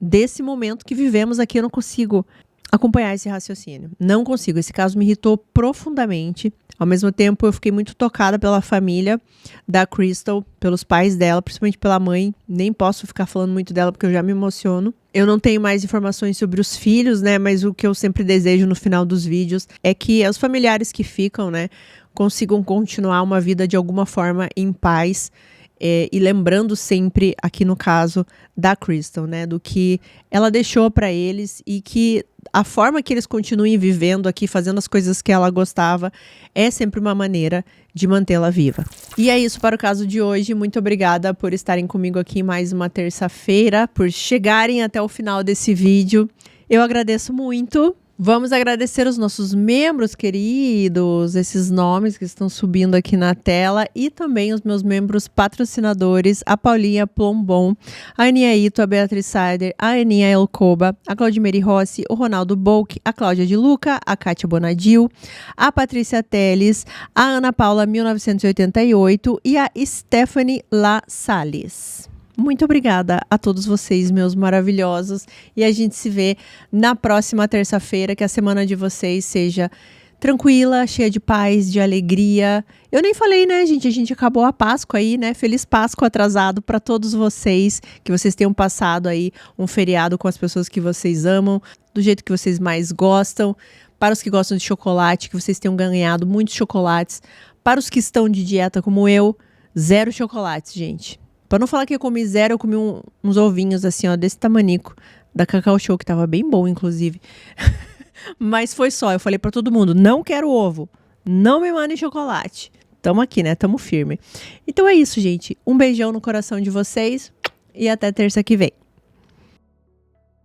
desse momento que vivemos aqui. Eu não consigo acompanhar esse raciocínio. Não consigo. Esse caso me irritou profundamente. Ao mesmo tempo, eu fiquei muito tocada pela família da Crystal, pelos pais dela, principalmente pela mãe. Nem posso ficar falando muito dela, porque eu já me emociono. Eu não tenho mais informações sobre os filhos, né? Mas o que eu sempre desejo no final dos vídeos é que os familiares que ficam, né, consigam continuar uma vida de alguma forma em paz. E lembrando sempre, aqui no caso da Crystal, né, do que ela deixou para eles e que a forma que eles continuem vivendo aqui, fazendo as coisas que ela gostava, é sempre uma maneira de mantê-la viva. E é isso para o caso de hoje. Muito obrigada por estarem comigo aqui mais uma terça-feira, por chegarem até o final desse vídeo. Eu agradeço muito. Vamos agradecer os nossos membros queridos, esses nomes que estão subindo aqui na tela, e também os meus membros patrocinadores, a Paulinha Plombon, a Aninha Ito, a Beatriz Saider, a Aninha Elcoba, a Claudimeri Rossi, o Ronaldo Bolk, a Cláudia de Luca, a Kátia Bonadil, a Patrícia Teles, a Ana Paula 1988 e a Stephanie La Salles. Muito obrigada a todos vocês, meus maravilhosos. E a gente se vê na próxima terça-feira. Que a semana de vocês seja tranquila, cheia de paz, de alegria. Eu nem falei, né, gente? A gente acabou a Páscoa aí, né? Feliz Páscoa atrasado para todos vocês. Que vocês tenham passado aí um feriado com as pessoas que vocês amam, do jeito que vocês mais gostam. Para os que gostam de chocolate, que vocês tenham ganhado muitos chocolates. Para os que estão de dieta como eu, 0 chocolates, gente. Pra não falar que eu comi 0, eu comi uns ovinhos assim, ó, desse tamanico, da Cacau Show, que tava bem bom, inclusive. Mas foi só, eu falei pra todo mundo, não quero ovo, não me mandem chocolate. Tamo aqui, né, tamo firme. Então é isso, gente. Um beijão no coração de vocês e até terça que vem.